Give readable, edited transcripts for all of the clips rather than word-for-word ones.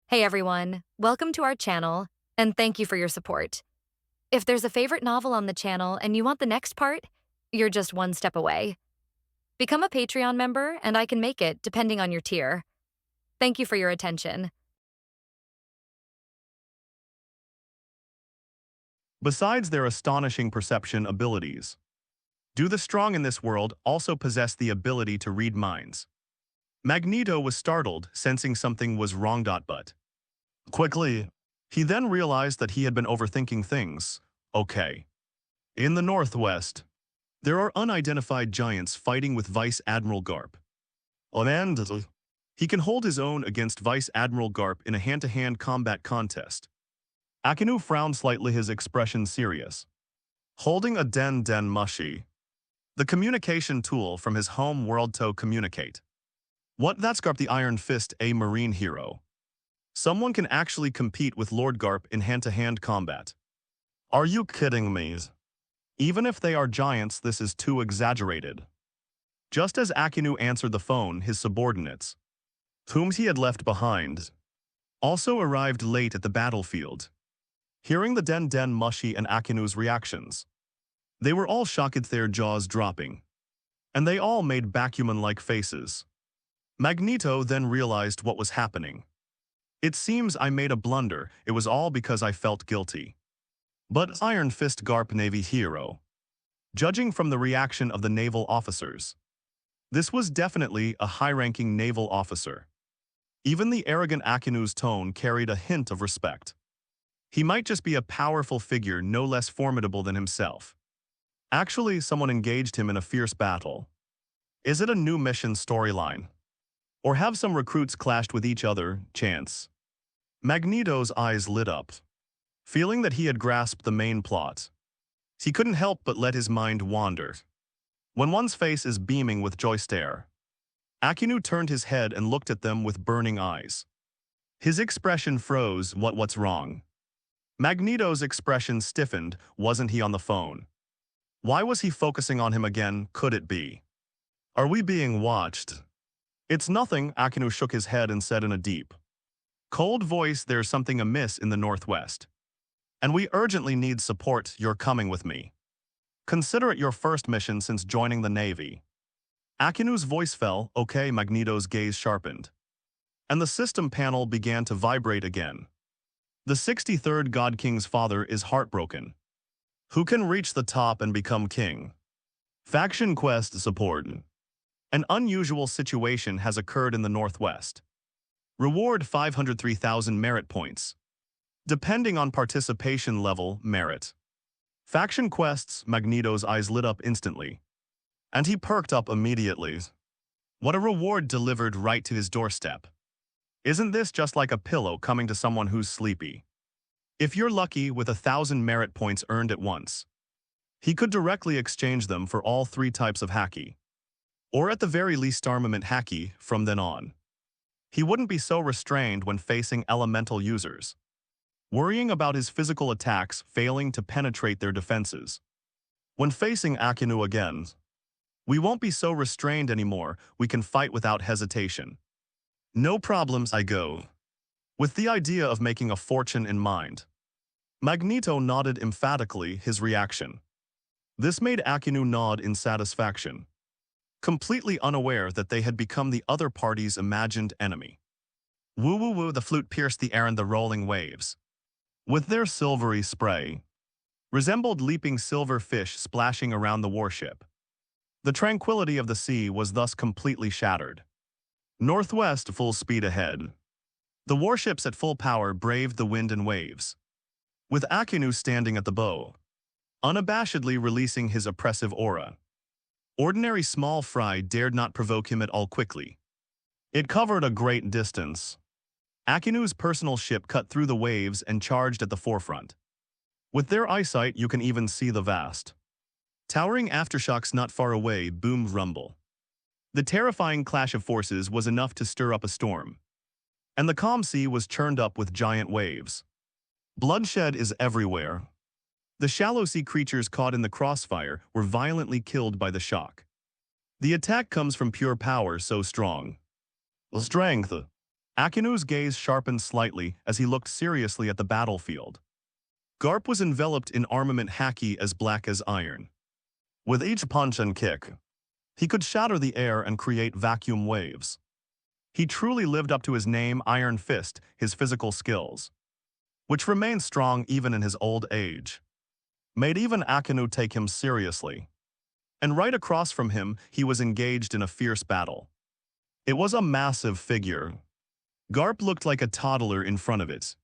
Hey everyone, welcome to our channel, and thank you for your support. If there's a favorite novel on the channel and you want the next part, you're just one step away. Become a Patreon member and I can make it depending on your tier. Thank you for your attention. Besides their astonishing perception abilities, do the strong in this world also possess the ability to read minds? Magneto was startled, sensing something was wrong. But quickly, he then realized that he had been overthinking things. Okay. In the Northwest, there are unidentified giants fighting with Vice Admiral Garp. And he can hold his own against Vice Admiral Garp in a hand-to-hand combat contest. Akinu frowned slightly, his expression serious. Holding a den mushy, the communication tool from his home world to communicate. That's Garp the Iron Fist, a marine hero. Someone can actually compete with Lord Garp in hand-to-hand combat. Are you kidding me? Even if they are giants, this is too exaggerated. Just as Akinu answered the phone, his subordinates, whom he had left behind, also arrived late at the battlefield. Hearing the den mushy and Akinu's reactions, they were all shocked, their jaws dropping. And they all made backhuman-like faces. Magneto then realized what was happening. It seems I made a blunder, it was all because I felt guilty. But Iron Fist Garp, Navy hero. Judging from the reaction of the naval officers, this was definitely a high-ranking naval officer. Even the arrogant Akinu's tone carried a hint of respect. He might just be a powerful figure, no less formidable than himself. Actually, someone engaged him in a fierce battle. Is it a new mission storyline? Or have some recruits clashed with each other, chance? Magneto's eyes lit up, feeling that he had grasped the main plot. He couldn't help but let his mind wander. When one's face is beaming with joy stare, Akinu turned his head and looked at them with burning eyes. His expression froze. What's wrong? Magneto's expression stiffened. Wasn't he on the phone? Why was he focusing on him again? Could it be? Are we being watched? It's nothing, Akinu shook his head and said in a deep, cold voice, there's something amiss in the Northwest. And we urgently need support. You're coming with me. Consider it your first mission since joining the Navy. Akinu's voice fell. Okay, Magneto's gaze sharpened. And the system panel began to vibrate again. The 63rd God King's father is heartbroken. Who can reach the top and become king? Faction quest support. An unusual situation has occurred in the Northwest. Reward 503,000 merit points. Depending on participation level, merit. Faction quests, Magneto's eyes lit up instantly. And he perked up immediately. What a reward delivered right to his doorstep. Isn't this just like a pillow coming to someone who's sleepy? If you're lucky with 1,000 merit points earned at once, he could directly exchange them for all 3 types of haki. Or at the very least armament haki from then on. He wouldn't be so restrained when facing elemental users, worrying about his physical attacks failing to penetrate their defenses. When facing Akinu again, we won't be so restrained anymore, we can fight without hesitation. No problems, I go. With the idea of making a fortune in mind. Magneto nodded emphatically, his reaction. This made Akinu nod in satisfaction, completely unaware that they had become the other party's imagined enemy. Woo woo woo, the flute pierced the air and the rolling waves, with their silvery spray, resembled leaping silver fish splashing around the warship. The tranquility of the sea was thus completely shattered. Northwest, full speed ahead. The warships at full power braved the wind and waves, with Akinu standing at the bow, unabashedly releasing his oppressive aura. Ordinary small fry dared not provoke him at all. Quickly, it covered a great distance. Akinu's personal ship cut through the waves and charged at the forefront. With their eyesight, you can even see the vast, towering aftershocks not far away boomed rumble. The terrifying clash of forces was enough to stir up a storm, and the calm sea was churned up with giant waves. Bloodshed is everywhere. The shallow sea creatures caught in the crossfire were violently killed by the shock. The attack comes from pure power so strong. Strength. Akinu's gaze sharpened slightly as he looked seriously at the battlefield. Garp was enveloped in armament haki as black as iron. With each punch and kick, he could shatter the air and create vacuum waves. He truly lived up to his name, Iron Fist, his physical skills, which remained strong even in his old age, made even Akinu take him seriously. And right across from him, he was engaged in a fierce battle. It was a massive figure. Garp looked like a toddler in front of it.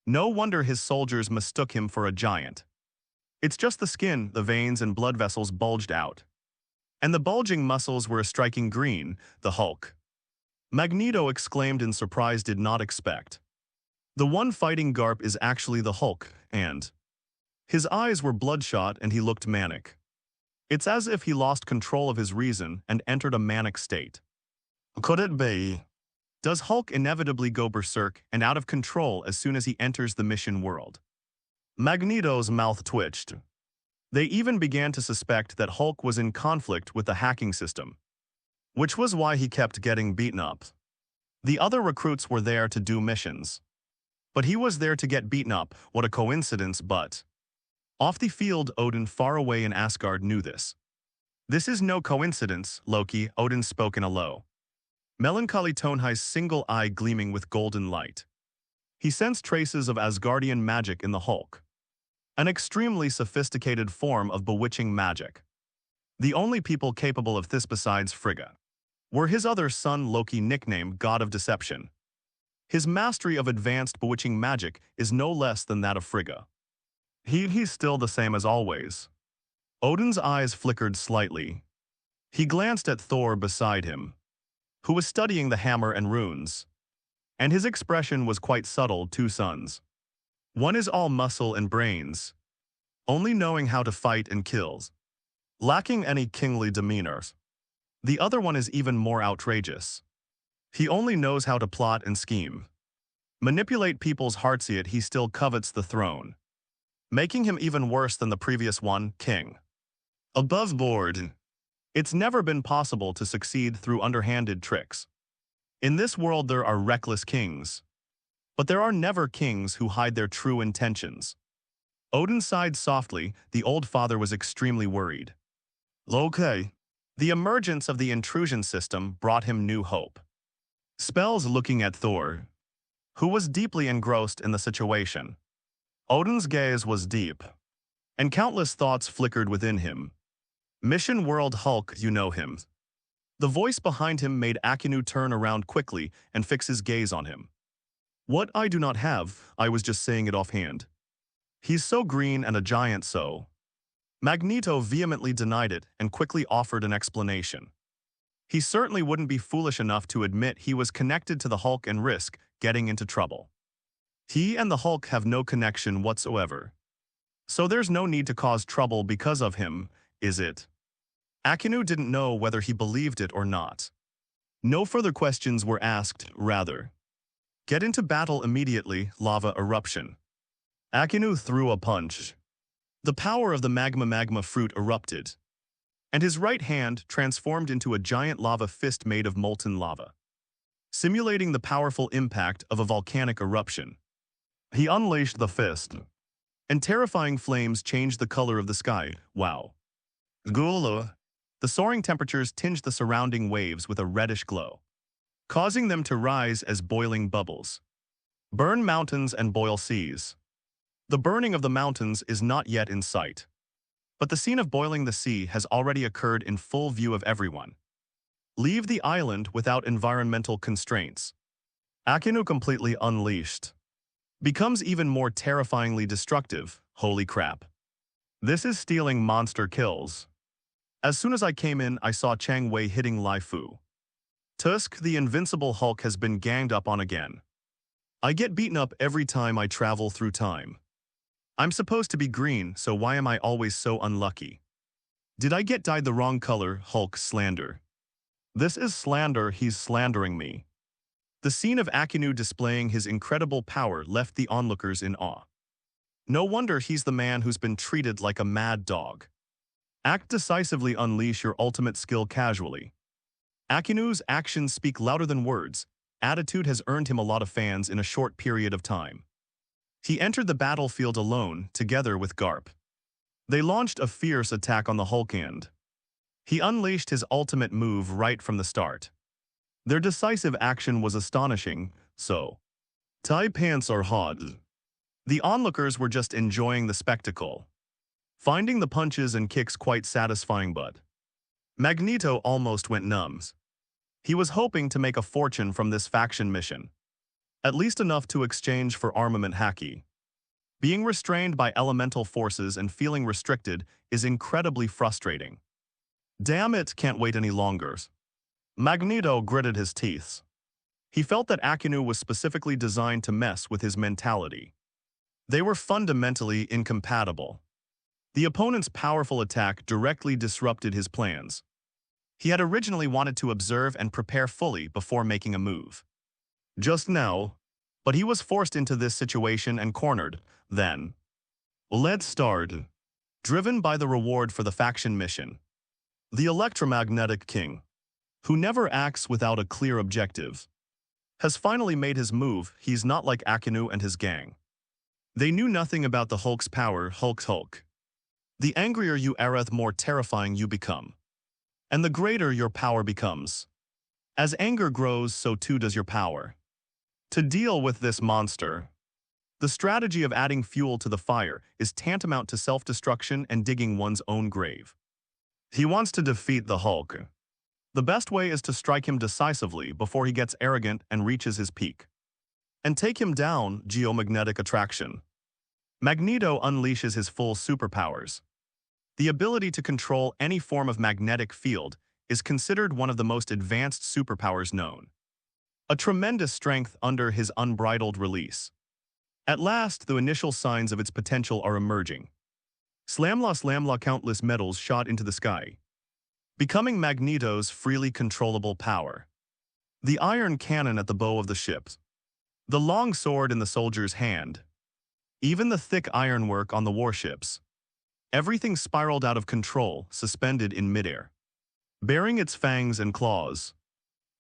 No wonder his soldiers mistook him for a giant. It's just the skin, the veins and blood vessels bulged out. And the bulging muscles were a striking green, the Hulk. Magneto exclaimed in surprise, did not expect. The one fighting Garp is actually the Hulk, and his eyes were bloodshot and he looked manic. It's as if he lost control of his reason and entered a manic state. Could it be? Does Hulk inevitably go berserk and out of control as soon as he enters the mission world? Magneto's mouth twitched. They even began to suspect that Hulk was in conflict with the hacking system, which was why he kept getting beaten up. The other recruits were there to do missions, but he was there to get beaten up. What a coincidence, but off the field, Odin far away in Asgard knew this. This is no coincidence, Loki, Odin spoke in a low, melancholy tone, his single eye gleaming with golden light. He sensed traces of Asgardian magic in the Hulk, an extremely sophisticated form of bewitching magic. The only people capable of this besides Frigga were his other son Loki, nicknamed God of Deception. His mastery of advanced bewitching magic is no less than that of Frigga. He's still the same as always. Odin's eyes flickered slightly. He glanced at Thor beside him, who was studying the hammer and runes, and his expression was quite subtle. Two sons. One is all muscle and brains, only knowing how to fight and kills, lacking any kingly demeanors. The other one is even more outrageous. He only knows how to plot and scheme, manipulate people's hearts, yet he still covets the throne, making him even worse than the previous one, king. Above board. It's never been possible to succeed through underhanded tricks. In this world there are reckless kings, but there are never kings who hide their true intentions. Odin sighed softly. The old father was extremely worried. Okay. The emergence of the intrusion system brought him new hope. Spells, looking at Thor, who was deeply engrossed in the situation. Odin's gaze was deep, and countless thoughts flickered within him. Mission World Hulk, you know him. The voice behind him made Akinu turn around quickly and fix his gaze on him. What? I do not have, I was just saying it offhand. He's so green and a giant, so. Magneto vehemently denied it and quickly offered an explanation. He certainly wouldn't be foolish enough to admit he was connected to the Hulk and risk getting into trouble. He and the Hulk have no connection whatsoever. So there's no need to cause trouble because of him, is it? Akinu didn't know whether he believed it or not. No further questions were asked, rather. Get into battle immediately, lava eruption. Akinu threw a punch. The power of the magma fruit erupted, and his right hand transformed into a giant lava fist made of molten lava, simulating the powerful impact of a volcanic eruption. He unleashed the fist, and terrifying flames changed the color of the sky. Wow. Gula. The soaring temperatures tinged the surrounding waves with a reddish glow, causing them to rise as boiling bubbles. Burn mountains and boil seas. The burning of the mountains is not yet in sight, but the scene of boiling the sea has already occurred in full view of everyone. Leave the island without environmental constraints. Akinu, completely unleashed, becomes even more terrifyingly destructive. Holy crap. This is stealing monster kills. As soon as I came in, I saw Chang Wei hitting Lai Fu. Tusk, the invincible Hulk, has been ganged up on again. I get beaten up every time I travel through time. I'm supposed to be green, so why am I always so unlucky? Did I get dyed the wrong color? Hulk slander. This is slander, he's slandering me. The scene of Akinu displaying his incredible power left the onlookers in awe. No wonder he's the man who's been treated like a mad dog. Act decisively, unleash your ultimate skill casually. Akinu's actions speak louder than words. attitude has earned him a lot of fans in a short period of time. He entered the battlefield alone, together with Garp. They launched a fierce attack on the Hulk and he unleashed his ultimate move right from the start. Their decisive action was astonishing, so tie pants are hot. The onlookers were just enjoying the spectacle, finding the punches and kicks quite satisfying, but Magneto almost went numb. He was hoping to make a fortune from this faction mission, at least enough to exchange for armament haki. Being restrained by elemental forces and feeling restricted is incredibly frustrating. Damn it, can't wait any longer. Magneto gritted his teeth. He felt that Akinu was specifically designed to mess with his mentality. They were fundamentally incompatible. The opponent's powerful attack directly disrupted his plans. He had originally wanted to observe and prepare fully before making a move. Just now, but he was forced into this situation and cornered. Then, let's start. Driven by the reward for the faction mission, the electromagnetic king, who never acts without a clear objective, has finally made his move. He's not like Akinu and his gang. They knew nothing about the Hulk's power. Hulk. The angrier you are, the more terrifying you become. And the greater your power becomes. As anger grows, so too does your power. To deal with this monster, the strategy of adding fuel to the fire is tantamount to self-destruction and digging one's own grave. He wants to defeat the Hulk. The best way is to strike him decisively before he gets arrogant and reaches his peak. And take him down. Geomagnetic attraction. Magneto unleashes his full superpowers. The ability to control any form of magnetic field is considered one of the most advanced superpowers known. A tremendous strength under his unbridled release. At last, the initial signs of its potential are emerging. Slamla, countless metals shot into the sky, becoming Magneto's freely controllable power. The iron cannon at the bow of the ship, the long sword in the soldier's hand, even the thick ironwork on the warships. Everything spiraled out of control, suspended in midair. Bearing its fangs and claws,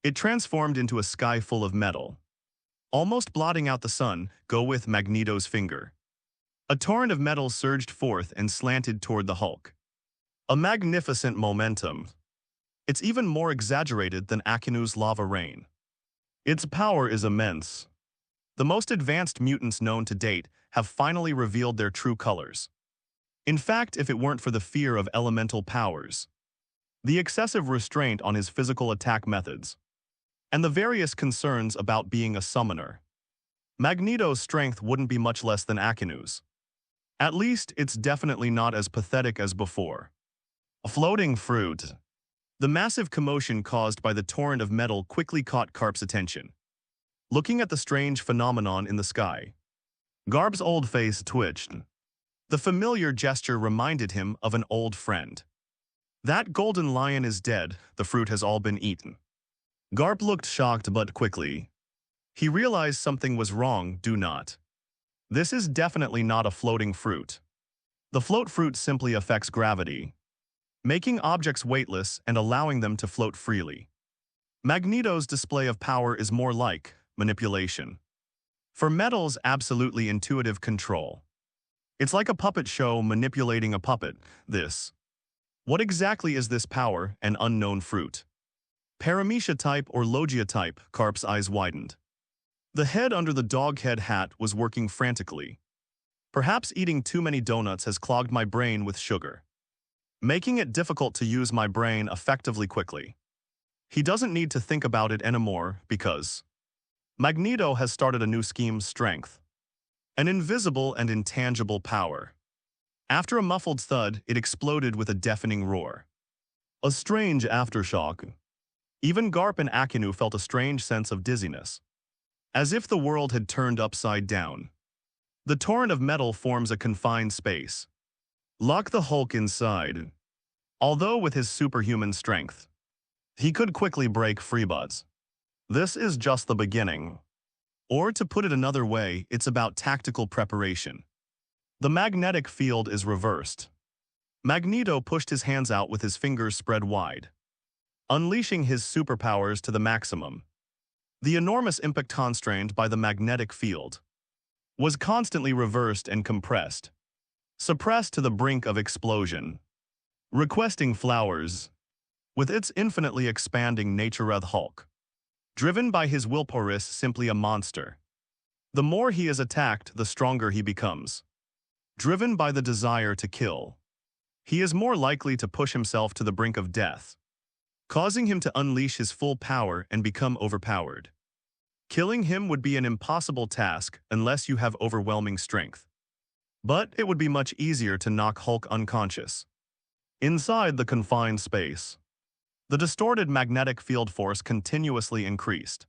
it transformed into a sky full of metal, almost blotting out the sun. Go with Magneto's finger. A torrent of metal surged forth and slanted toward the Hulk. A magnificent momentum. It's even more exaggerated than Akinu's lava rain. Its power is immense. The most advanced mutants known to date have finally revealed their true colors. In fact, if it weren't for the fear of elemental powers, the excessive restraint on his physical attack methods, and the various concerns about being a summoner, Magneto's strength wouldn't be much less than Akinu's. At least, it's definitely not as pathetic as before. A floating fruit. The massive commotion caused by the torrent of metal quickly caught Garp's attention. Looking at the strange phenomenon in the sky, Garp's old face twitched. The familiar gesture reminded him of an old friend. That golden lion is dead. The fruit has all been eaten. Garp looked shocked, but quickly he realized something was wrong. Do not. This is definitely not a floating fruit. The float fruit simply affects gravity, making objects weightless and allowing them to float freely. Magneto's display of power is more like manipulation. For metals, absolutely intuitive control. It's like a puppet show manipulating a puppet. What exactly is this power? An unknown fruit. Paramecia type or Logia type? Garp's eyes widened. The head under the dog head hat was working frantically. Perhaps eating too many donuts has clogged my brain with sugar, making it difficult to use my brain effectively quickly. He doesn't need to think about it anymore because Magneto has started a new scheme. Strength. An invisible and intangible power. After a muffled thud, it exploded with a deafening roar. A strange aftershock. Even Garp and Akinu felt a strange sense of dizziness, as if the world had turned upside down. The torrent of metal forms a confined space. Lock the Hulk inside. Although with his superhuman strength, he could quickly break free, but this is just the beginning. Or to put it another way, it's about tactical preparation. The magnetic field is reversed. Magneto pushed his hands out with his fingers spread wide, unleashing his superpowers to the maximum. The enormous impact constrained by the magnetic field was constantly reversed and compressed, suppressed to the brink of explosion. Requesting flowers, with its infinitely expanding nature of Hulk, driven by his willpower is simply a monster. The more he is attacked, the stronger he becomes. Driven by the desire to kill, he is more likely to push himself to the brink of death, causing him to unleash his full power and become overpowered. Killing him would be an impossible task unless you have overwhelming strength. But it would be much easier to knock Hulk unconscious. Inside the confined space, the distorted magnetic field force continuously increased,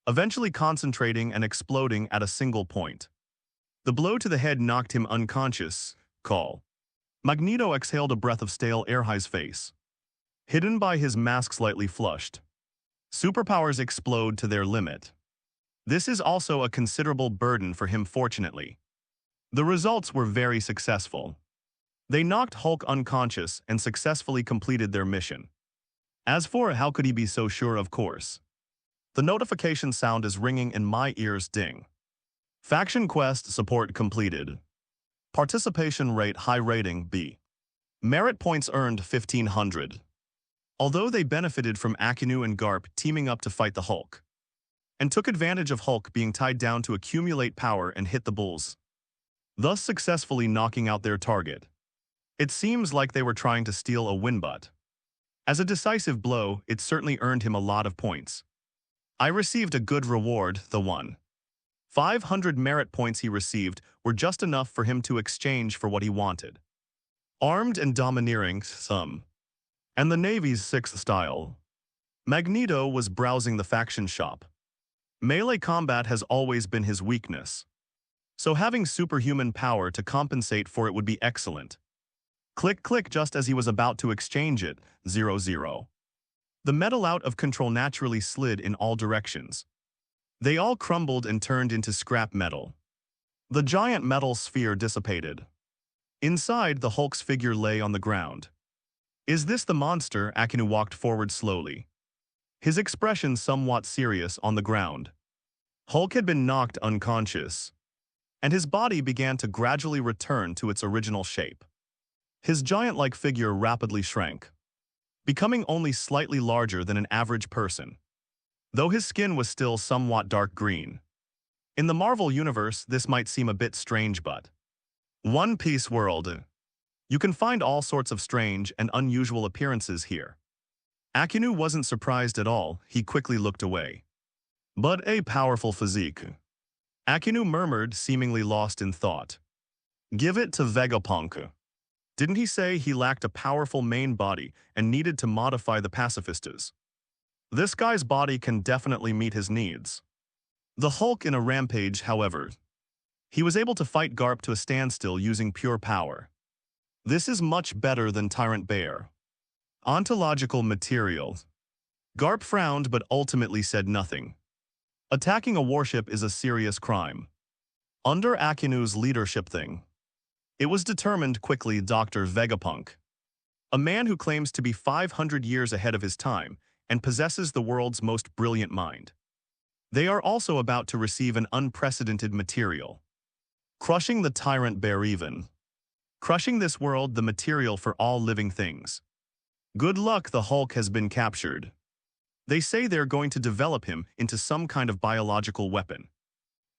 eventually concentrating and exploding at a single point. The blow to the head knocked him unconscious. Magneto exhaled a breath of stale air. His face, hidden by his mask, slightly flushed. Superpowers explode to their limit. This is also a considerable burden for him, fortunately. The results were very successful. They knocked Hulk unconscious and successfully completed their mission. As for how could he be so sure, of course. The notification sound is ringing in my ears. Ding. Faction quest support completed. Participation rate high, rating B. Merit points earned 1500. Although they benefited from Akinu and Garp teaming up to fight the Hulk, and took advantage of Hulk being tied down to accumulate power and hit the bulls, thus successfully knocking out their target. It seems like they were trying to steal a win, but as a decisive blow, it certainly earned him a lot of points. I received a good reward. The 500 merit points he received were just enough for him to exchange for what he wanted. Armed and domineering, and the Navy's 6th style. Magneto was browsing the faction shop. Melee combat has always been his weakness, so having superhuman power to compensate for it would be excellent. Click, click. Just as he was about to exchange it, 0-0. The metal out of control naturally slid in all directions. They all crumbled and turned into scrap metal. The giant metal sphere dissipated. Inside, the Hulk's figure lay on the ground. Is this the monster? Akinu walked forward slowly, his expression somewhat serious. On the ground, Hulk had been knocked unconscious, and his body began to gradually return to its original shape. His giant-like figure rapidly shrank, becoming only slightly larger than an average person, though his skin was still somewhat dark green. In the Marvel Universe, this might seem a bit strange, but One Piece world, you can find all sorts of strange and unusual appearances here. Akinu wasn't surprised at all. He quickly looked away. But a powerful physique, Akinu murmured, seemingly lost in thought. Give it to Vegapunk. Didn't he say he lacked a powerful main body and needed to modify the pacifistas? This guy's body can definitely meet his needs. The Hulk in a rampage, however. He was able to fight Garp to a standstill using pure power. This is much better than Tyrant Bear. Ontological material. Garp frowned but ultimately said nothing. Attacking a warship is a serious crime. Under Akinu's leadership it was determined quickly. Dr. Vegapunk, a man who claims to be 500 years ahead of his time and possesses the world's most brilliant mind. They are also about to receive an unprecedented material. Crushing the Tyrant Bear, even crushing this world, the material for all living things. Good luck. The Hulk has been captured. They say they're going to develop him into some kind of biological weapon.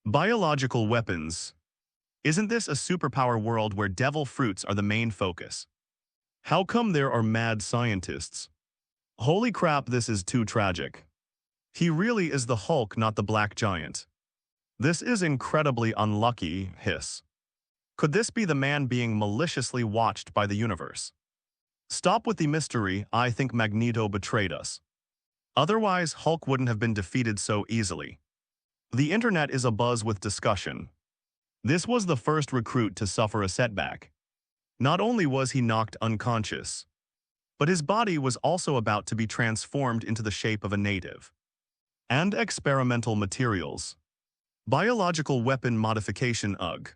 Biological weapons. Isn't this a superpower world where devil fruits are the main focus? How come there are mad scientists? Holy crap, this is too tragic. He really is the Hulk, not the Black Giant. This is incredibly unlucky. Hiss. Could this be the man being maliciously watched by the universe? Stop with the mystery. I think Magneto betrayed us. Otherwise, Hulk wouldn't have been defeated so easily. The internet is abuzz with discussion. This was the first recruit to suffer a setback. Not only was he knocked unconscious, but his body was also about to be transformed into the shape of a native. And experimental materials. Biological weapon modification. Ugh.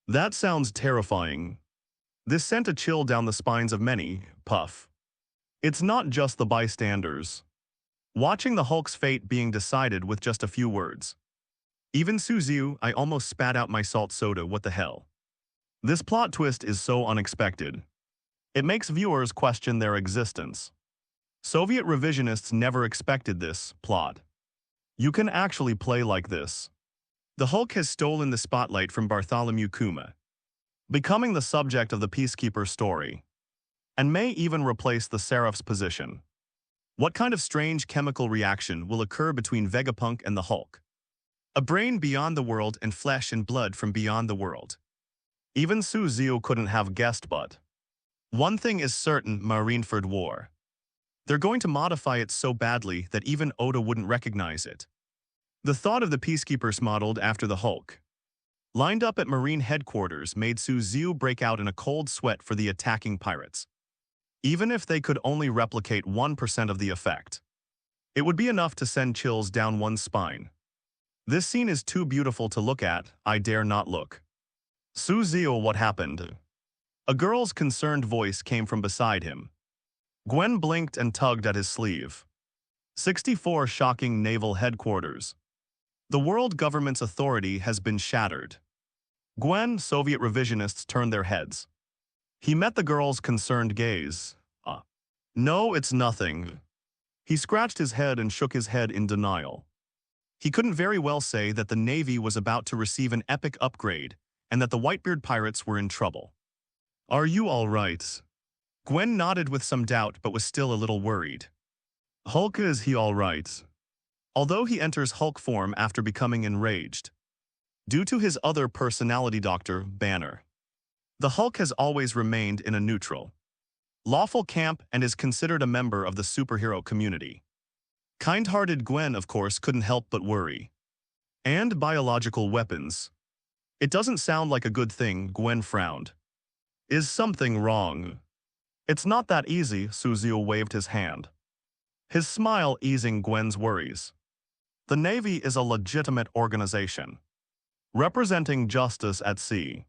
That sounds terrifying. This sent a chill down the spines of many. Puff. It's not just the bystanders. watching the Hulk's fate being decided with just a few words. Even Suzu, I almost spat out my salt soda, what the hell. This plot twist is so unexpected. It makes viewers question their existence. Soviet revisionists never expected this plot. You can actually play like this. The Hulk has stolen the spotlight from Bartholomew Kuma, becoming the subject of the Peacekeeper story, and may even replace the Seraph's position. What kind of strange chemical reaction will occur between Vegapunk and the Hulk? A brain beyond the world and flesh and blood from beyond the world. Even Suzu couldn't have guessed, but one thing is certain, Marineford War. They're going to modify it so badly that even Oda wouldn't recognize it. The thought of the Peacekeepers modeled after the Hulk, lined up at Marine headquarters, made Suzu break out in a cold sweat for the attacking pirates. Even if they could only replicate 1% of the effect, it would be enough to send chills down one's spine. This scene is too beautiful to look at, I dare not look. Suzu, what happened? A girl's concerned voice came from beside him. Gwen blinked and tugged at his sleeve. 64 shocking naval headquarters. The world government's authority has been shattered. Gwen, Soviet revisionists turned their heads. He met the girl's concerned gaze. No, it's nothing. He scratched his head and shook his head in denial. He couldn't very well say that the Navy was about to receive an epic upgrade and that the Whitebeard pirates were in trouble. Are you all right? Gwen nodded with some doubt but was still a little worried. Hulk, is he all right? Although he enters Hulk form after becoming enraged, due to his other personality, Dr. Banner, the Hulk has always remained in a neutral, lawful camp and is considered a member of the superhero community. Kind-hearted Gwen, of course, couldn't help but worry. And biological weapons. It doesn't sound like a good thing, Gwen frowned. Is something wrong? It's not that easy, Suzu waved his hand, his smile easing Gwen's worries. The Navy is a legitimate organization, representing justice at sea.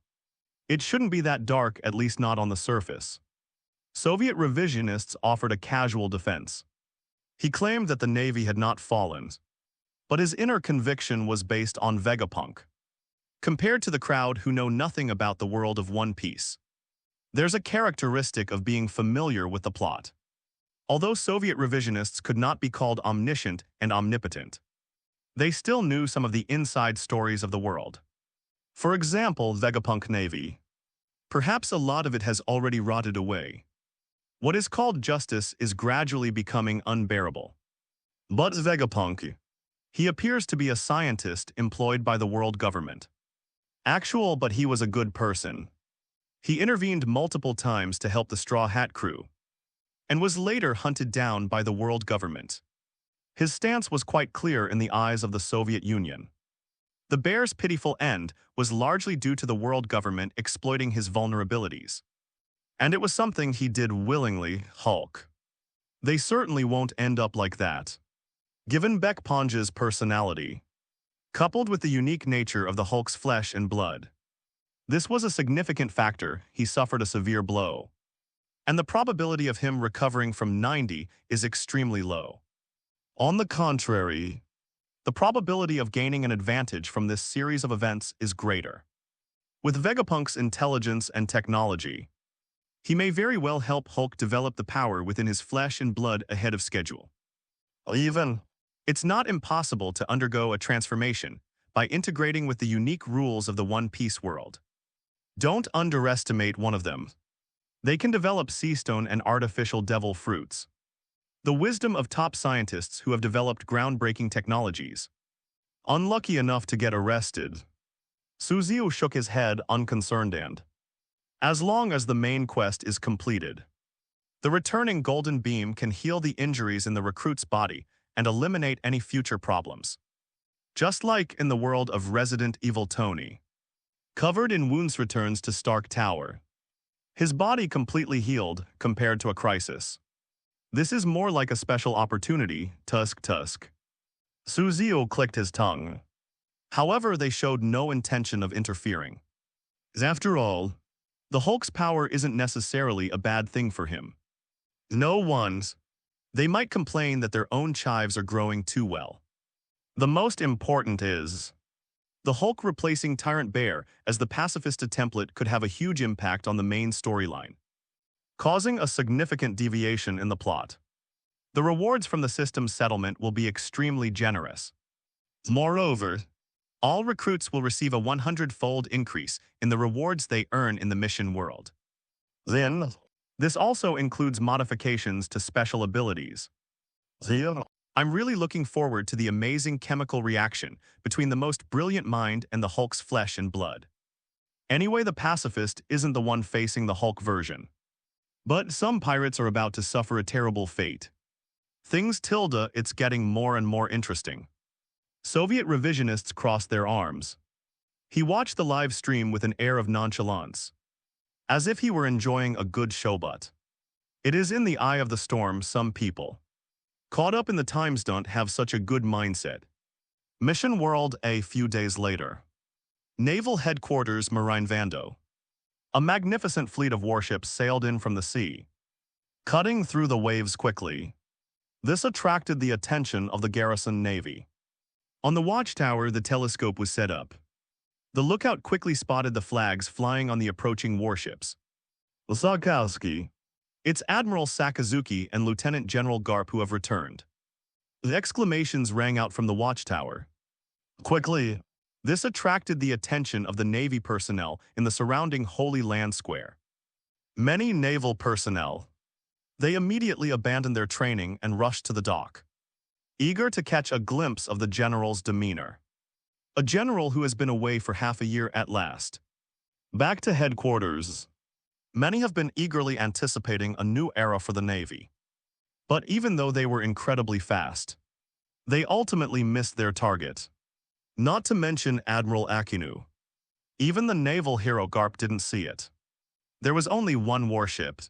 It shouldn't be that dark, at least not on the surface. Soviet revisionists offered a casual defense. He claimed that the Navy had not fallen, but his inner conviction was based on Vegapunk. Compared to the crowd who know nothing about the world of One Piece, there's a characteristic of being familiar with the plot. Although Soviet revisionists could not be called omniscient and omnipotent, they still knew some of the inside stories of the world. For example, Vegapunk Navy. Perhaps a lot of it has already rotted away. What is called justice is gradually becoming unbearable. But Vegapunk, he appears to be a scientist employed by the world government. But he was a good person. He intervened multiple times to help the Straw Hat crew, and was later hunted down by the world government. His stance was quite clear in the eyes of the Soviet Union. The bear's pitiful end was largely due to the world government exploiting his vulnerabilities. And it was something he did willingly, Hulk. They certainly won't end up like that. Given Vegapunk personality, coupled with the unique nature of the Hulk's flesh and blood, this was a significant factor. He suffered a severe blow, and the probability of him recovering from 90 is extremely low. On the contrary, the probability of gaining an advantage from this series of events is greater. With Vegapunk's intelligence and technology, he may very well help Hulk develop the power within his flesh and blood ahead of schedule. It's not impossible to undergo a transformation by integrating with the unique rules of the One Piece world. Don't underestimate one of them. They can develop seastone and artificial devil fruits. The wisdom of top scientists who have developed groundbreaking technologies. Unlucky enough to get arrested. Suzu shook his head, unconcerned, and as long as the main quest is completed, the returning golden beam can heal the injuries in the recruit's body and eliminate any future problems. Just like in the world of Resident Evil, Tony, covered in wounds, returns to Stark Tower, his body completely healed compared to a crisis. This is more like a special opportunity, Tusk. Suzu clicked his tongue. However, they showed no intention of interfering. After all, the Hulk's power isn't necessarily a bad thing for him. They might complain that their own chives are growing too well. The most important is the Hulk replacing Tyrant Bear as the Pacifista template could have a huge impact on the main storyline, causing a significant deviation in the plot. The rewards from the system's settlement will be extremely generous. Moreover, all recruits will receive a 100-fold increase in the rewards they earn in the mission world. Then, this also includes modifications to special abilities. I'm really looking forward to the amazing chemical reaction between the most brilliant mind and the Hulk's flesh and blood. Anyway, the pacifist isn't the one facing the Hulk version. But some pirates are about to suffer a terrible fate. It's getting more and more interesting. Soviet revisionists crossed their arms. He watched the live stream with an air of nonchalance, as if he were enjoying a good showbutt. It is in the eye of the storm some people, caught up in the time stunt, have such a good mindset. Mission World. A few days later. Naval Headquarters, Marine Vando. A magnificent fleet of warships sailed in from the sea, cutting through the waves quickly. This attracted the attention of the garrison navy. On the watchtower, the telescope was set up. The lookout quickly spotted the flags flying on the approaching warships. Sakowski. It's Admiral Sakazuki and Lieutenant General Garp who have returned. The exclamations rang out from the watchtower. Quickly. This attracted the attention of the Navy personnel in the surrounding Holy Land Square. Many naval personnel. They immediately abandoned their training and rushed to the dock, eager to catch a glimpse of the general's demeanor. A general who has been away for half a year at last. Back to headquarters. Many have been eagerly anticipating a new era for the Navy. But even though they were incredibly fast, they ultimately missed their target. Not to mention Admiral Akinu. Even the naval hero Garp didn't see it. There was only one warship,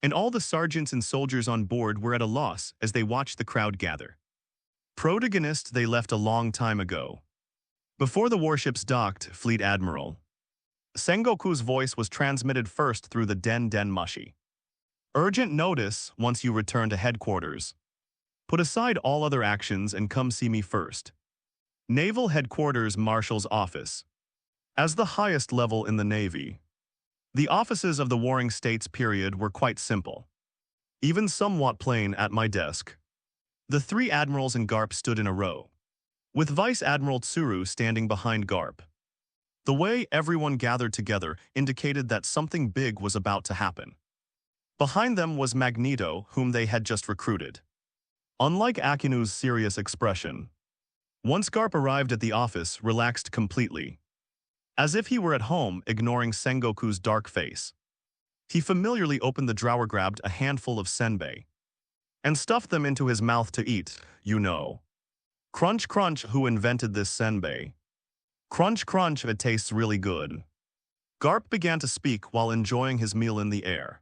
and all the sergeants and soldiers on board were at a loss as they watched the crowd gather. Protagonist they left a long time ago. Before the warships docked, Fleet Admiral Sengoku's voice was transmitted first through the Den Mushi. Urgent notice once you return to headquarters. Put aside all other actions and come see me first. Naval Headquarters Marshal's Office. As the highest level in the Navy, the offices of the Warring States period were quite simple, even somewhat plain. At my desk, the three admirals and Garp stood in a row, with Vice Admiral Tsuru standing behind Garp. The way everyone gathered together indicated that something big was about to happen. Behind them was Magneto, whom they had just recruited. Unlike Akinu's serious expression, once Garp arrived at the office, relaxed completely, as if he were at home, ignoring Sengoku's dark face. He familiarly opened the drawer, grabbed a handful of senbei, and stuffed them into his mouth to eat, you know. Crunch, crunch. Who invented this senbei? Crunch, crunch. It tastes really good. Garp began to speak while enjoying his meal in the air.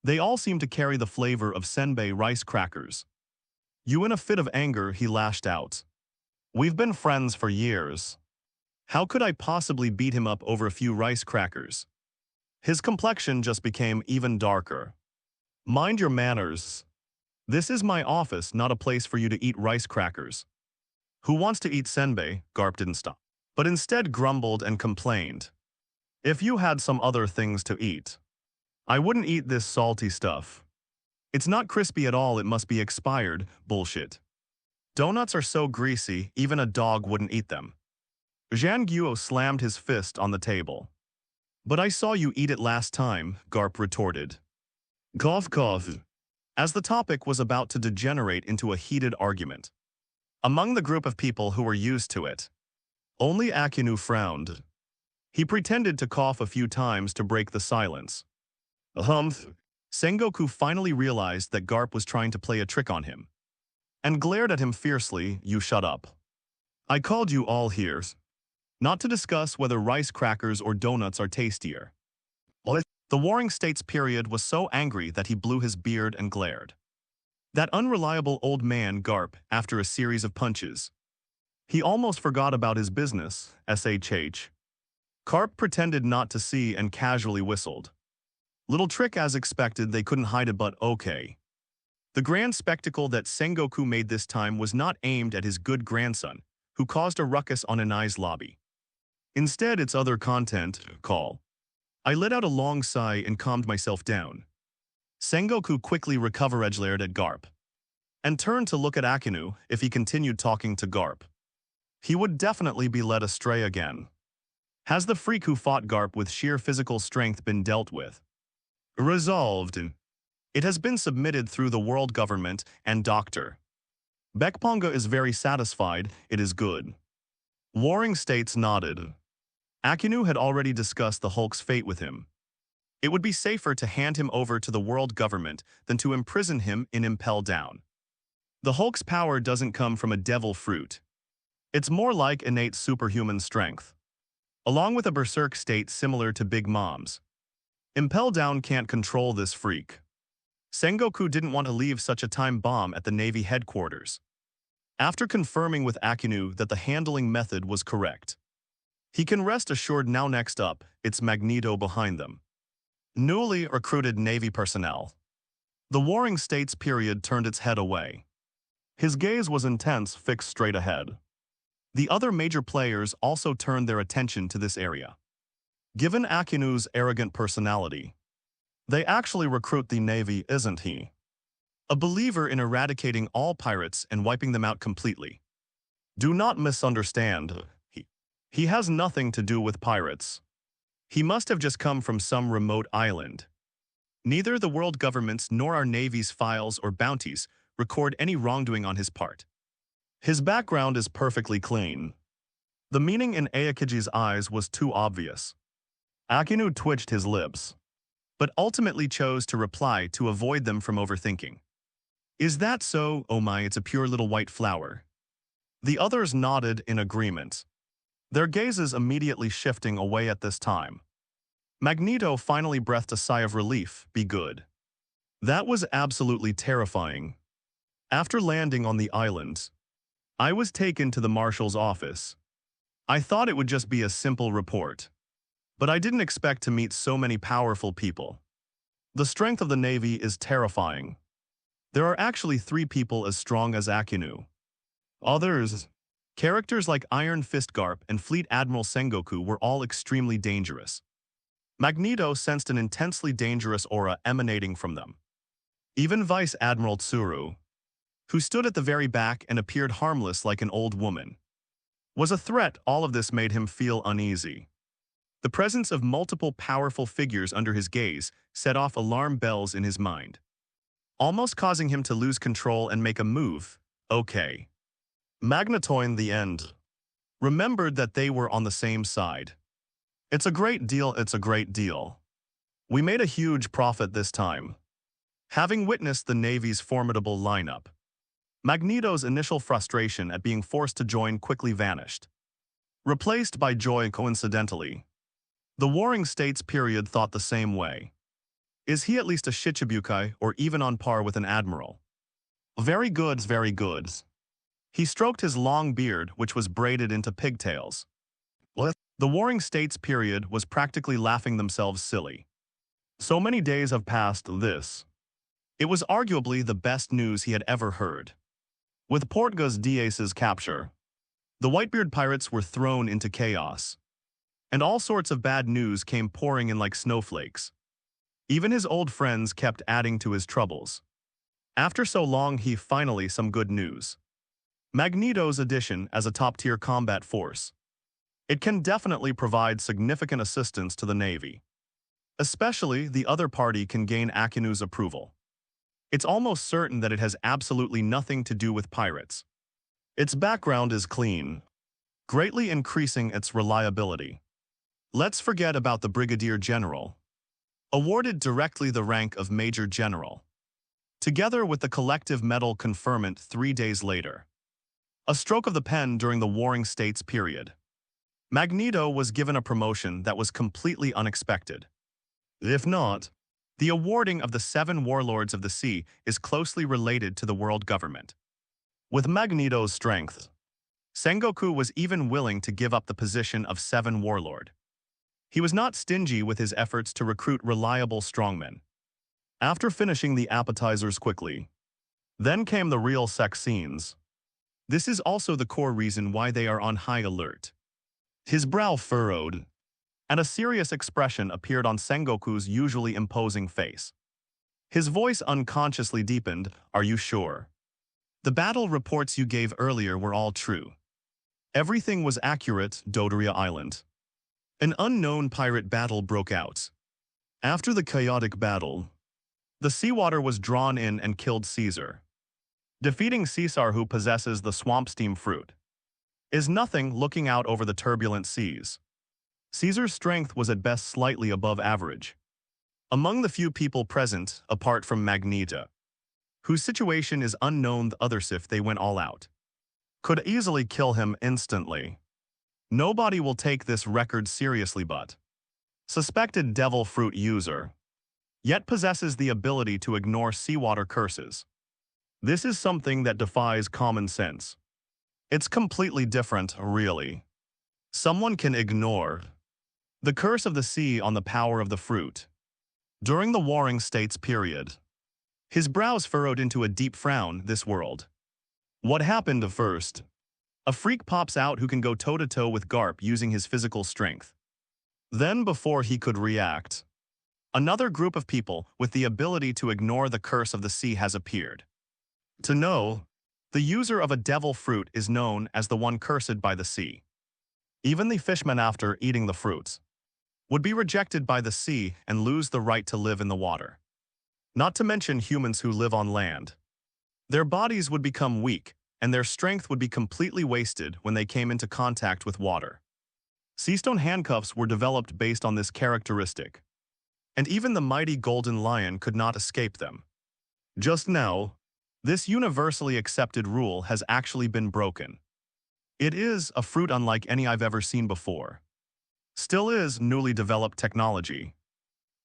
They all seemed to carry the flavor of senbei rice crackers. You, in a fit of anger, he lashed out. We've been friends for years. How could I possibly beat him up over a few rice crackers? His complexion just became even darker. Mind your manners. This is my office, not a place for you to eat rice crackers. Who wants to eat senbei? Garp didn't stop, but instead grumbled and complained. If you had some other things to eat, I wouldn't eat this salty stuff. It's not crispy at all, it must be expired. Bullshit. Donuts are so greasy, even a dog wouldn't eat them. Zhang Guo slammed his fist on the table. But I saw you eat it last time, Garp retorted. Cough, cough. As the topic was about to degenerate into a heated argument among the group of people who were used to it, only Akinu frowned. He pretended to cough a few times to break the silence. Humph. Sengoku finally realized that Garp was trying to play a trick on him, and glared at him fiercely. You shut up. I called you all here, not to discuss whether rice crackers or donuts are tastier. What? The Warring States period was so angry that he blew his beard and glared. That unreliable old man Garp, after a series of punches. He almost forgot about his business, SHH. Garp pretended not to see and casually whistled. Little trick as expected, they couldn't hide it, but okay. The grand spectacle that Sengoku made this time was not aimed at his good grandson, who caused a ruckus on Anai's lobby. Instead, its other content, call. I let out a long sigh and calmed myself down. Sengoku quickly recovered at Garp, and turned to look at Akinu. If he continued talking to Garp, he would definitely be led astray again. Has the freak who fought Garp with sheer physical strength been dealt with? Resolved. It has been submitted through the world government and Dr. Bekponga is very satisfied. It is good. Warring States nodded. Akinu had already discussed the Hulk's fate with him. It would be safer to hand him over to the world government than to imprison him in Impel Down. The Hulk's power doesn't come from a devil fruit. It's more like innate superhuman strength, along with a berserk state similar to Big Mom's. Impel Down can't control this freak. Sengoku didn't want to leave such a time bomb at the Navy headquarters. After confirming with Akinu that the handling method was correct, he can rest assured now. Next up, it's Magneto behind them. Newly recruited Navy personnel. The Warring States period turned its head away. His gaze was intense, fixed straight ahead. The other major players also turned their attention to this area. Given Akinu's arrogant personality, they actually recruit the Navy, isn't he? A believer in eradicating all pirates and wiping them out completely. Do not misunderstand. He has nothing to do with pirates. He must have just come from some remote island. Neither the world governments nor our Navy's files or bounties record any wrongdoing on his part. His background is perfectly clean. The meaning in Aokiji's eyes was too obvious. Akinu twitched his lips, but ultimately chose to reply to avoid them from overthinking. Is that so? Oh my, it's a pure little white flower. The others nodded in agreement, their gazes immediately shifting away at this time. Magneto finally breathed a sigh of relief. Be good. That was absolutely terrifying. After landing on the island, I was taken to the marshal's office. I thought it would just be a simple report, but I didn't expect to meet so many powerful people. The strength of the Navy is terrifying. There are actually 3 people as strong as Akinu. Others, characters like Iron Fist Garp and Fleet Admiral Sengoku, were all extremely dangerous. Magneto sensed an intensely dangerous aura emanating from them. Even Vice Admiral Tsuru, who stood at the very back and appeared harmless like an old woman, was a threat. All of this made him feel uneasy. The presence of multiple powerful figures under his gaze set off alarm bells in his mind, almost causing him to lose control and make a move. Okay. Magneto, in the end, remembered that they were on the same side. It's a great deal, it's a great deal. We made a huge profit this time. Having witnessed the Navy's formidable lineup, Magneto's initial frustration at being forced to join quickly vanished, replaced by joy. Coincidentally, the Warring States period thought the same way. Is he at least a Shichibukai or even on par with an admiral? Very good, very good. He stroked his long beard, which was braided into pigtails. The Warring States period was practically laughing themselves silly. So many days have passed. It was arguably the best news he had ever heard. With Portgas Diaz's capture, the Whitebeard pirates were thrown into chaos, and all sorts of bad news came pouring in like snowflakes. Even his old friends kept adding to his troubles. After so long, he finally some good news. Magneto's addition as a top-tier combat force. It can definitely provide significant assistance to the Navy. Especially, the other party can gain Akinu's approval. It's almost certain that it has absolutely nothing to do with pirates. Its background is clean, greatly increasing its reliability. Let's forget about the Brigadier General, awarded directly the rank of Major General, together with the collective medal conferment 3 days later. A stroke of the pen during the Warring States period. Magneto was given a promotion that was completely unexpected. If not, the awarding of the 7 Warlords of the Sea is closely related to the world government. With Magneto's strength, Sengoku was even willing to give up the position of 7 Warlord. He was not stingy with his efforts to recruit reliable strongmen. After finishing the appetizers quickly, Then came the real sex scenes. This is also the core reason why they are on high alert. His brow furrowed, and a serious expression appeared on Sengoku's usually imposing face. His voice unconsciously deepened. Are you sure? The battle reports you gave earlier were all true. Everything was accurate, Dodoria Island. An unknown pirate battle broke out. After the chaotic battle, the seawater was drawn in and killed Caesar. Defeating Caesar, who possesses the swamp steam fruit, is nothing looking out over the turbulent seas. Caesar's strength was at best slightly above average. Among the few people present, apart from Magneto, whose situation is unknown, the others, if they went all out, could easily kill him instantly. Nobody will take this record seriously, but suspected devil fruit user yet possesses the ability to ignore seawater curses. This is something that defies common sense. It's completely different, really. Someone can ignore the curse of the sea on the power of the fruit. During the Warring States period, his brows furrowed into a deep frown. This world. What happened first? A freak pops out who can go toe-to-toe with Garp using his physical strength. Then, before he could react, another group of people with the ability to ignore the curse of the sea has appeared. To know, the user of a devil fruit is known as the one cursed by the sea. Even the fishmen, after eating the fruits, would be rejected by the sea and lose the right to live in the water. Not to mention humans who live on land. Their bodies would become weak, and their strength would be completely wasted when they came into contact with water. Seastone handcuffs were developed based on this characteristic, and even the mighty golden lion could not escape them. Just now, this universally accepted rule has actually been broken. It is a fruit unlike any I've ever seen before. Still is newly developed technology.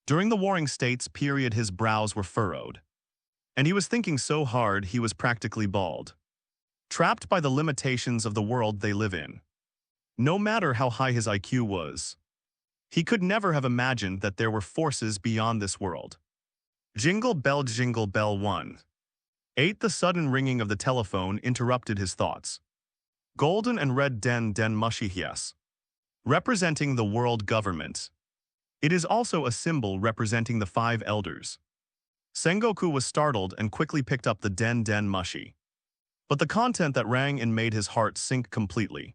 During the Warring States period, his brows were furrowed, and he was thinking so hard he was practically bald. Trapped by the limitations of the world they live in. No matter how high his IQ was, he could never have imagined that there were forces beyond this world. Jingle bell 1. 8. The sudden ringing of the telephone interrupted his thoughts. Golden and red den mushy yes. Representing the world government. It is also a symbol representing the 5 elders. Sengoku was startled and quickly picked up the den mushy. But the content that rang in made his heart sink completely.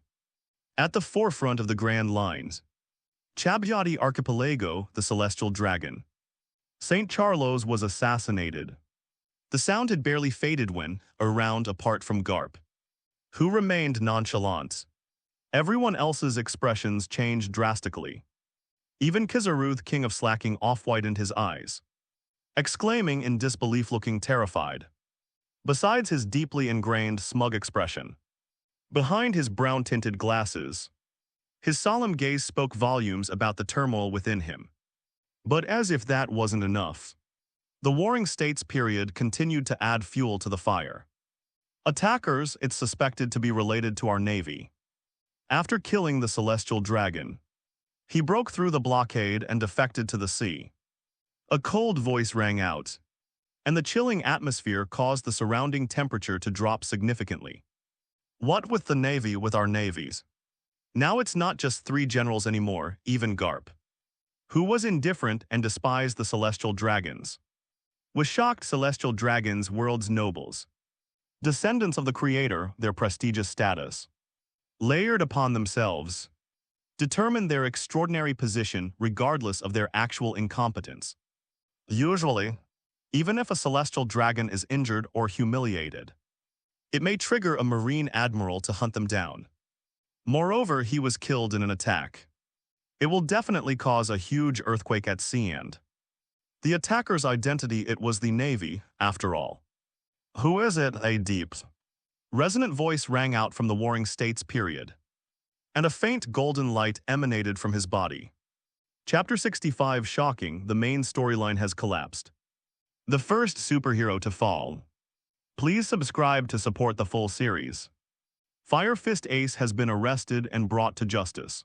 At the forefront of the grand lines, Chabyati Archipelago, the celestial dragon. St. Charlos was assassinated. The sound had barely faded when, a round apart from Garp, who remained nonchalant. Everyone else's expressions changed drastically. Even Kizaruth, king of slacking off, widened his eyes, exclaiming in disbelief, looking terrified. Besides his deeply ingrained smug expression, behind his brown-tinted glasses, his solemn gaze spoke volumes about the turmoil within him. But as if that wasn't enough, the Warring States period continued to add fuel to the fire. Attackers, it's suspected to be related to our navy. After killing the celestial dragon, he broke through the blockade and defected to the sea. A cold voice rang out, and the chilling atmosphere caused the surrounding temperature to drop significantly. What with the navy with our navies? Now it's not just 3 generals anymore, even Garp, who was indifferent and despised the celestial dragons, was shocked. Celestial dragons, world's nobles, descendants of the creator, their prestigious status, layered upon themselves, determined their extraordinary position regardless of their actual incompetence. Usually, even if a celestial dragon is injured or humiliated, it may trigger a marine admiral to hunt them down. Moreover, he was killed in an attack. It will definitely cause a huge earthquake at sea, and the attacker's identity, it was the navy, after all. Who is it? A deep, resonant voice rang out from the Warring States period, and a faint golden light emanated from his body. Chapter 65. Shocking, the main storyline has collapsed. The first superhero to fall. Please subscribe to support the full series. Fire Fist Ace has been arrested and brought to justice.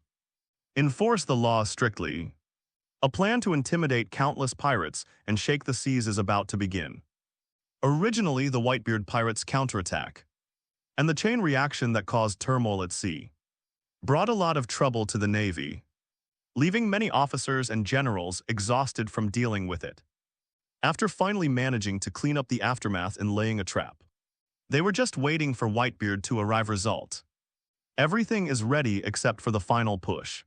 Enforce the law strictly. A plan to intimidate countless pirates and shake the seas is about to begin. Originally, the Whitebeard pirates' counterattack, and the chain reaction that caused turmoil at sea, brought a lot of trouble to the Navy, leaving many officers and generals exhausted from dealing with it. After finally managing to clean up the aftermath and laying a trap, they were just waiting for Whitebeard to arrive. Result: everything is ready except for the final push.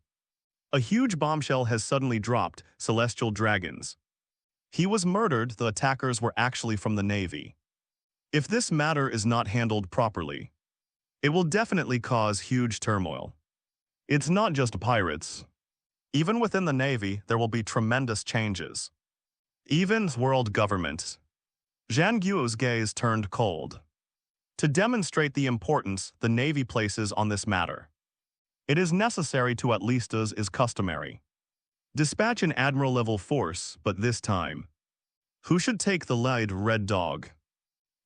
A huge bombshell has suddenly dropped: celestial dragons. He was murdered. The attackers were actually from the Navy. If this matter is not handled properly, it will definitely cause huge turmoil. It's not just pirates. Even within the Navy, there will be tremendous changes. Even world government. Zhang Guo's gaze turned cold. To demonstrate the importance the Navy places on this matter, it is necessary to, at least as is customary, dispatch an admiral-level force, but this time, who should take the lead? Red Dog.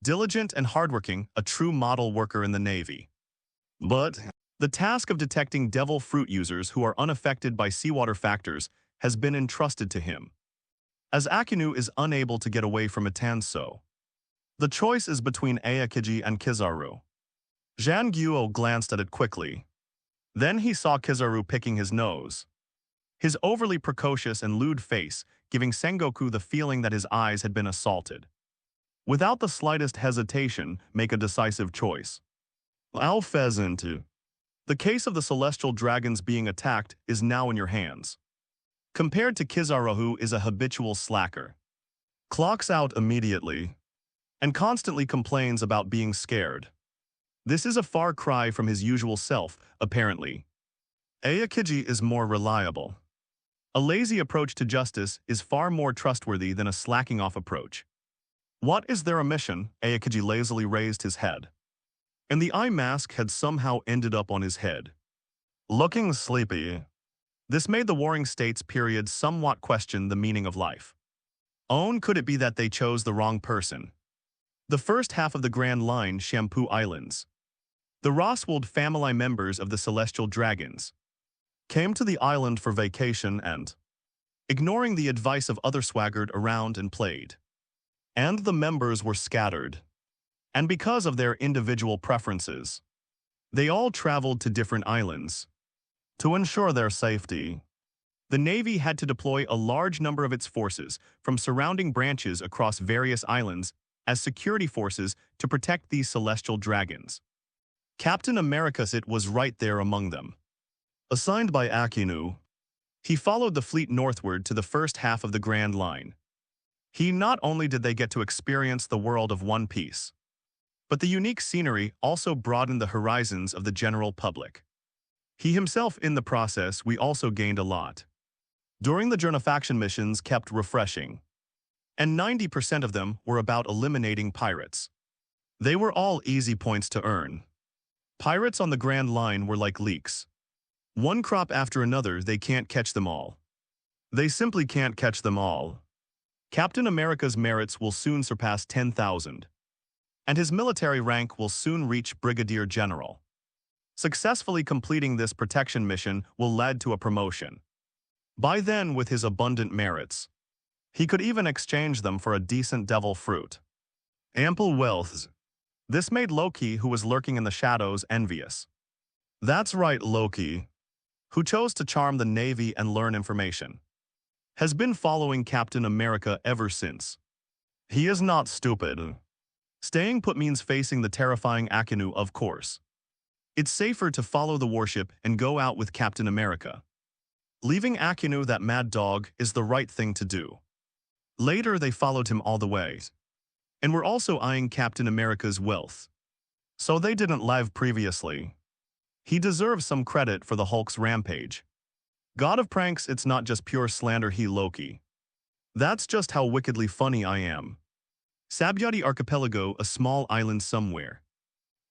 Diligent and hardworking, a true model worker in the Navy. But the task of detecting devil fruit users who are unaffected by seawater factors has been entrusted to him. As Akinu is unable to get away from Itanso, the choice is between Aokiji and Kizaru. Zhang Guo glanced at it quickly. Then he saw Kizaru picking his nose, his overly precocious and lewd face giving Sengoku the feeling that his eyes had been assaulted. Without the slightest hesitation, make a decisive choice. Al Pheasant. The case of the celestial dragons being attacked is now in your hands. Compared to Kizaru, who is a habitual slacker, clocks out immediately, and constantly complains about being scared. This is a far cry from his usual self, apparently. Aokiji is more reliable. A lazy approach to justice is far more trustworthy than a slacking-off approach. What is their mission? Aokiji lazily raised his head, and the eye mask had somehow ended up on his head. Looking sleepy. This made the Warring States period somewhat question the meaning of life. Could it be that they chose the wrong person? The first half of the Grand Line Shampoo Islands, the Roswald family members of the Celestial Dragons, came to the island for vacation and, ignoring the advice of others, swaggered around and played. And the members were scattered. And because of their individual preferences, they all traveled to different islands. To ensure their safety, the Navy had to deploy a large number of its forces from surrounding branches across various islands as security forces to protect these celestial dragons. Captain America's was right there among them. Assigned by Akinu, he followed the fleet northward to the first half of the Grand Line. Not only did they get to experience the world of One Piece, but the unique scenery also broadened the horizons of the general public. He himself, in the process, we also gained a lot. During the Journafaction missions kept refreshing, and 90% of them were about eliminating pirates. They were all easy points to earn. Pirates on the Grand Line were like leeks. One crop after another, they can't catch them all. They simply can't catch them all. Captain America's merits will soon surpass 10,000. And his military rank will soon reach Brigadier General. Successfully completing this protection mission will lead to a promotion. By then, with his abundant merits, he could even exchange them for a decent devil fruit. Ample wealth. This made Loki, who was lurking in the shadows, envious. That's right, Loki, who chose to charm the Navy and learn information, has been following Captain America ever since. He is not stupid. Staying put means facing the terrifying Akinu, of course. It's safer to follow the warship and go out with Captain America. Leaving Akinu, that mad dog, is the right thing to do. Later, they followed him all the way, and were also eyeing Captain America's wealth. So they didn't live previously. He deserves some credit for the Hulk's rampage. God of pranks, it's not just pure slander, he Loki. That's just how wickedly funny I am. Sabyati Archipelago, a small island somewhere,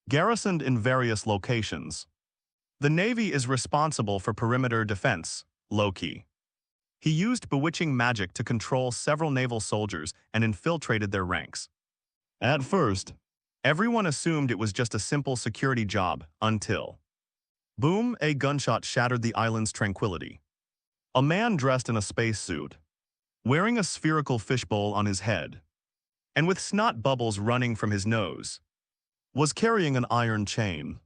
garrisoned in various locations. The Navy is responsible for perimeter defense, Loki. He used bewitching magic to control several naval soldiers and infiltrated their ranks. At first, everyone assumed it was just a simple security job until, boom, a gunshot shattered the island's tranquility. A man dressed in a spacesuit, wearing a spherical fishbowl on his head, and with snot bubbles running from his nose, was carrying an iron chain.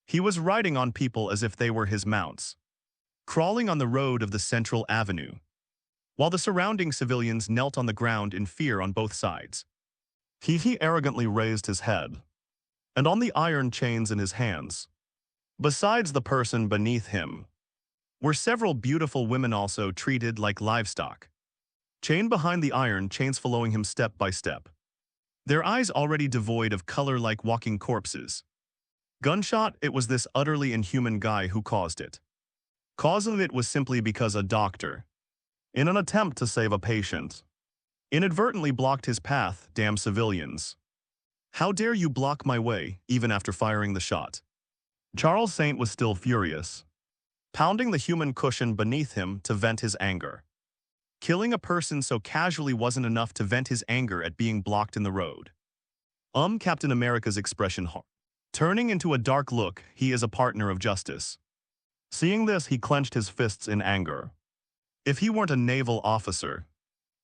He was riding on people as if they were his mounts, crawling on the road of the central avenue, while the surrounding civilians knelt on the ground in fear on both sides. He arrogantly raised his head, and on the iron chains in his hands, besides the person beneath him, were several beautiful women also treated like livestock, chained behind the iron chains following him step by step, their eyes already devoid of color like walking corpses. Gunshot, it was this utterly inhuman guy who caused it. Cause of it was simply because a doctor, in an attempt to save a patient, inadvertently blocked his path. Damn civilians. How dare you block my way, even after firing the shot? Charles Saint was still furious, pounding the human cushion beneath him to vent his anger. Killing a person so casually wasn't enough to vent his anger at being blocked in the road. Captain America's expression turning into a dark look. He is a partner of justice. Seeing this, he clenched his fists in anger. If he weren't a naval officer,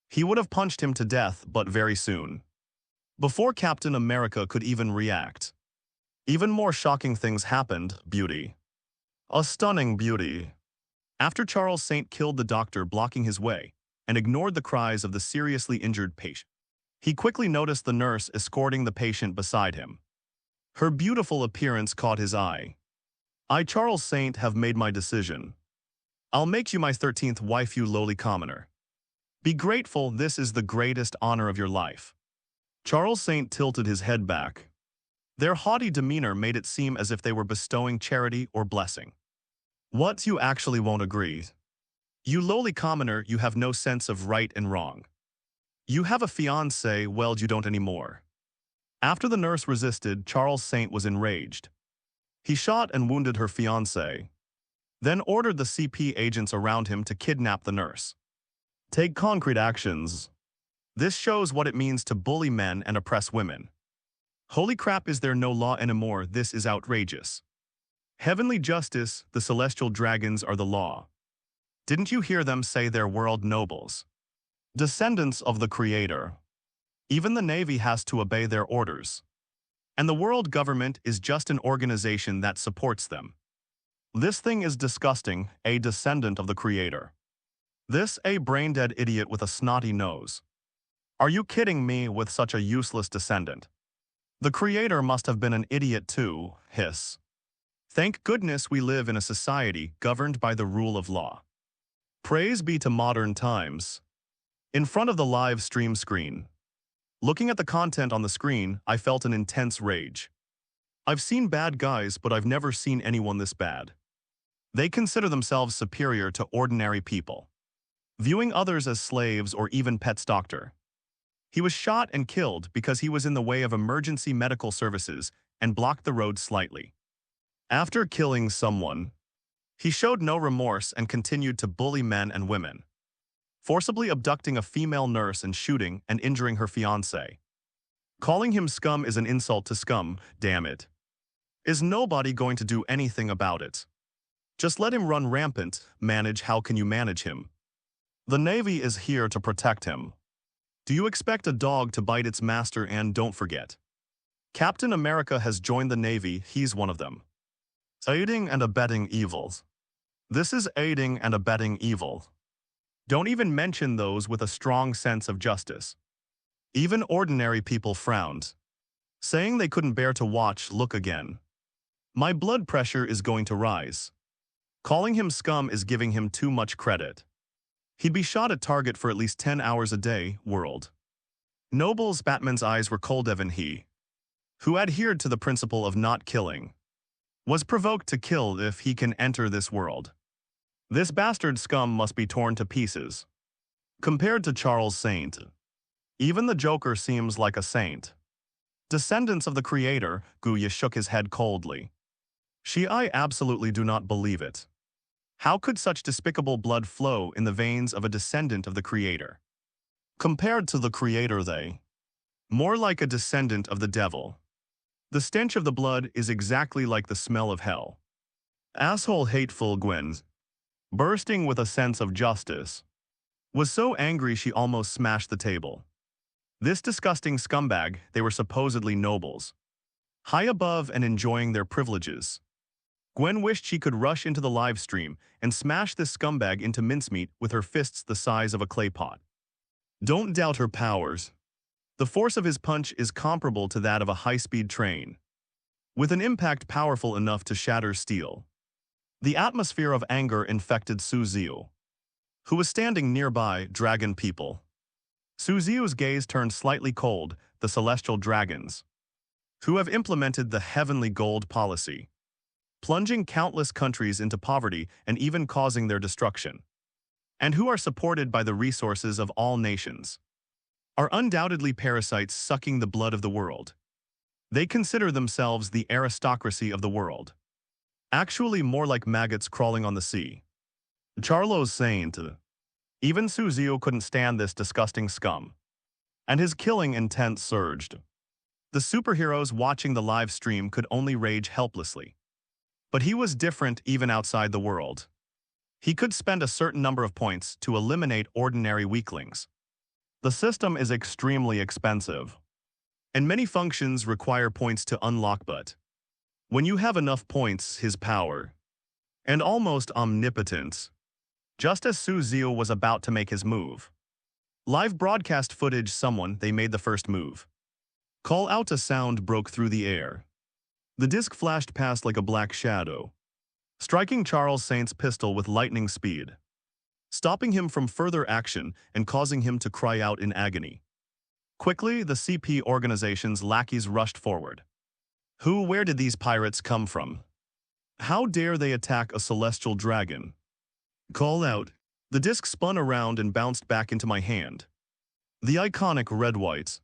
he would have punched him to death, but very soon. Before Captain America could even react, even more shocking things happened. Beauty. A stunning beauty. After Charles Saint killed the doctor blocking his way and ignored the cries of the seriously injured patient, he quickly noticed the nurse escorting the patient beside him. Her beautiful appearance caught his eye. I, Charles Saint, have made my decision. I'll make you my 13th wife, you lowly commoner. Be grateful, this is the greatest honor of your life. Charles Saint tilted his head back. Their haughty demeanor made it seem as if they were bestowing charity or blessing. What, you actually won't agree? You lowly commoner, you have no sense of right and wrong. You have a fiancé, well, you don't anymore. After the nurse resisted, Charles Saint was enraged. He shot and wounded her fiancé, then ordered the CP agents around him to kidnap the nurse. Take concrete actions. This shows what it means to bully men and oppress women. Holy crap, is there no law anymore? This is outrageous. Heavenly justice, the celestial dragons are the law. Didn't you hear them say they're world nobles? Descendants of the Creator. Even the Navy has to obey their orders. And the world government is just an organization that supports them. This thing is disgusting, a descendant of the Creator. This a brain-dead idiot with a snotty nose. Are you kidding me with such a useless descendant? The Creator must have been an idiot too, hiss. Thank goodness we live in a society governed by the rule of law. Praise be to modern times. In front of the live stream screen, looking at the content on the screen, I felt an intense rage. I've seen bad guys, but I've never seen anyone this bad. They consider themselves superior to ordinary people, viewing others as slaves or even pets. Doctor. He was shot and killed because he was in the way of emergency medical services and blocked the road slightly. After killing someone, he showed no remorse and continued to bully men and women, forcibly abducting a female nurse and shooting and injuring her fiancé. Calling him scum is an insult to scum, damn it. Is nobody going to do anything about it? Just let him run rampant. Manage, how can you manage him? The Navy is here to protect him. Do you expect a dog to bite its master? And don't forget, Captain America has joined the Navy, he's one of them. Aiding and abetting evils. This is aiding and abetting evil. Don't even mention those with a strong sense of justice. Even ordinary people frowned, saying they couldn't bear to watch. Look again. My blood pressure is going to rise. Calling him scum is giving him too much credit. He'd be shot at target for at least 10 hours a day, world. Nobles. Batman's eyes were cold. Even he, who adhered to the principle of not killing, was provoked to kill if he can enter this world. This bastard scum must be torn to pieces. Compared to Charles Saint, even the Joker seems like a saint. Descendants of the Creator, Guya shook his head coldly. I absolutely do not believe it. How could such despicable blood flow in the veins of a descendant of the Creator? Compared to the Creator, they more like a descendant of the devil. The stench of the blood is exactly like the smell of hell. Asshole. Hateful. Gwen, bursting with a sense of justice, was so angry she almost smashed the table. This disgusting scumbag, they were supposedly nobles, high above and enjoying their privileges. Gwen wished she could rush into the live stream and smash this scumbag into mincemeat with her fists the size of a clay pot. Don't doubt her powers. The force of his punch is comparable to that of a high-speed train, with an impact powerful enough to shatter steel. The atmosphere of anger infected Suziu, who was standing nearby, dragon people. Suziu's gaze turned slightly cold, the celestial dragons, who have implemented the heavenly gold policy, plunging countless countries into poverty and even causing their destruction, and who are supported by the resources of all nations, are undoubtedly parasites sucking the blood of the world. They consider themselves the aristocracy of the world, actually more like maggots crawling on the sea. Charlo's saint. Even Suziu couldn't stand this disgusting scum, and his killing intent surged. The superheroes watching the live stream could only rage helplessly. But he was different even outside the world. He could spend a certain number of points to eliminate ordinary weaklings. The system is extremely expensive, and many functions require points to unlock, but when you have enough points, his power, and almost omnipotence, just as Suziu was about to make his move. Live broadcast footage they made the first move. Call out a sound broke through the air. The disc flashed past like a black shadow, striking Charles Saint's pistol with lightning speed, stopping him from further action and causing him to cry out in agony. Quickly, the CP organization's lackeys rushed forward. Where did these pirates come from? How dare they attack a celestial dragon? Call out. The disc spun around and bounced back into my hand. The iconic red, white,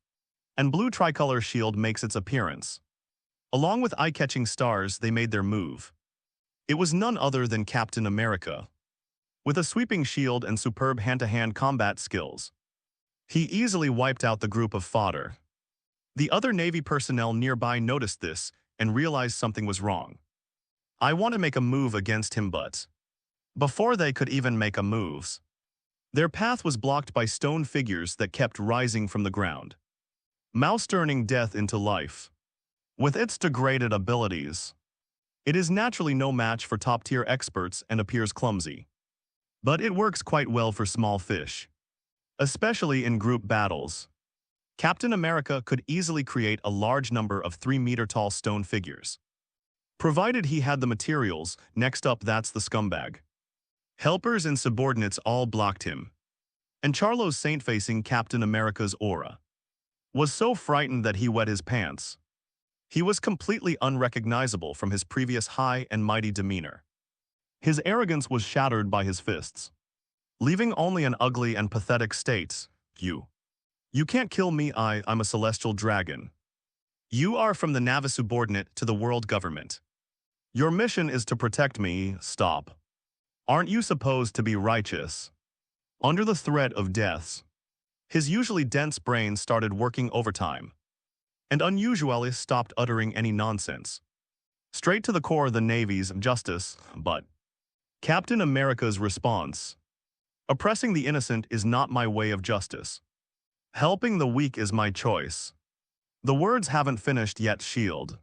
and blue tricolor shield makes its appearance. Along with eye-catching stars, they made their move. It was none other than Captain America. With a sweeping shield and superb hand-to-hand combat skills, he easily wiped out the group of fodder. The other Navy personnel nearby noticed this and realized something was wrong. I want to make a move against him, but before they could even make a move, their path was blocked by stone figures that kept rising from the ground. Mouse turning death into life. With its degraded abilities, it is naturally no match for top-tier experts and appears clumsy. But it works quite well for small fish, especially in group battles. Captain America could easily create a large number of 3-meter-tall stone figures, provided he had the materials. Next up, that's the scumbag. Helpers and subordinates all blocked him, and Charlo's Saint, facing Captain America's aura, was so frightened that he wet his pants. He was completely unrecognizable from his previous high and mighty demeanor. His arrogance was shattered by his fists, leaving only an ugly and pathetic state. You can't kill me, I'm a celestial dragon. You are from the Navy subordinate to the world government. Your mission is to protect me, stop. Aren't you supposed to be righteous? Under the threat of death, his usually dense brain started working overtime, and unusually stopped uttering any nonsense. Straight to the core of the Navy's justice, but Captain America's response: oppressing the innocent is not my way of justice. Helping the weak is my choice. The words haven't finished yet. Shield.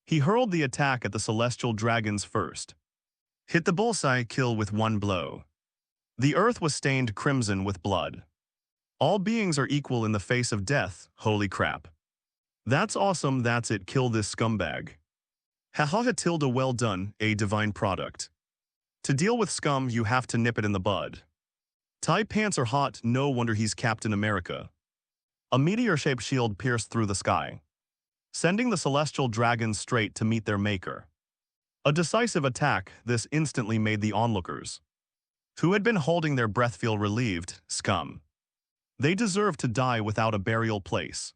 He hurled the attack at the celestial dragons first. Hit the bullseye kill with one blow. The earth was stained crimson with blood. All beings are equal in the face of death. Holy crap. That's awesome, that's it, kill this scumbag. Haha tilde, well done, a divine product. To deal with scum, you have to nip it in the bud. Tie pants are hot, no wonder he's Captain America. A meteor-shaped shield pierced through the sky, sending the celestial dragons straight to meet their maker. A decisive attack, this instantly made the onlookers, who had been holding their breath, feel relieved. Scum. They deserved to die without a burial place.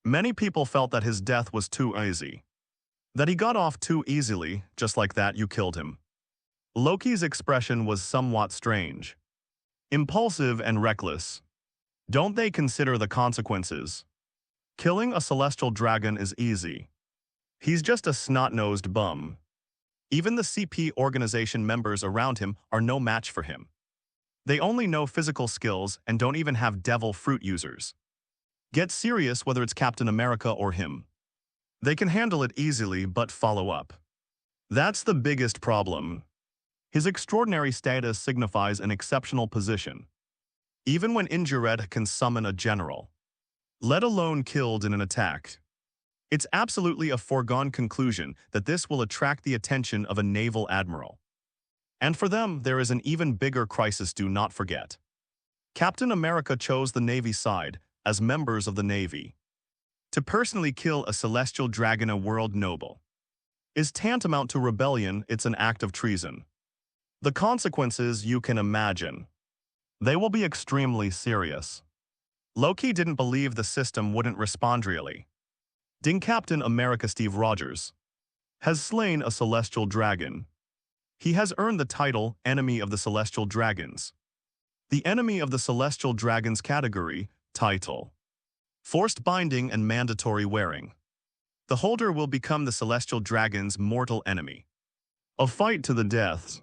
Many people felt that his death was too easy, that he got off too easily. Just like that, you killed him. Loki's expression was somewhat strange. Impulsive and reckless. Don't they consider the consequences? Killing a celestial dragon is easy. He's just a snot-nosed bum. Even the CP organization members around him are no match for him. They only know physical skills and don't even have devil fruit users. Get serious whether it's Captain America or him. They can handle it easily but follow up. That's the biggest problem. His extraordinary status signifies an exceptional position. Even when injured can summon a general, let alone killed in an attack. It's absolutely a foregone conclusion that this will attract the attention of a naval admiral. And for them, there is an even bigger crisis, do not forget. Captain America chose the Navy side, as members of the Navy. To personally kill a celestial dragon, a world noble, is tantamount to rebellion. It's an act of treason. The consequences you can imagine. They will be extremely serious. Loki didn't believe the system wouldn't respond really. Ding Captain America Steve Rogers has slain a celestial dragon. He has earned the title Enemy of the Celestial Dragons. The Enemy of the Celestial Dragons category, title. Forced binding and mandatory wearing. The holder will become the Celestial Dragon's mortal enemy. A fight to the death.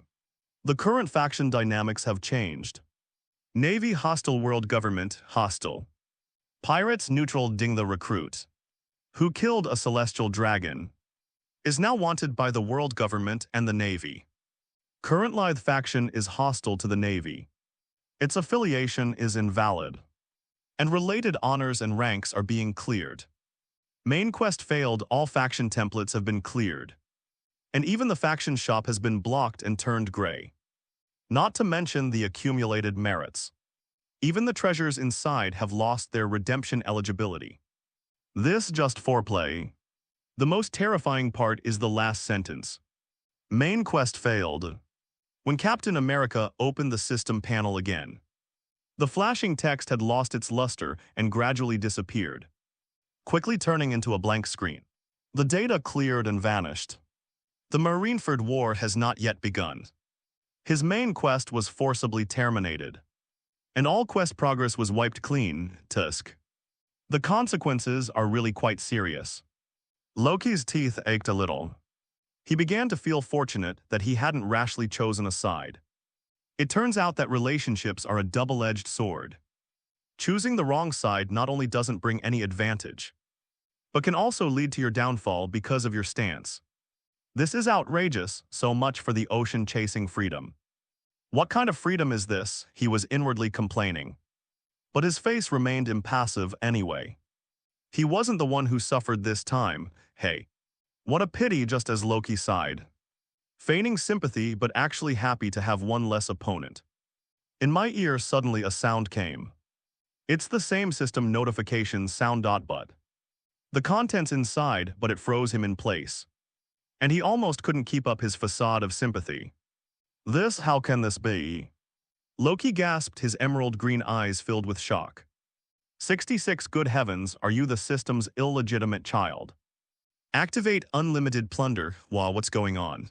The current faction dynamics have changed. Navy hostile, world government hostile. Pirates neutral. Ding the recruit, who killed a celestial dragon, is now wanted by the world government and the Navy. Current Lithe faction is hostile to the Navy. Its affiliation is invalid. And related honors and ranks are being cleared. Main quest failed. All faction templates have been cleared. And even the faction shop has been blocked and turned gray. Not to mention the accumulated merits. Even the treasures inside have lost their redemption eligibility. This just foreplay. The most terrifying part is the last sentence. Main quest failed. When Captain America opened the system panel again, the flashing text had lost its luster and gradually disappeared, quickly turning into a blank screen. The data cleared and vanished. The Marineford War has not yet begun. His main quest was forcibly terminated, and all quest progress was wiped clean. Tusk. The consequences are really quite serious. Loki's teeth ached a little. He began to feel fortunate that he hadn't rashly chosen a side. It turns out that relationships are a double-edged sword. Choosing the wrong side not only doesn't bring any advantage, but can also lead to your downfall because of your stance. This is outrageous. So much for the ocean chasing freedom. What kind of freedom is this? He was inwardly complaining. But his face remained impassive anyway. He wasn't the one who suffered this time. Hey. What a pity, just as Loki sighed, feigning sympathy but actually happy to have one less opponent. In my ear suddenly a sound came. It's the same system notification sound. But the contents inside, but it froze him in place. And he almost couldn't keep up his facade of sympathy. How can this be? Loki gasped, his emerald green eyes filled with shock. 66 Good heavens, are you the system's illegitimate child? Activate unlimited plunder. Wow, what's going on?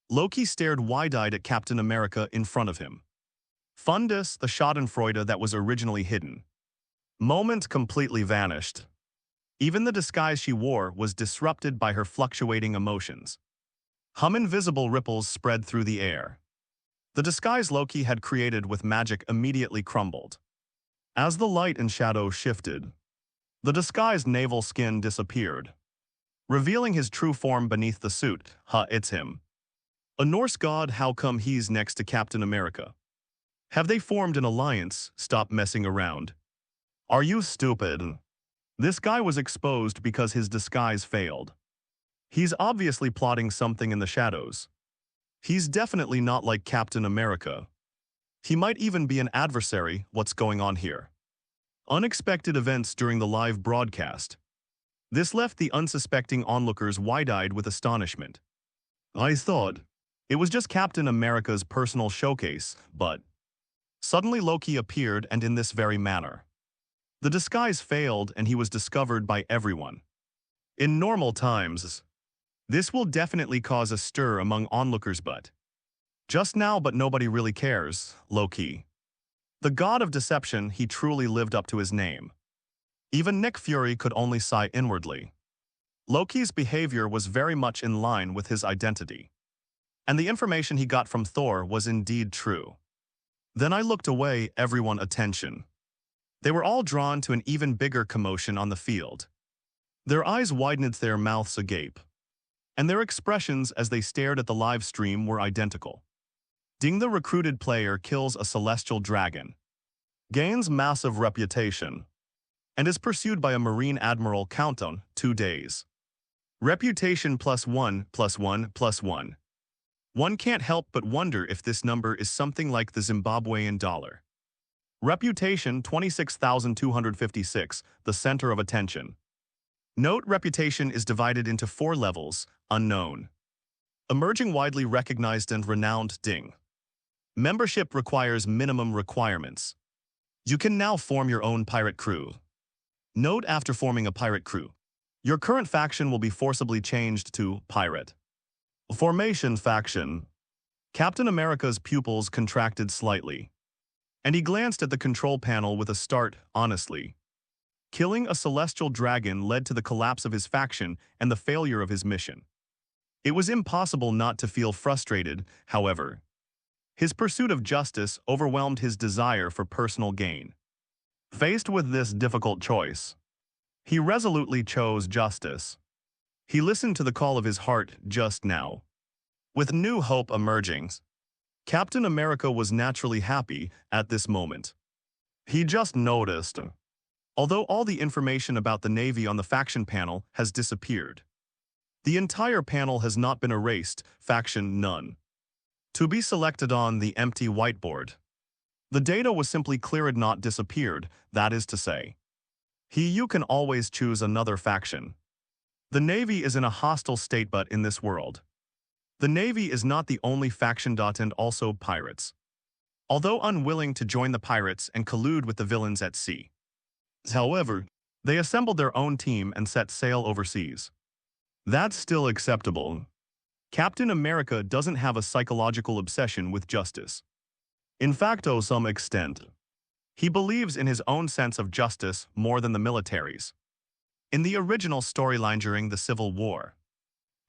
Loki stared wide-eyed at Captain America in front of him. Fundus, the schadenfreude that was originally hidden, moment completely vanished. Even the disguise she wore was disrupted by her fluctuating emotions. Invisible ripples spread through the air. The disguise Loki had created with magic immediately crumbled. As the light and shadow shifted, the disguised naval skin disappeared, revealing his true form beneath the suit. It's him. A Norse god. How come he's next to Captain America? Have they formed an alliance? Stop messing around. Are you stupid? This guy was exposed because his disguise failed. He's obviously plotting something in the shadows. He's definitely not like Captain America. He might even be an adversary. What's going on here? Unexpected events during the live broadcast. This left the unsuspecting onlookers wide-eyed with astonishment. I thought it was just Captain America's personal showcase, but suddenly Loki appeared, and in this very manner. The disguise failed and he was discovered by everyone. In normal times, this will definitely cause a stir among onlookers, but just now, nobody really cares. Loki, the god of deception, he truly lived up to his name. Even Nick Fury could only sigh inwardly. Loki's behavior was very much in line with his identity. And the information he got from Thor was indeed true. Then I looked away, everyone attention. They were all drawn to an even bigger commotion on the field. Their eyes widened, their mouths agape, and their expressions as they stared at the live stream were identical. Ding, the recruited player kills a celestial dragon, gains massive reputation, and is pursued by a Marine Admiral. Countdown, 2 days. Reputation +1, +1, +1. One can't help but wonder if this number is something like the Zimbabwean dollar. Reputation 26,256, the center of attention. Note: reputation is divided into 4 levels: unknown, emerging, widely recognized, and renowned. Ding. Membership requires minimum requirements. You can now form your own pirate crew. Note: after forming a pirate crew, your current faction will be forcibly changed to pirate. Formation faction. Captain America's pupils contracted slightly, and he glanced at the control panel with a start. Honestly, killing a celestial dragon led to the collapse of his faction and the failure of his mission. It was impossible not to feel frustrated, however. His pursuit of justice overwhelmed his desire for personal gain. Faced with this difficult choice, he resolutely chose justice. He listened to the call of his heart just now. With new hope emerging, Captain America was naturally happy at this moment. He just noticed, although all the information about the Navy on the faction panel has disappeared, the entire panel has not been erased. Faction none to be selected on the empty whiteboard. The data was simply cleared, not disappeared. That is to say, you can always choose another faction. The Navy is in a hostile state, but in this world, the Navy is not the only faction. And also pirates, although unwilling to join the pirates and collude with the villains at sea. However, they assembled their own team and set sail overseas. That's still acceptable. Captain America doesn't have a psychological obsession with justice. In fact, to some extent, he believes in his own sense of justice more than the military's. In the original storyline during the Civil War,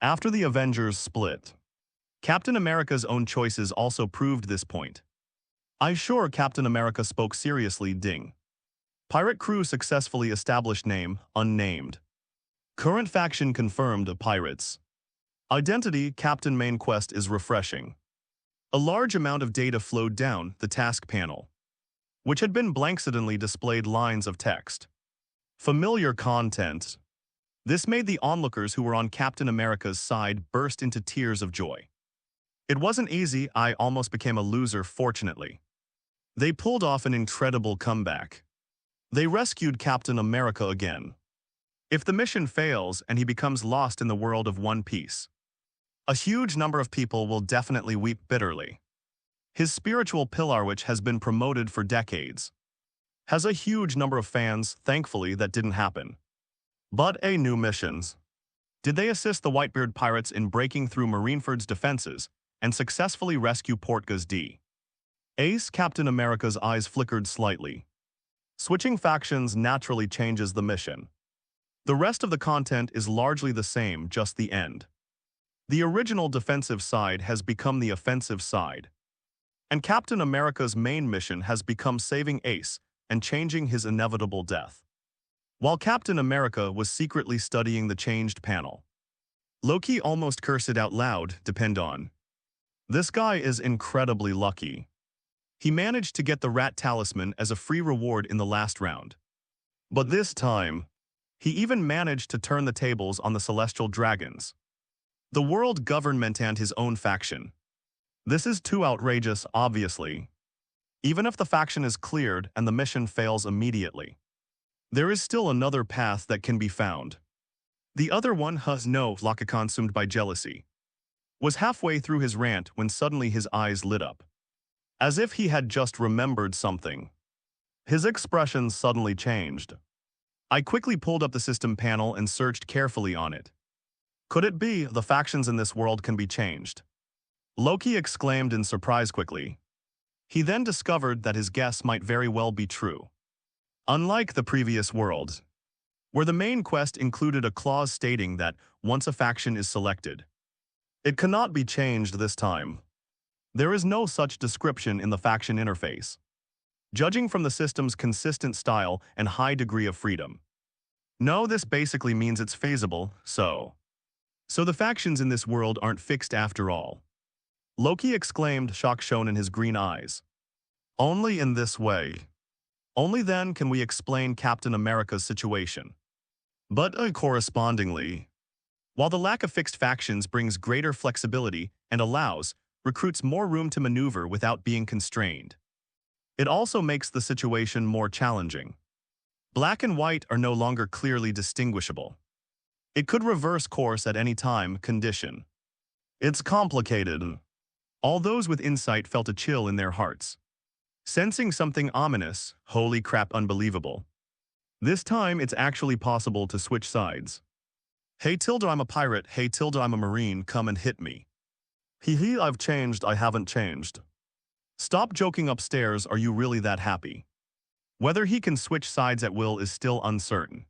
after the Avengers split, Captain America's own choices also proved this point. I sure Captain America spoke seriously. Ding. Pirate crew successfully established. Name unnamed. Current faction confirmed. Pirates. Identity: Captain. Main quest is refreshing. A large amount of data flowed down the task panel, which had been blank. Suddenly displayed lines of text. Familiar content. This made the onlookers who were on Captain America's side burst into tears of joy. It wasn't easy. I almost became a loser. Fortunately, they pulled off an incredible comeback. They rescued Captain America again. If the mission fails and he becomes lost in the world of One Piece, a huge number of people will definitely weep bitterly. His spiritual pillar, which has been promoted for decades, has a huge number of fans. Thankfully, that didn't happen. But new missions. Did they assist the Whitebeard pirates in breaking through Marineford's defenses and successfully rescue Portgas D? Ace. Captain America's eyes flickered slightly. Switching factions naturally changes the mission. The rest of the content is largely the same, just the end. The original defensive side has become the offensive side, and Captain America's main mission has become saving Ace and changing his inevitable death. While Captain America was secretly studying the changed panel, Loki almost cursed out loud. Depend on. This guy is incredibly lucky. He managed to get the Rat Talisman as a free reward in the last round. But this time, he even managed to turn the tables on the Celestial Dragons, the world government, and his own faction. This is too outrageous, obviously. Even if the faction is cleared and the mission fails immediately, there is still another path that can be found. The other one has no Locke, consumed by jealousy, was halfway through his rant when suddenly his eyes lit up, as if he had just remembered something. His expression suddenly changed. I quickly pulled up the system panel and searched carefully on it. Could it be the factions in this world can be changed? Loki exclaimed in surprise quickly. He then discovered that his guess might very well be true. Unlike the previous world, where the main quest included a clause stating that once a faction is selected, it cannot be changed this time. There is no such description in the faction interface. judging from the system's consistent style and high degree of freedom. No, this basically means it's feasible, So the factions in this world aren't fixed after all. Loki exclaimed, shock shown in his green eyes. Only in this way. Only then can we explain Captain America's situation. But correspondingly, while the lack of fixed factions brings greater flexibility and allows recruits more room to maneuver without being constrained, it also makes the situation more challenging. Black and white are no longer clearly distinguishable. It could reverse course at any time, condition. It's complicated. All those with insight felt a chill in their hearts. Sensing something ominous, holy crap, unbelievable. This time it's actually possible to switch sides. Hey tilde, I'm a pirate, hey tilde, I'm a marine, come and hit me. Hee, I've changed, I haven't changed. Stop joking upstairs, are you really that happy? Whether he can switch sides at will is still uncertain.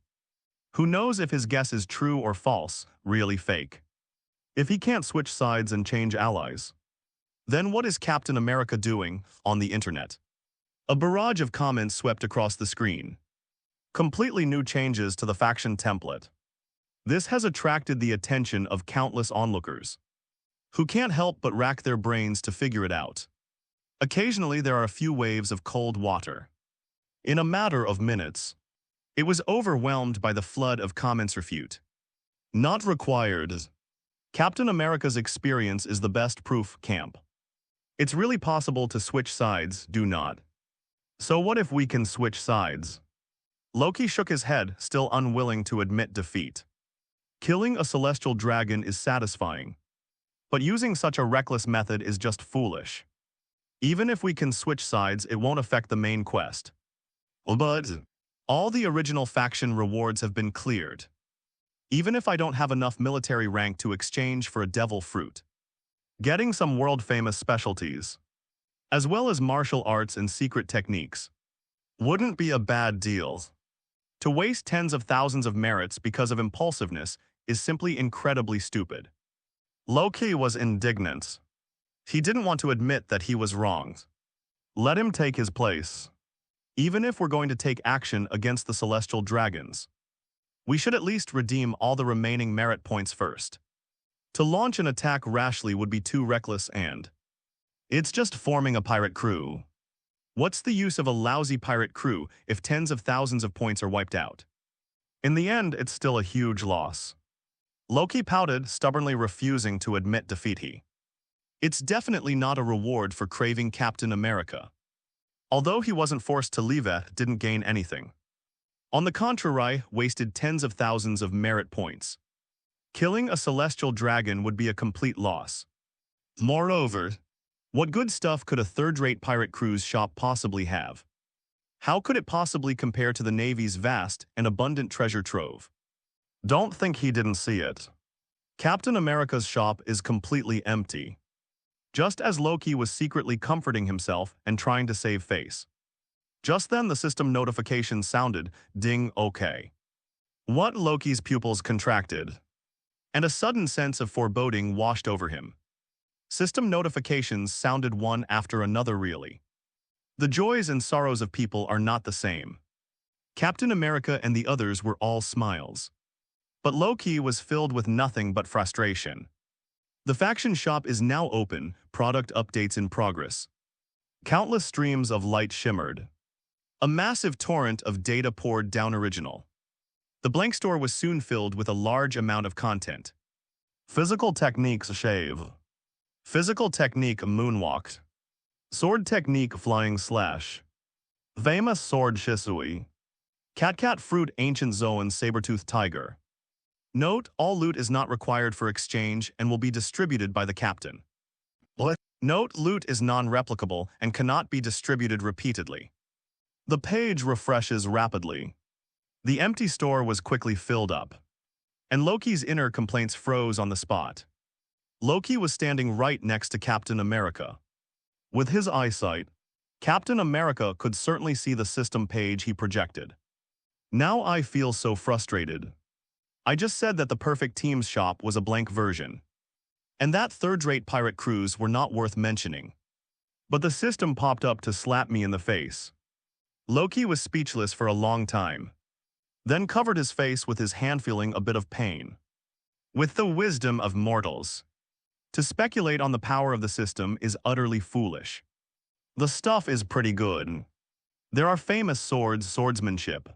Who knows if his guess is true or false, really fake. If he can't switch sides and change allies, then what is Captain America doing on the internet? A barrage of comments swept across the screen. Completely new changes to the faction template. This has attracted the attention of countless onlookers, who can't help but rack their brains to figure it out. Occasionally there are a few waves of cold water. In a matter of minutes, it was overwhelmed by the flood of comments. Refute. Not required. Captain America's experience is the best proof, camp. It's really possible to switch sides, do not. So what if we can switch sides? Loki shook his head, still unwilling to admit defeat. Killing a celestial dragon is satisfying, but using such a reckless method is just foolish. Even if we can switch sides, it won't affect the main quest. But all the original faction rewards have been cleared. Even if I don't have enough military rank to exchange for a devil fruit, getting some world-famous specialties, as well as martial arts and secret techniques, wouldn't be a bad deal. To waste tens of thousands of merits because of impulsiveness is simply incredibly stupid. Loki was indignant. He didn't want to admit that he was wrong. Let him take his place. Even if we're going to take action against the celestial dragons, we should at least redeem all the remaining merit points first. To launch an attack rashly would be too reckless, and it's just forming a pirate crew. What's the use of a lousy pirate crew if tens of thousands of points are wiped out? In the end, it's still a huge loss. Loki pouted, stubbornly refusing to admit defeat. It's definitely not a reward for craving Captain America. Although he wasn't forced to leave, it didn't gain anything. On the contrary, wasted tens of thousands of merit points. Killing a celestial dragon would be a complete loss. Moreover, what good stuff could a third-rate pirate cruise shop possibly have? How could it possibly compare to the Navy's vast and abundant treasure trove? Don't think he didn't see it. Captain America's shop is completely empty. Just as Loki was secretly comforting himself and trying to save face. Just then the system notification sounded, ding, okay. What? Loki's pupils contracted, and a sudden sense of foreboding washed over him. System notifications sounded one after another really. The joys and sorrows of people are not the same. Captain America and the others were all smiles. But Loki was filled with nothing but frustration. The faction shop is now open, product updates in progress. Countless streams of light shimmered. A massive torrent of data poured down original. The blank store was soon filled with a large amount of content. Physical techniques shave. Physical technique moonwalked. Sword technique flying slash. Famous sword shisui. Cat fruit ancient Zoan saber-toothed tiger. Note, all loot is not required for exchange and will be distributed by the captain. What? Note, loot is non-replicable and cannot be distributed repeatedly. The page refreshes rapidly. The empty store was quickly filled up, and Loki's inner complaints froze on the spot. Loki was standing right next to Captain America. With his eyesight, Captain America could certainly see the system page he projected. Now I feel so frustrated. I just said that the perfect team's shop was a blank version, and that third-rate pirate crews were not worth mentioning. But the system popped up to slap me in the face. Loki was speechless for a long time, then covered his face with his hand, feeling a bit of pain. With the wisdom of mortals, to speculate on the power of the system is utterly foolish. The stuff is pretty good. There are famous swords, swordsmanship,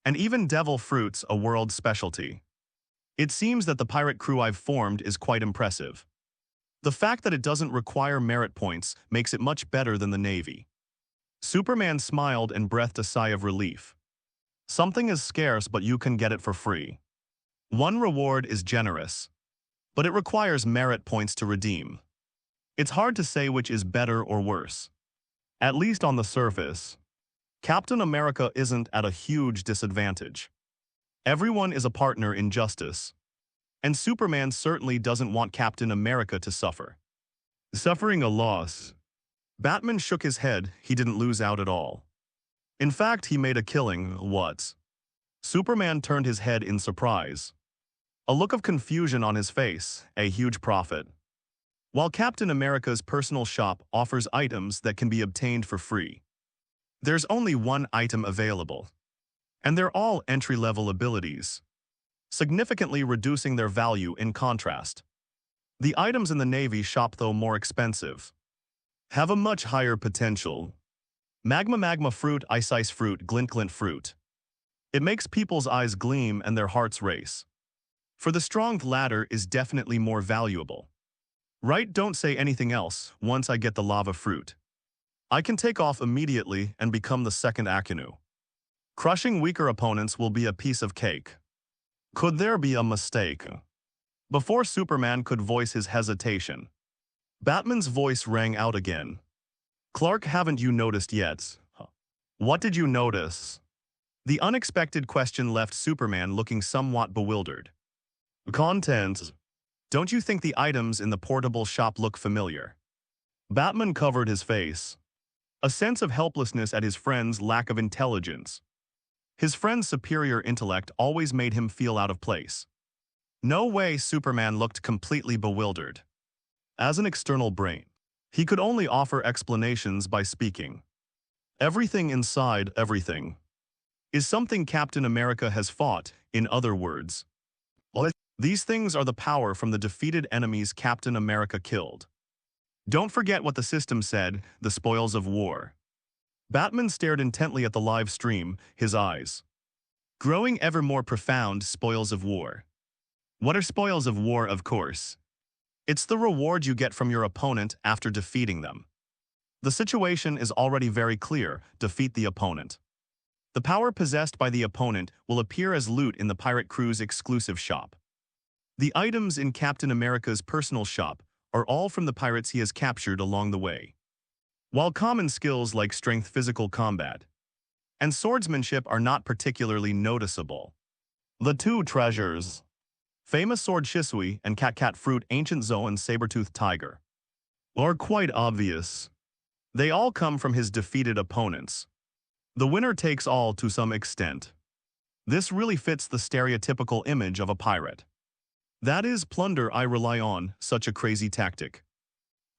and even devil fruits, a world specialty. It seems that the pirate crew I've formed is quite impressive. The fact that it doesn't require merit points makes it much better than the Navy. Superman smiled and breathed a sigh of relief. Something is scarce, but you can get it for free. One reward is generous, but it requires merit points to redeem. It's hard to say which is better or worse. At least on the surface, Captain America isn't at a huge disadvantage. Everyone is a partner in justice, and Superman certainly doesn't want Captain America to suffer. Suffering a loss. Batman shook his head. He didn't lose out at all. In fact, he made a killing. What? Superman turned his head in surprise. A look of confusion on his face. A huge profit. While Captain America's personal shop offers items that can be obtained for free, there's only one item available, and they're all entry-level abilities, significantly reducing their value in contrast. The items in the Navy shop, though more expensive, have a much higher potential. Magma fruit, ice fruit, glint fruit. It makes people's eyes gleam and their hearts race. For the strong, the latter is definitely more valuable. Right, don't say anything else. Once I get the lava fruit, I can take off immediately and become the second Akinu. Crushing weaker opponents will be a piece of cake. Could there be a mistake? Before Superman could voice his hesitation, Batman's voice rang out again. Clark, haven't you noticed yet? What did you notice? The unexpected question left Superman looking somewhat bewildered. Content. Don't you think the items in the portable shop look familiar? Batman covered his face. A sense of helplessness at his friend's lack of intelligence. His friend's superior intellect always made him feel out of place. No way. Superman looked completely bewildered. As an external brain, he could only offer explanations by speaking. Everything inside everything is something Captain America has fought, in other words. These things are the power from the defeated enemies Captain America killed. Don't forget what the system said, the spoils of war. Batman stared intently at the live stream, his eyes growing ever more profound. Spoils of war. What are spoils of war? Of course, it's the reward you get from your opponent after defeating them. The situation is already very clear. Defeat the opponent. The power possessed by the opponent will appear as loot in the pirate crew's exclusive shop. The items in Captain America's personal shop are all from the pirates he has captured along the way. While common skills like strength, physical combat, and swordsmanship are not particularly noticeable, the two treasures, famous sword Shisui and cat fruit ancient Zoan saber-toothed tiger, are quite obvious. They all come from his defeated opponents. The winner takes all to some extent. This really fits the stereotypical image of a pirate. That is, plunder I rely on, such a crazy tactic.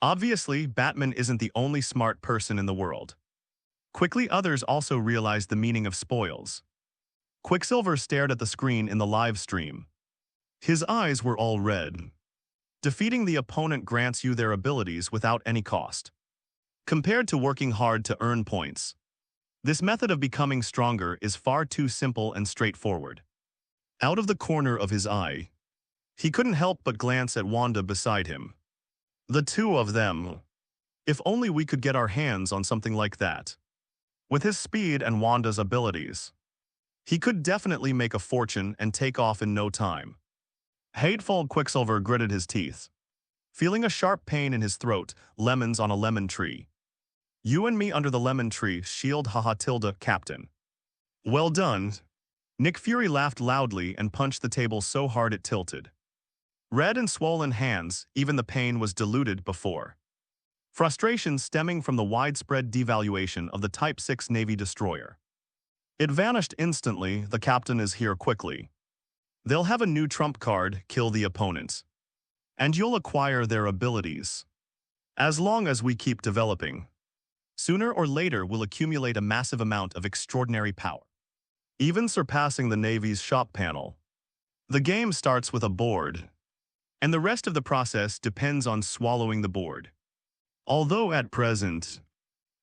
Obviously, Batman isn't the only smart person in the world. Quickly, others also realized the meaning of spoils. Quicksilver stared at the screen in the live stream. His eyes were all red. Defeating the opponent grants you their abilities without any cost, compared to working hard to earn points. This method of becoming stronger is far too simple and straightforward. Out of the corner of his eye, he couldn't help but glance at Wanda beside him. The two of them. If only we could get our hands on something like that. With his speed and Wanda's abilities, he could definitely make a fortune and take off in no time. Hateful. Quicksilver gritted his teeth, feeling a sharp pain in his throat. Lemons on a lemon tree. You and me under the lemon tree. Shield. Haha tilde, Captain. Well done. Nick Fury laughed loudly and punched the table so hard it tilted. Red and swollen hands, even the pain was diluted before. Frustration stemming from the widespread devaluation of the Type 6 Navy destroyer. It vanished instantly. The captain is here quickly. They'll have a new trump card, kill the opponents. And you'll acquire their abilities. As long as we keep developing. sooner or later will accumulate a massive amount of extraordinary power, even surpassing the Navy's shop panel. The game starts with a board, and the rest of the process depends on swallowing the board. Although at present,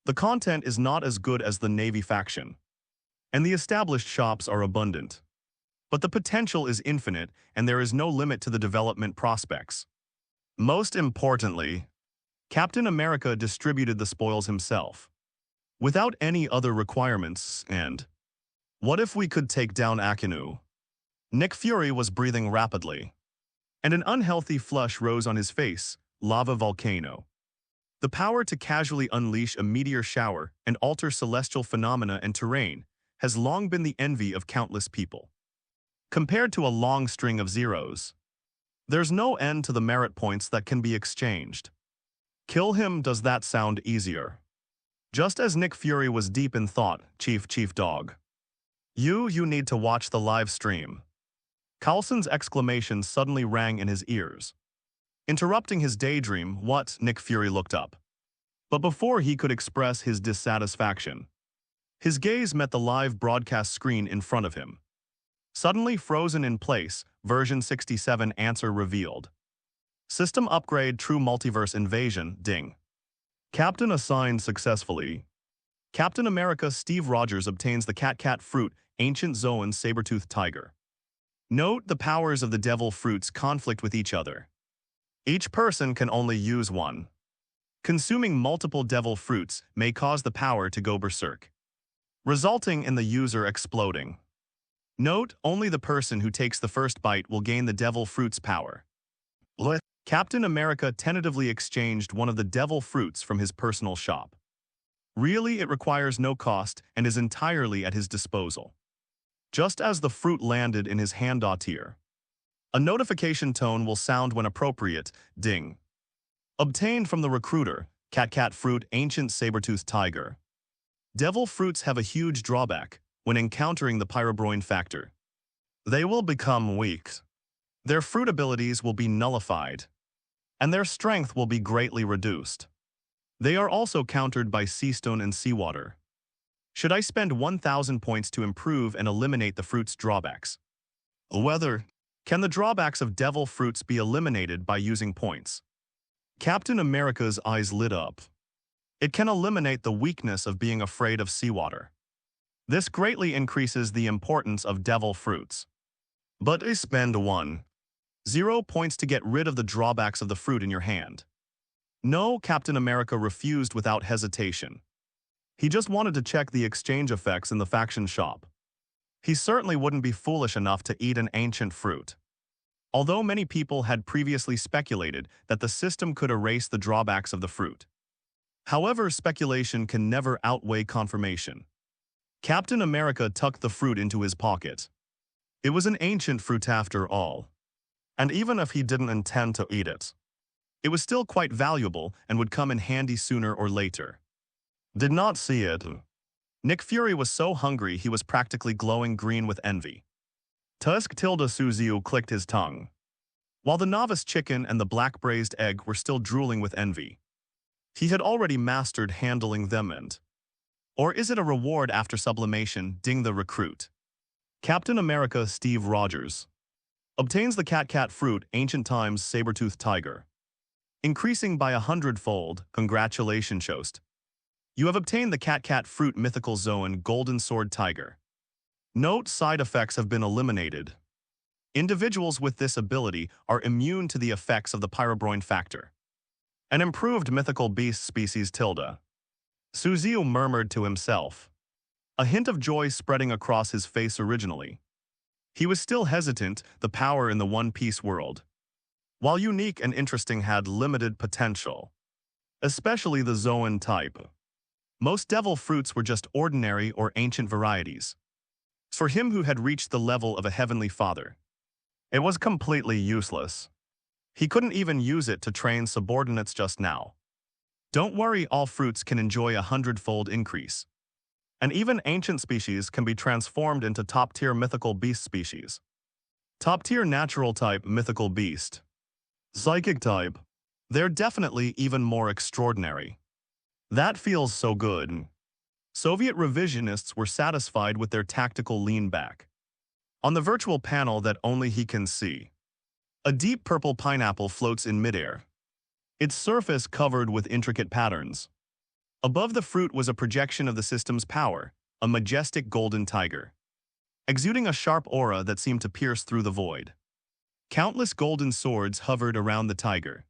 the content is not as good as the Navy faction, and the established shops are abundant. But the potential is infinite, and there is no limit to the development prospects. Most importantly, Captain America distributed the spoils himself, without any other requirements, and what if we could take down Akinu? Nick Fury was breathing rapidly, and an unhealthy flush rose on his face, lava volcano. The power to casually unleash a meteor shower and alter celestial phenomena and terrain has long been the envy of countless people. Compared to a long string of zeros, there's no end to the merit points that can be exchanged. Kill him, does that sound easier? Just as Nick Fury was deep in thought, Chief Dog. You need to watch the live stream. Coulson's exclamation suddenly rang in his ears, interrupting his daydream. What? Nick Fury looked up. But before he could express his dissatisfaction, his gaze met the live broadcast screen in front of him. Suddenly frozen in place, version 67 answer revealed. System upgrade, true multiverse invasion, ding. Captain assigned successfully. Captain America Steve Rogers obtains the Cat fruit, ancient Zoan saber-toothed tiger. Note the powers of the devil fruits conflict with each other. Each person can only use one. Consuming multiple devil fruits may cause the power to go berserk, resulting in the user exploding. Note, only the person who takes the first bite will gain the devil fruit's power. Captain America tentatively exchanged one of the devil fruits from his personal shop. Really, it requires no cost and is entirely at his disposal. Just as the fruit landed in his hand, a notification tone will sound when appropriate, ding. Obtained from the recruiter, Cat fruit, ancient saber-toothed tiger. Devil fruits have a huge drawback when encountering the pyrobroin factor. They will become weak. Their fruit abilities will be nullified, and their strength will be greatly reduced. They are also countered by seastone and seawater. Should I spend 1,000 points to improve and eliminate the fruit's drawbacks? Whether can the drawbacks of devil fruits be eliminated by using points? Captain America's eyes lit up. It can eliminate the weakness of being afraid of seawater. This greatly increases the importance of devil fruits. But I spend 0 points to get rid of the drawbacks of the fruit in your hand. No, Captain America refused without hesitation. He just wanted to check the exchange effects in the faction shop. He certainly wouldn't be foolish enough to eat an ancient fruit. Although many people had previously speculated that the system could erase the drawbacks of the fruit. However, speculation can never outweigh confirmation. Captain America tucked the fruit into his pocket. It was an ancient fruit after all. And even if he didn't intend to eat it, it was still quite valuable and would come in handy sooner or later. Did not see it. Nick Fury was so hungry he was practically glowing green with envy. Suziu clicked his tongue, while the novice chicken and the black braised egg were still drooling with envy. He had already mastered handling them and... Or is it a reward after sublimation, ding the recruit? Captain America Steve Rogers obtains the Cat fruit, ancient times saber-toothed tiger. Increasing by 100-fold, congratulations, Shost. You have obtained the Cat fruit mythical Zoan golden sword tiger. Note, side effects have been eliminated. Individuals with this ability are immune to the effects of the pyrobroin factor. An improved mythical beast species tilde. Suziu murmured to himself, a hint of joy spreading across his face originally. He was still hesitant, the power in the One Piece world, while unique and interesting, had limited potential, especially the Zoan type. Most devil fruits were just ordinary or ancient varieties. For him who had reached the level of a heavenly father, it was completely useless. He couldn't even use it to train subordinates just now. Don't worry, all fruits can enjoy 100-fold increase. And even ancient species can be transformed into top-tier mythical beast species. Top-tier natural type mythical beast. Psychic type. They're definitely even more extraordinary. That feels so good. Soviet revisionists were satisfied with their tactical lean back. On the virtual panel that only he can see, a deep purple pineapple floats in midair, its surface covered with intricate patterns. Above the fruit was a projection of the system's power, a majestic golden tiger, exuding a sharp aura that seemed to pierce through the void. Countless golden swords hovered around the tiger,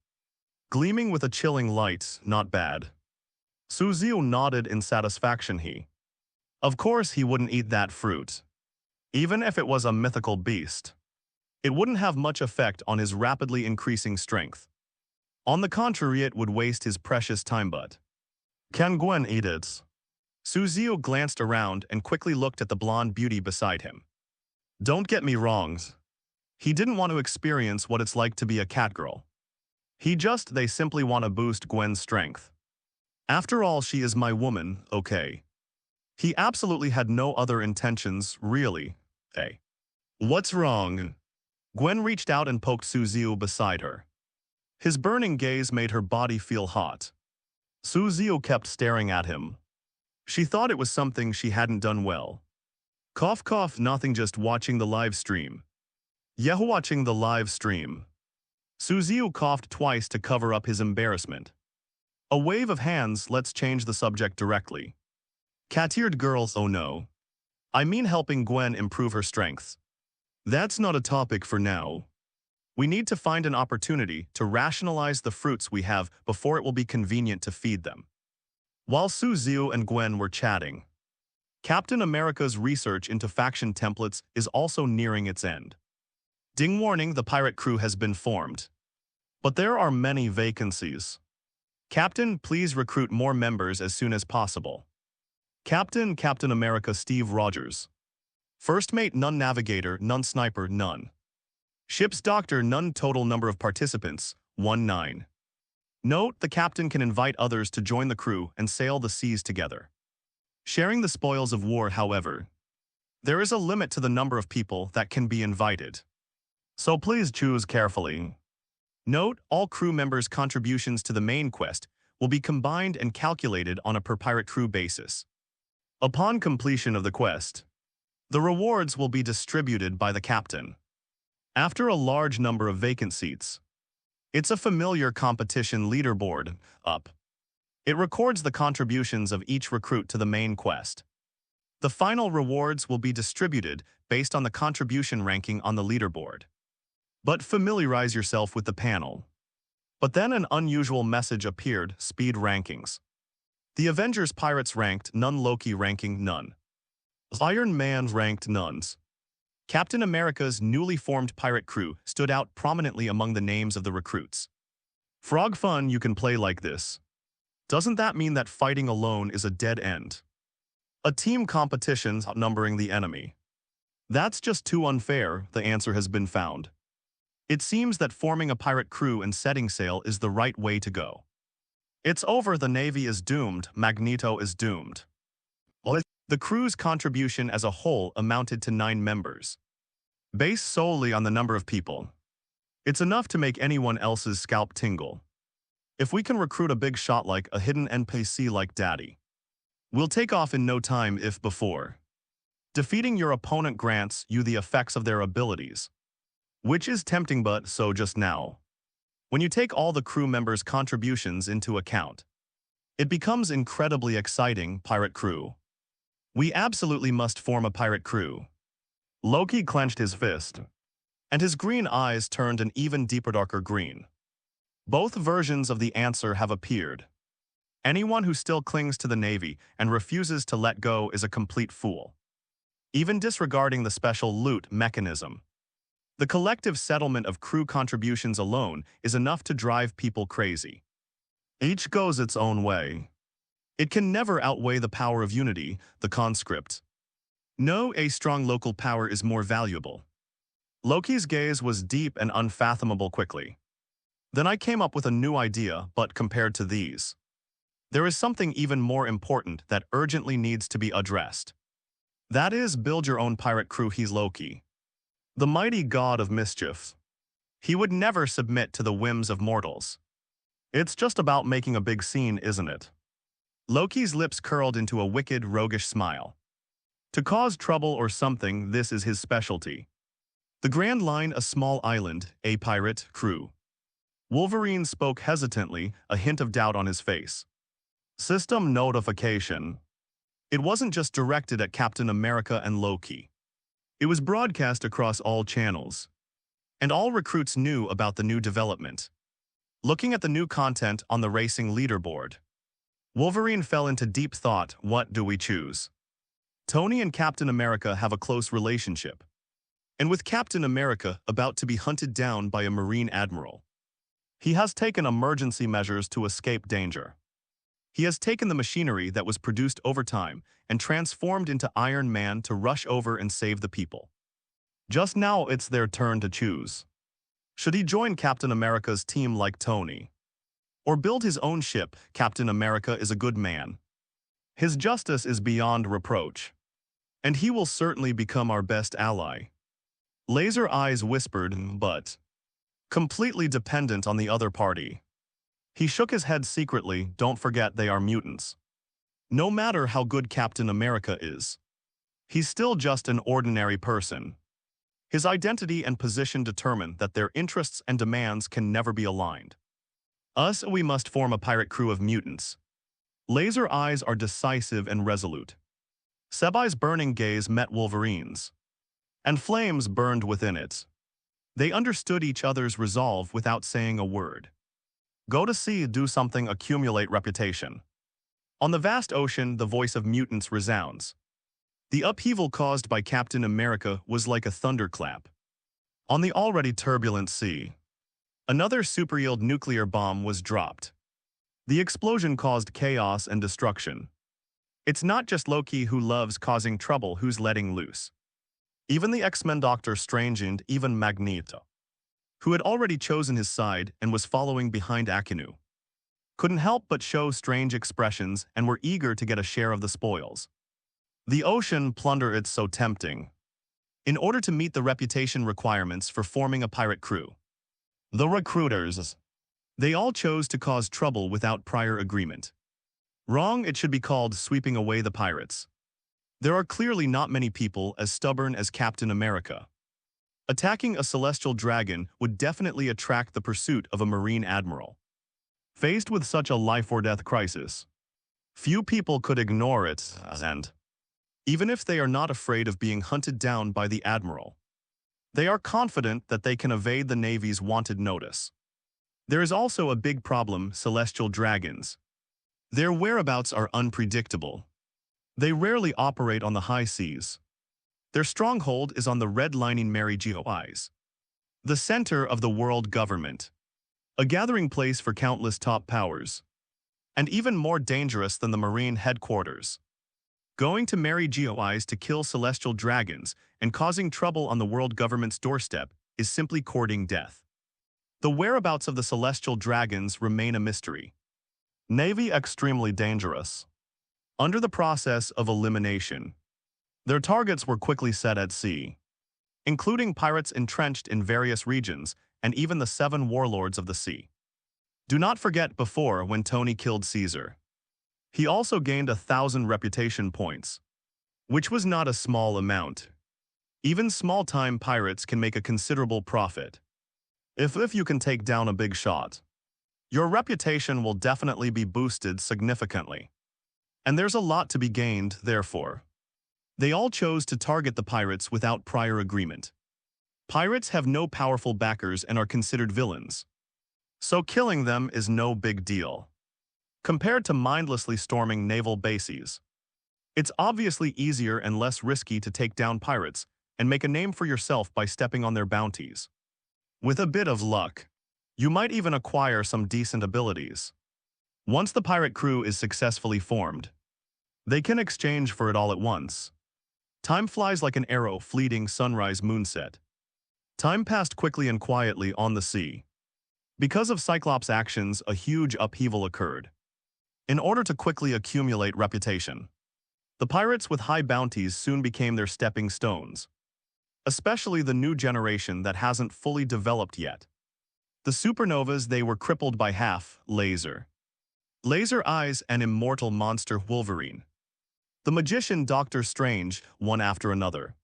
gleaming with a chilling light. Not bad. Suziu nodded in satisfaction. Of course he wouldn't eat that fruit. Even if it was a mythical beast, it wouldn't have much effect on his rapidly increasing strength. On the contrary, it would waste his precious time. But can Gwen eat it? Suziu glanced around and quickly looked at the blonde beauty beside him. Don't get me wrong. He didn't want to experience what it's like to be a catgirl. They simply want to boost Gwen's strength. After all, she is my woman, okay? He absolutely had no other intentions, really. Hey. What's wrong? Gwen reached out and poked Suziu beside her. His burning gaze made her body feel hot. Suziu kept staring at him. She thought it was something she hadn't done well. Cough cough, nothing, just watching the live stream. Yeah, watching the live stream. Suziu coughed twice to cover up his embarrassment. A wave of hands. Let's change the subject directly. Cat-eared girls, oh no. I mean helping Gwen improve her strengths. That's not a topic for now. We need to find an opportunity to rationalize the fruits we have before it will be convenient to feed them. While Suziu and Gwen were chatting, Captain America's research into faction templates is also nearing its end. Ding warning, the pirate crew has been formed. But there are many vacancies. Captain, please recruit more members as soon as possible. Captain America Steve Rogers. First mate none, navigator none, sniper none. Ship's doctor none, total number of participants 19. Note, the captain can invite others to join the crew and sail the seas together. Sharing the spoils of war, however. There is a limit to the number of people that can be invited. So please choose carefully. Note, all crew members' contributions to the main quest will be combined and calculated on a per pirate crew basis. Upon completion of the quest, the rewards will be distributed by the captain. After a large number of vacant seats, it's a familiar competition leaderboard up. It records the contributions of each recruit to the main quest. The final rewards will be distributed based on the contribution ranking on the leaderboard. But familiarize yourself with the panel. But then an unusual message appeared: speed rankings. The Avengers pirates ranked none, Loki ranking none. Iron Man ranked nuns. Captain America's newly formed pirate crew stood out prominently among the names of the recruits. Frog fun, you can play like this. Doesn't that mean that fighting alone is a dead end? A team competition's outnumbering the enemy. That's just too unfair, the answer has been found. It seems that forming a pirate crew and setting sail is the right way to go. It's over, the Navy is doomed, Magneto is doomed. The crew's contribution as a whole amounted to 9 members. Based solely on the number of people, it's enough to make anyone else's scalp tingle. If we can recruit a big shot like a hidden NPC like Daddy, we'll take off in no time. If before defeating your opponent grants you the effects of their abilities, which is tempting, but so just now, when you take all the crew members' contributions into account, it becomes incredibly exciting. Pirate crew. We absolutely must form a pirate crew. Loki clenched his fist, and his green eyes turned an even deeper darker green. Both versions of the answer have appeared. Anyone who still clings to the Navy and refuses to let go is a complete fool. Even disregarding the special loot mechanism, the collective settlement of crew contributions alone is enough to drive people crazy. Each goes its own way. It can never outweigh the power of unity, the conscript. No, a strong local power is more valuable. Loki's gaze was deep and unfathomable quickly. Then I came up with a new idea, but compared to these, there is something even more important that urgently needs to be addressed. That is, build your own pirate crew. He's Loki, the mighty god of mischief. He would never submit to the whims of mortals. It's just about making a big scene, isn't it? Loki's lips curled into a wicked, roguish smile. To cause trouble or something, this is his specialty. The Grand Line, a small island, a pirate crew. Wolverine spoke hesitantly, a hint of doubt on his face. System notification. It wasn't just directed at Captain America and Loki. It was broadcast across all channels. And all recruits knew about the new development. Looking at the new content on the racing leaderboard, Wolverine fell into deep thought. What do we choose? Tony and Captain America have a close relationship. And with Captain America about to be hunted down by a Marine admiral, he has taken emergency measures to escape danger. He has taken the machinery that was produced over time and transformed into Iron Man to rush over and save the people. Just now it's their turn to choose. Should he join Captain America's team like Tony? Or build his own ship? Captain America is a good man. His justice is beyond reproach. And he will certainly become our best ally. Laser Eyes whispered, but completely dependent on the other party. He shook his head secretly. Don't forget they are mutants. No matter how good Captain America is, he's still just an ordinary person. His identity and position determine that their interests and demands can never be aligned. We must form a pirate crew of mutants. Laser Eyes are decisive and resolute. Sebai's burning gaze met Wolverine's, and flames burned within it. They understood each other's resolve without saying a word. Go to sea, do something, accumulate reputation. On the vast ocean, the voice of mutants resounds. The upheaval caused by Captain America was like a thunderclap. On the already turbulent sea, another super-yield nuclear bomb was dropped. The explosion caused chaos and destruction. It's not just Loki who loves causing trouble who's letting loose. Even the X-Men Doctor Strange and even Magneto, who had already chosen his side and was following behind Akinu, couldn't help but show strange expressions and were eager to get a share of the spoils. The ocean plunder, it's so tempting. In order to meet the reputation requirements for forming a pirate crew, the recruiters, they all chose to cause trouble without prior agreement. Wrong, it should be called sweeping away the pirates. There are clearly not many people as stubborn as Captain America. Attacking a celestial dragon would definitely attract the pursuit of a Marine admiral. Faced with such a life-or-death crisis, few people could ignore it, and even if they are not afraid of being hunted down by the admiral, they are confident that they can evade the Navy's wanted notice. There is also a big problem: celestial dragons. Their whereabouts are unpredictable. They rarely operate on the high seas. Their stronghold is on the red-lining Magneto, the center of the world government, a gathering place for countless top powers, and even more dangerous than the Marine headquarters. Going to Magneto to kill celestial dragons and causing trouble on the world government's doorstep is simply courting death. The whereabouts of the celestial dragons remain a mystery. Navy extremely dangerous. Under the process of elimination, their targets were quickly set at sea, including pirates entrenched in various regions and even the 7 warlords of the sea. Do not forget before when Tony killed Caesar. He also gained 1,000 reputation points, which was not a small amount. Even small-time pirates can make a considerable profit. If you can take down a big shot, your reputation will definitely be boosted significantly. And there's a lot to be gained, therefore. They all chose to target the pirates without prior agreement. Pirates have no powerful backers and are considered villains, so killing them is no big deal. Compared to mindlessly storming naval bases, it's obviously easier and less risky to take down pirates and make a name for yourself by stepping on their bounties. With a bit of luck, you might even acquire some decent abilities. Once the pirate crew is successfully formed, they can exchange for it all at once. Time flies like an arrow, fleeting sunrise moonset. Time passed quickly and quietly on the sea. Because of Cyclops' actions, a huge upheaval occurred. In order to quickly accumulate reputation, the pirates with high bounties soon became their stepping stones, especially the new generation that hasn't fully developed yet. The supernovas, they were crippled by half laser. Laser Eyes and Immortal Monster Wolverine. The Magician Doctor Strange, one after another.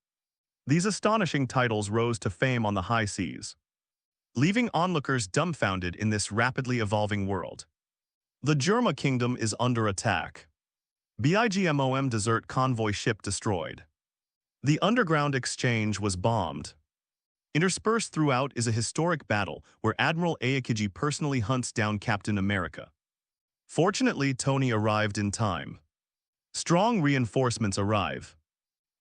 These astonishing titles rose to fame on the high seas, leaving onlookers dumbfounded in this rapidly evolving world. The Germa Kingdom is under attack. BIGMOM desert convoy ship destroyed. The underground exchange was bombed. Interspersed throughout is a historic battle where Admiral Aokiji personally hunts down Captain America. Fortunately, Tony arrived in time. Strong reinforcements arrive.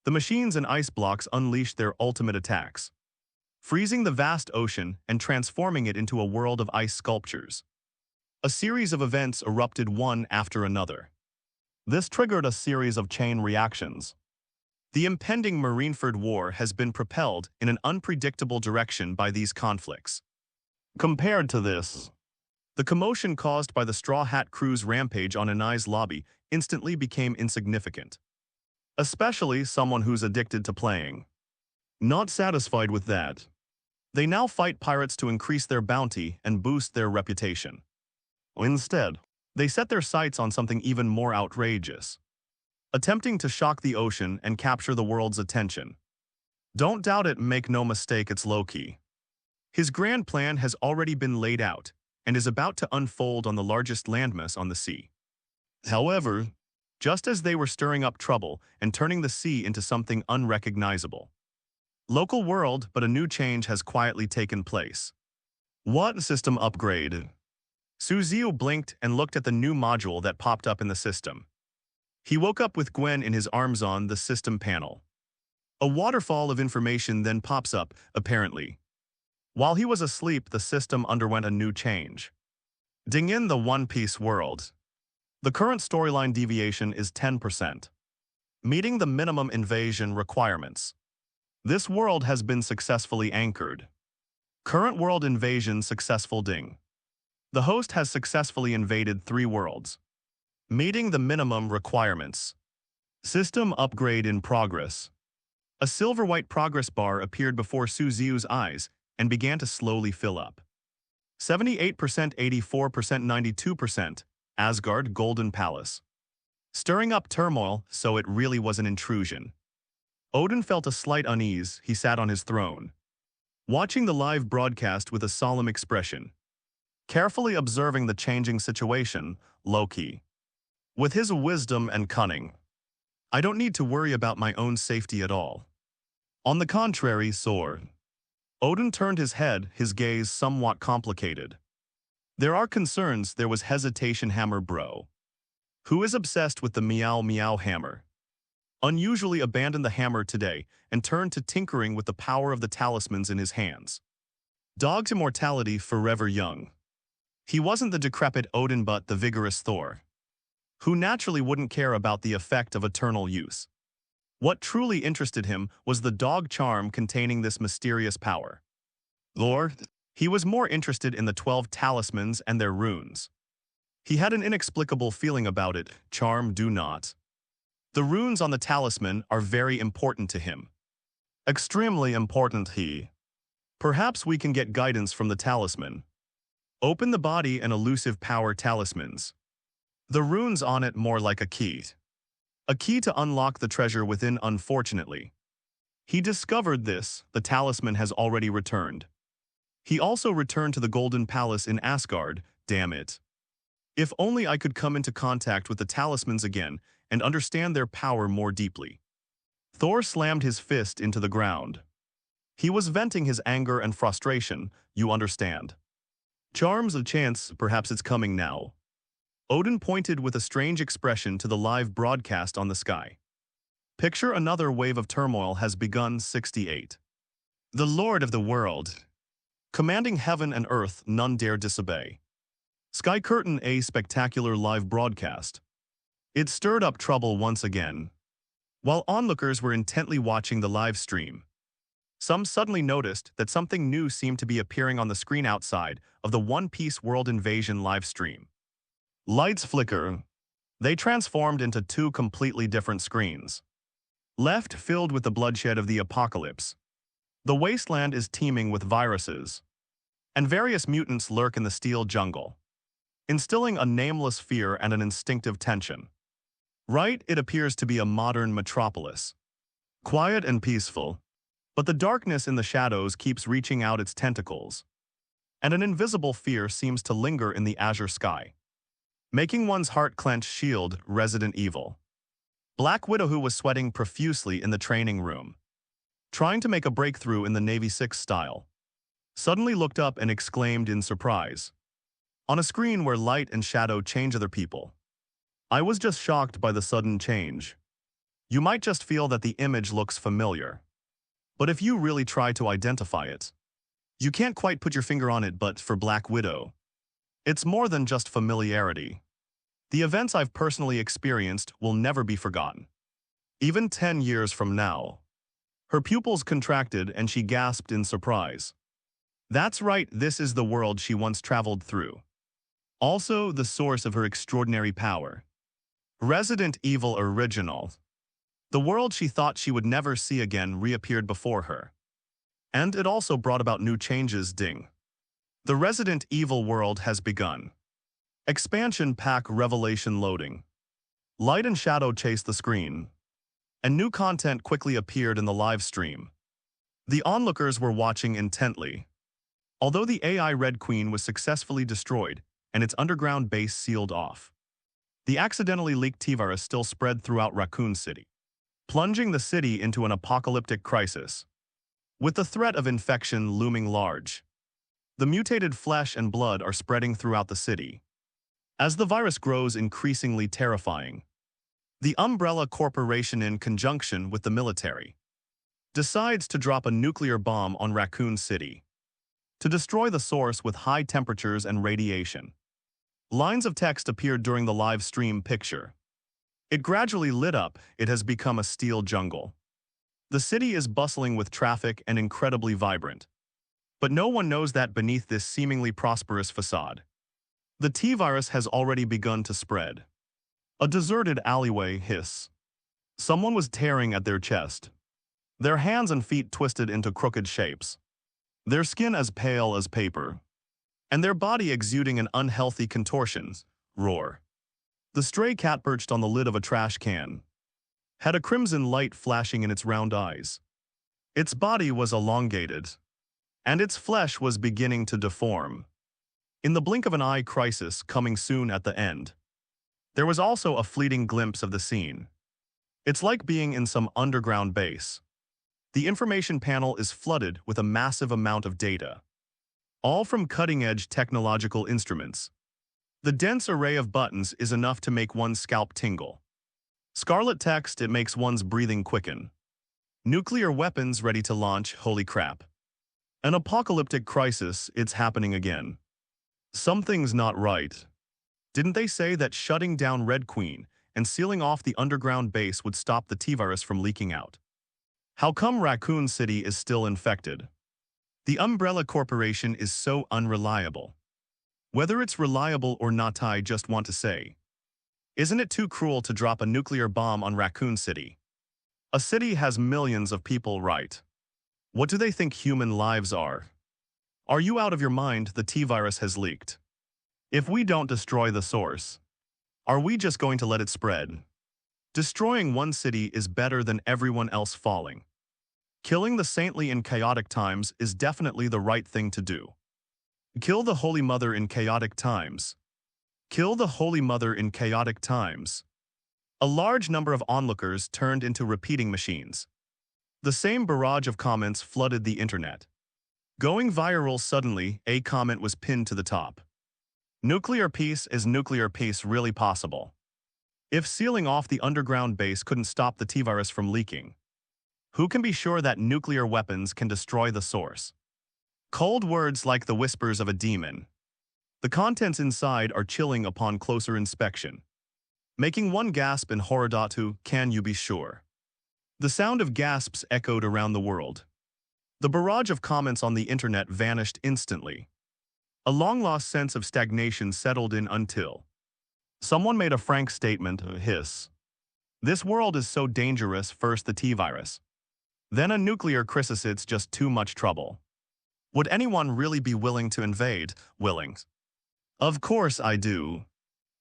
The machines and ice blocks unleash their ultimate attacks, freezing the vast ocean and transforming it into a world of ice sculptures. A series of events erupted one after another. This triggered a series of chain reactions. The impending Marineford War has been propelled in an unpredictable direction by these conflicts. Compared to this, the commotion caused by the Straw Hat Crew's rampage on Anai's lobby instantly became insignificant. Especially someone who's addicted to playing. Not satisfied with that, they now fight pirates to increase their bounty and boost their reputation. Instead, they set their sights on something even more outrageous, attempting to shock the ocean and capture the world's attention. Don't doubt it, make no mistake, it's Loki. His grand plan has already been laid out and is about to unfold on the largest landmass on the sea. However, just as they were stirring up trouble and turning the sea into something unrecognizable. Local world, but a new change has quietly taken place. What system upgrade? Suziu blinked and looked at the new module that popped up in the system. He woke up with Gwen in his arms on the system panel. A waterfall of information then pops up, apparently. While he was asleep, the system underwent a new change. Ding in the One Piece world. The current storyline deviation is 10%, meeting the minimum invasion requirements. This world has been successfully anchored. Current world invasion successful. Ding. The host has successfully invaded 3 worlds, meeting the minimum requirements. System upgrade in progress. A silver-white progress bar appeared before Suziu's eyes and began to slowly fill up. 78%, 84%, 92%. Asgard Golden Palace. Stirring up turmoil, so it really was an intrusion. Odin felt a slight unease. He sat on his throne, watching the live broadcast with a solemn expression, carefully observing the changing situation. Loki, with his wisdom and cunning, I don't need to worry about my own safety at all. On the contrary, Sor. Odin turned his head, his gaze somewhat complicated. There are concerns. There was hesitation. Hammer bro, who is obsessed with the meow meow hammer, unusually abandoned the hammer today and turned to tinkering with the power of the talismans in his hands. Dog's immortality, forever young. He wasn't the decrepit Odin but the vigorous Thor, who naturally wouldn't care about the effect of eternal use. What truly interested him was the dog charm containing this mysterious power. Lord, he was more interested in the 12 talismans and their runes. He had an inexplicable feeling about it. Charm do not. The runes on the talisman are very important to him. Extremely important. Perhaps we can get guidance from the talisman. Open the body and elusive power talismans. The runes on it more like a key. A key to unlock the treasure within. Unfortunately, he discovered this. The talisman has already returned. He also returned to the Golden Palace in Asgard. Damn it. If only I could come into contact with the talismans again and understand their power more deeply. Thor slammed his fist into the ground. He was venting his anger and frustration, you understand. Charms a chance, perhaps it's coming now. Odin pointed with a strange expression to the live broadcast on the sky. Picture another wave of turmoil has begun. 68. The Lord of the world, commanding heaven and earth, none dare disobey. Sky Curtain, a spectacular live broadcast. It stirred up trouble once again. While onlookers were intently watching the live stream, some suddenly noticed that something new seemed to be appearing on the screen outside of the One Piece World Invasion live stream. Lights flicker. They transformed into 2 completely different screens. Left filled with the bloodshed of the apocalypse. The wasteland is teeming with viruses, and various mutants lurk in the steel jungle. instilling a nameless fear and an instinctive tension. Right, it appears to be a modern metropolis. Quiet and peaceful, but the darkness in the shadows keeps reaching out its tentacles, and an invisible fear seems to linger in the azure sky, making one's heart clench. Shield, Resident Evil. Black Widow, who was sweating profusely in the training room, trying to make a breakthrough in the Navy Six style, suddenly looked up and exclaimed in surprise. On a screen where light and shadow change other people. I was just shocked by the sudden change. You might just feel that the image looks familiar. But if you really try to identify it, you can't quite put your finger on it. But for Black Widow, it's more than just familiarity. The events I've personally experienced will never be forgotten. Even 10 years from now. Her pupils contracted and she gasped in surprise. That's right, this is the world she once traveled through. Also the source of her extraordinary power. Resident Evil Original. The world she thought she would never see again reappeared before her. And it also brought about new changes. Ding. The Resident Evil world has begun. Expansion pack revelation loading. Light and shadow chase the screen, and new content quickly appeared in the live stream. The onlookers were watching intently. Although the AI Red Queen was successfully destroyed and its underground base sealed off, the accidentally leaked T-virus still spread throughout Raccoon City, plunging the city into an apocalyptic crisis. With the threat of infection looming large, the mutated flesh and blood are spreading throughout the city. As the virus grows increasingly terrifying, the Umbrella Corporation, in conjunction with the military, decides to drop a nuclear bomb on Raccoon City to destroy the source with high temperatures and radiation. Lines of text appeared during the live stream picture. It gradually lit up. It has become a steel jungle. The city is bustling with traffic and incredibly vibrant. But no one knows that beneath this seemingly prosperous facade, the T-virus has already begun to spread. A deserted alleyway. Hiss. Someone was tearing at their chest. Their hands and feet twisted into crooked shapes. Their skin as pale as paper, and their body exuding an unhealthy contortions. Roar. The stray cat perched on the lid of a trash can had a crimson light flashing in its round eyes. Its body was elongated, and its flesh was beginning to deform. In the blink of an eye, crisis coming soon at the end. There was also a fleeting glimpse of the scene. It's like being in some underground base. The information panel is flooded with a massive amount of data, all from cutting-edge technological instruments. The dense array of buttons is enough to make one's scalp tingle. Scarlet text, it makes one's breathing quicken. Nuclear weapons ready to launch, holy crap. An apocalyptic crisis, it's happening again. Something's not right. Didn't they say that shutting down Red Queen and sealing off the underground base would stop the T-virus from leaking out? How come Raccoon City is still infected? The Umbrella Corporation is so unreliable. Whether it's reliable or not, I just want to say, isn't it too cruel to drop a nuclear bomb on Raccoon City? A city has millions of people, right? What do they think human lives are? Are you out of your mind? The T-virus has leaked. If we don't destroy the source, are we just going to let it spread? Destroying one city is better than everyone else falling. Killing the saintly in chaotic times is definitely the right thing to do. Kill the Holy Mother in chaotic times. Kill the Holy Mother in chaotic times. A large number of onlookers turned into repeating machines. The same barrage of comments flooded the internet. Going viral suddenly, a comment was pinned to the top. Nuclear peace. Is nuclear peace really possible? If sealing off the underground base couldn't stop the T-virus from leaking, who can be sure that nuclear weapons can destroy the source? Cold words like the whispers of a demon. The contents inside are chilling upon closer inspection, making one gasp in horror. Who can you be sure? The sound of gasps echoed around the world. The barrage of comments on the internet vanished instantly. A long-lost sense of stagnation settled in until someone made a frank statement. Hiss. This world is so dangerous. First the T-virus, then a nuclear crisis. It's just too much trouble. Would anyone really be willing to invade? Willing. Of course I do.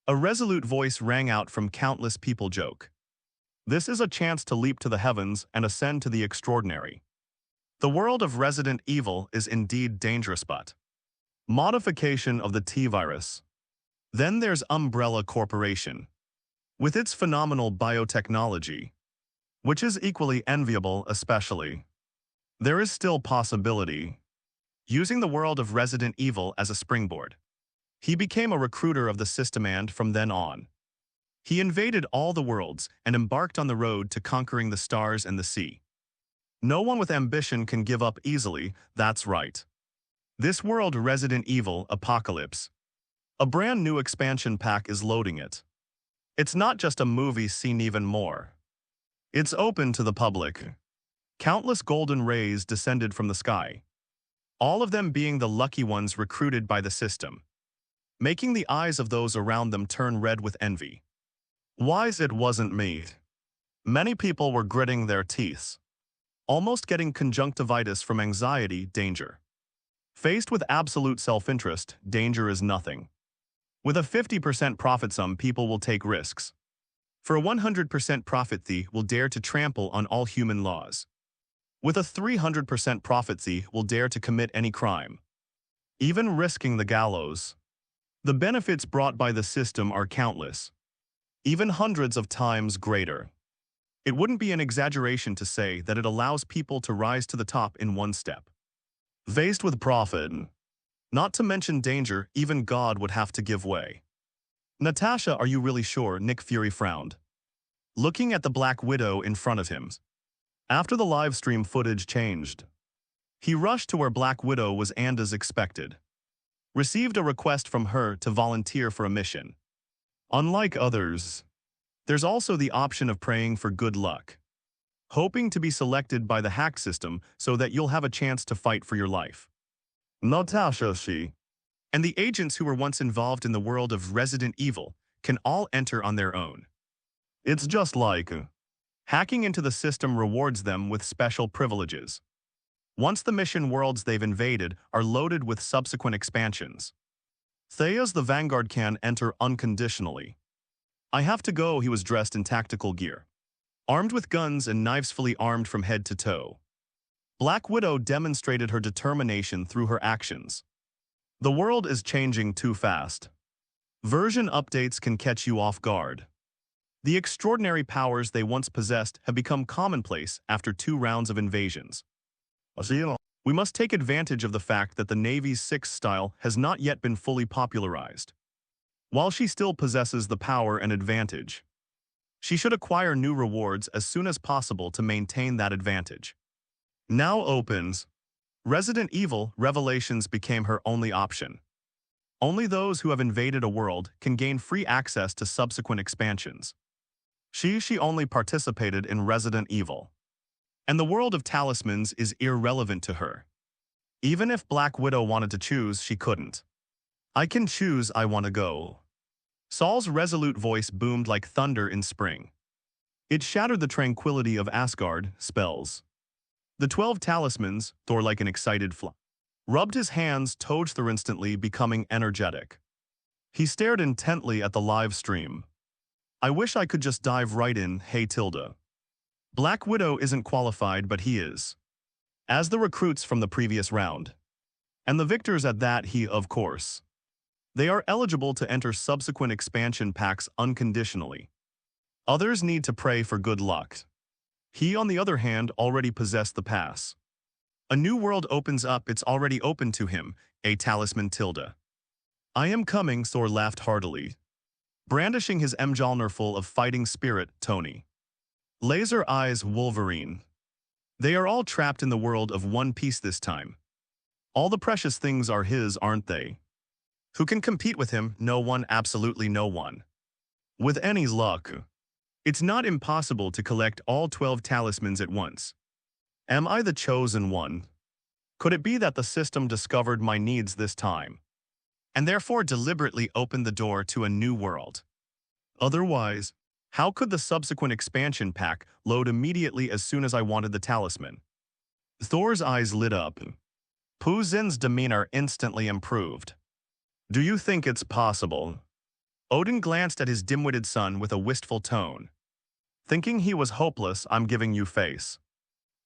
A resolute voice rang out from countless people joke. This is a chance to leap to the heavens and ascend to the extraordinary. The world of Resident Evil is indeed dangerous, but modification of the T-virus. Then there's Umbrella Corporation, with its phenomenal biotechnology, which is equally enviable especially. There is still possibility. Using the world of Resident Evil as a springboard, he became a recruiter of the system and, from then on, he invaded all the worlds and embarked on the road to conquering the stars and the sea. No one with ambition can give up easily, that's right. This world Resident Evil Apocalypse. A brand new expansion pack is loading it. It's not just a movie seen even more. It's open to the public. Countless golden rays descended from the sky, all of them being the lucky ones recruited by the system, making the eyes of those around them turn red with envy. Wise it wasn't me. Many people were gritting their teeth, almost getting conjunctivitis from anxiety, danger. Faced with absolute self-interest, danger is nothing. With a 50% profit sum, people will take risks. For a 100% profit, they will dare to trample on all human laws. With a 300% profit, they will dare to commit any crime, even risking the gallows. The benefits brought by the system are countless, even hundreds of times greater. It wouldn't be an exaggeration to say that it allows people to rise to the top in one step. Faced with profit, not to mention danger, even God would have to give way. Natasha, are you really sure? Nick Fury frowned, looking at the Black Widow in front of him. After the live stream footage changed, he rushed to where Black Widow was and, as expected, received a request from her to volunteer for a mission. Unlike others, there's also the option of praying for good luck, hoping to be selected by the hack system so that you'll have a chance to fight for your life. Natasha, and the agents who were once involved in the world of Resident Evil can all enter on their own. It's just like hacking into the system rewards them with special privileges. Once the mission worlds they've invaded are loaded with subsequent expansions, Thea's the Vanguard can enter unconditionally. I have to go. He was dressed in tactical gear, armed with guns and knives, fully armed from head to toe. Black Widow demonstrated her determination through her actions. The world is changing too fast. Version updates can catch you off guard. The extraordinary powers they once possessed have become commonplace after 2 rounds of invasions. We must take advantage of the fact that the Navy's 6th style has not yet been fully popularized. While she still possesses the power and advantage, she should acquire new rewards as soon as possible to maintain that advantage. Now opens. Resident Evil Revelations became her only option. Only those who have invaded a world can gain free access to subsequent expansions. She only participated in Resident Evil, and the world of talismans is irrelevant to her. Even if Black Widow wanted to choose, she couldn't. I can choose, I want to go. Saul's resolute voice boomed like thunder in spring. It shattered the tranquility of Asgard. Spells. The 12 talismans, Thor like an excited fly, rubbed his hands, Thor instantly becoming energetic. He stared intently at the live stream. I wish I could just dive right in. Hey Tilda. Black Widow isn't qualified, but he is, as the recruits from the previous round. And the victors at that, he, of course. They are eligible to enter subsequent expansion packs unconditionally. Others need to pray for good luck. He, on the other hand, already possessed the pass. A new world opens up, it's already open to him, a talisman Tilda. I am coming, Thor laughed heartily, brandishing his Mjolnir full of fighting spirit, Tony. Laser eyes, Wolverine. They are all trapped in the world of One Piece this time. All the precious things are his, aren't they? Who can compete with him? No one, absolutely no one. With any luck, it's not impossible to collect all 12 talismans at once. Am I the chosen one? Could it be that the system discovered my needs this time, and therefore deliberately opened the door to a new world? Otherwise, how could the subsequent expansion pack load immediately as soon as I wanted the talisman? Thor's eyes lit up. Pu Zin's demeanor instantly improved. Do you think it's possible? Odin glanced at his dim-witted son with a wistful tone. Thinking he was hopeless, I'm giving you face.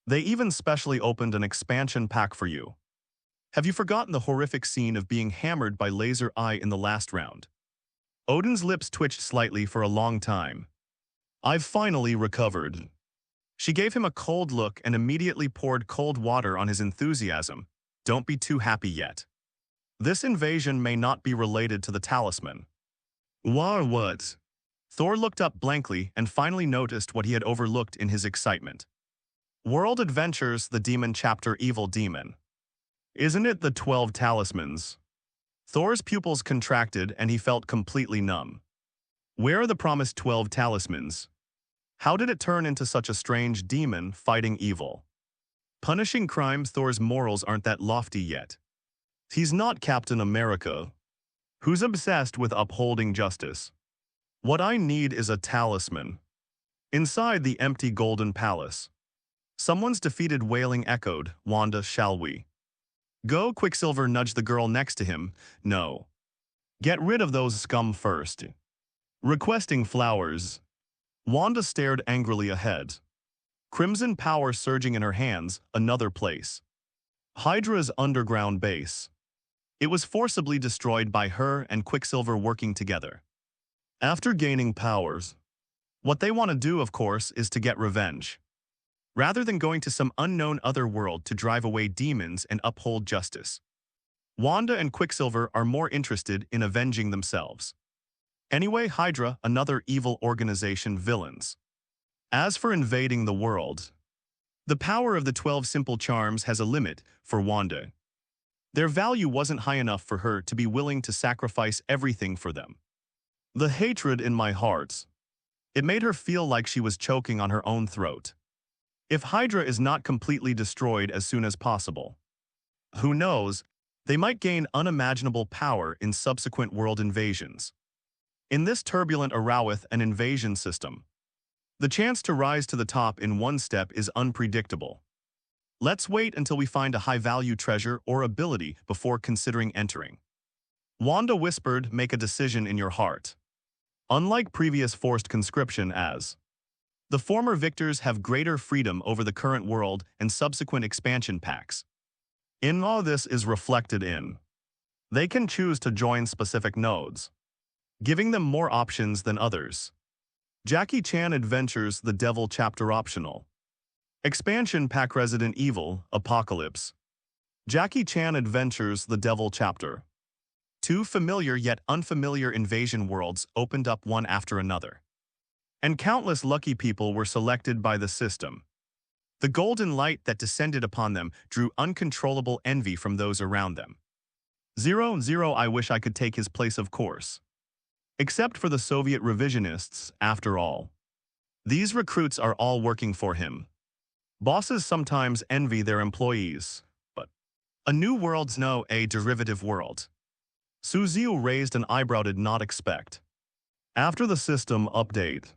They even specially opened an expansion pack for you. Have you forgotten the horrific scene of being hammered by Laser Eye in the last round? Odin's lips twitched slightly for a long time. I've finally recovered. She gave him a cold look and immediately poured cold water on his enthusiasm. Don't be too happy yet. This invasion may not be related to the talisman. What? Thor looked up blankly and finally noticed what he had overlooked in his excitement. World Adventures, the Demon Chapter Evil Demon. Isn't it the 12 talismans? Thor's pupils contracted and he felt completely numb. Where are the promised 12 talismans? How did it turn into such a strange demon fighting evil? Punishing crimes, Thor's morals aren't that lofty yet. He's not Captain America, who's obsessed with upholding justice. What I need is a talisman. Inside the empty golden palace. Someone's defeated wailing echoed, Wanda, shall we? Go, Quicksilver nudged the girl next to him. No. Get rid of those scum first. Requesting flowers. Wanda stared angrily ahead. Crimson power surging in her hands, another place. Hydra's underground base. It was forcibly destroyed by her and Quicksilver working together. After gaining powers, what they want to do, of course, is to get revenge. Rather than going to some unknown other world to drive away demons and uphold justice. Wanda and Quicksilver are more interested in avenging themselves. Anyway, Hydra, another evil organization, villains. As for invading the world, the power of the 12 simple charms has a limit for Wanda. Their value wasn't high enough for her to be willing to sacrifice everything for them. The hatred in my heart. It made her feel like she was choking on her own throat. If Hydra is not completely destroyed as soon as possible, who knows, they might gain unimaginable power in subsequent world invasions. In this turbulent era with an invasion system, the chance to rise to the top in one step is unpredictable. Let's wait until we find a high-value treasure or ability before considering entering. Wanda whispered, make a decision in your heart. Unlike previous forced conscription as the former victors have greater freedom over the current world and subsequent expansion packs. In all this is reflected in. They can choose to join specific nodes, giving them more options than others. Jackie Chan Adventures The Devil Chapter Optional. Expansion Pack Resident Evil Apocalypse. Jackie Chan Adventures The Devil Chapter. Two familiar yet unfamiliar invasion worlds opened up one after another. And countless lucky people were selected by the system. The golden light that descended upon them drew uncontrollable envy from those around them. 0-0 I wish I could take his place, of course. Except for the Soviet revisionists, after all. These recruits are all working for him. Bosses sometimes envy their employees, but a new world's no a derivative world. Suziu raised an eyebrow, did not expect. After the system update,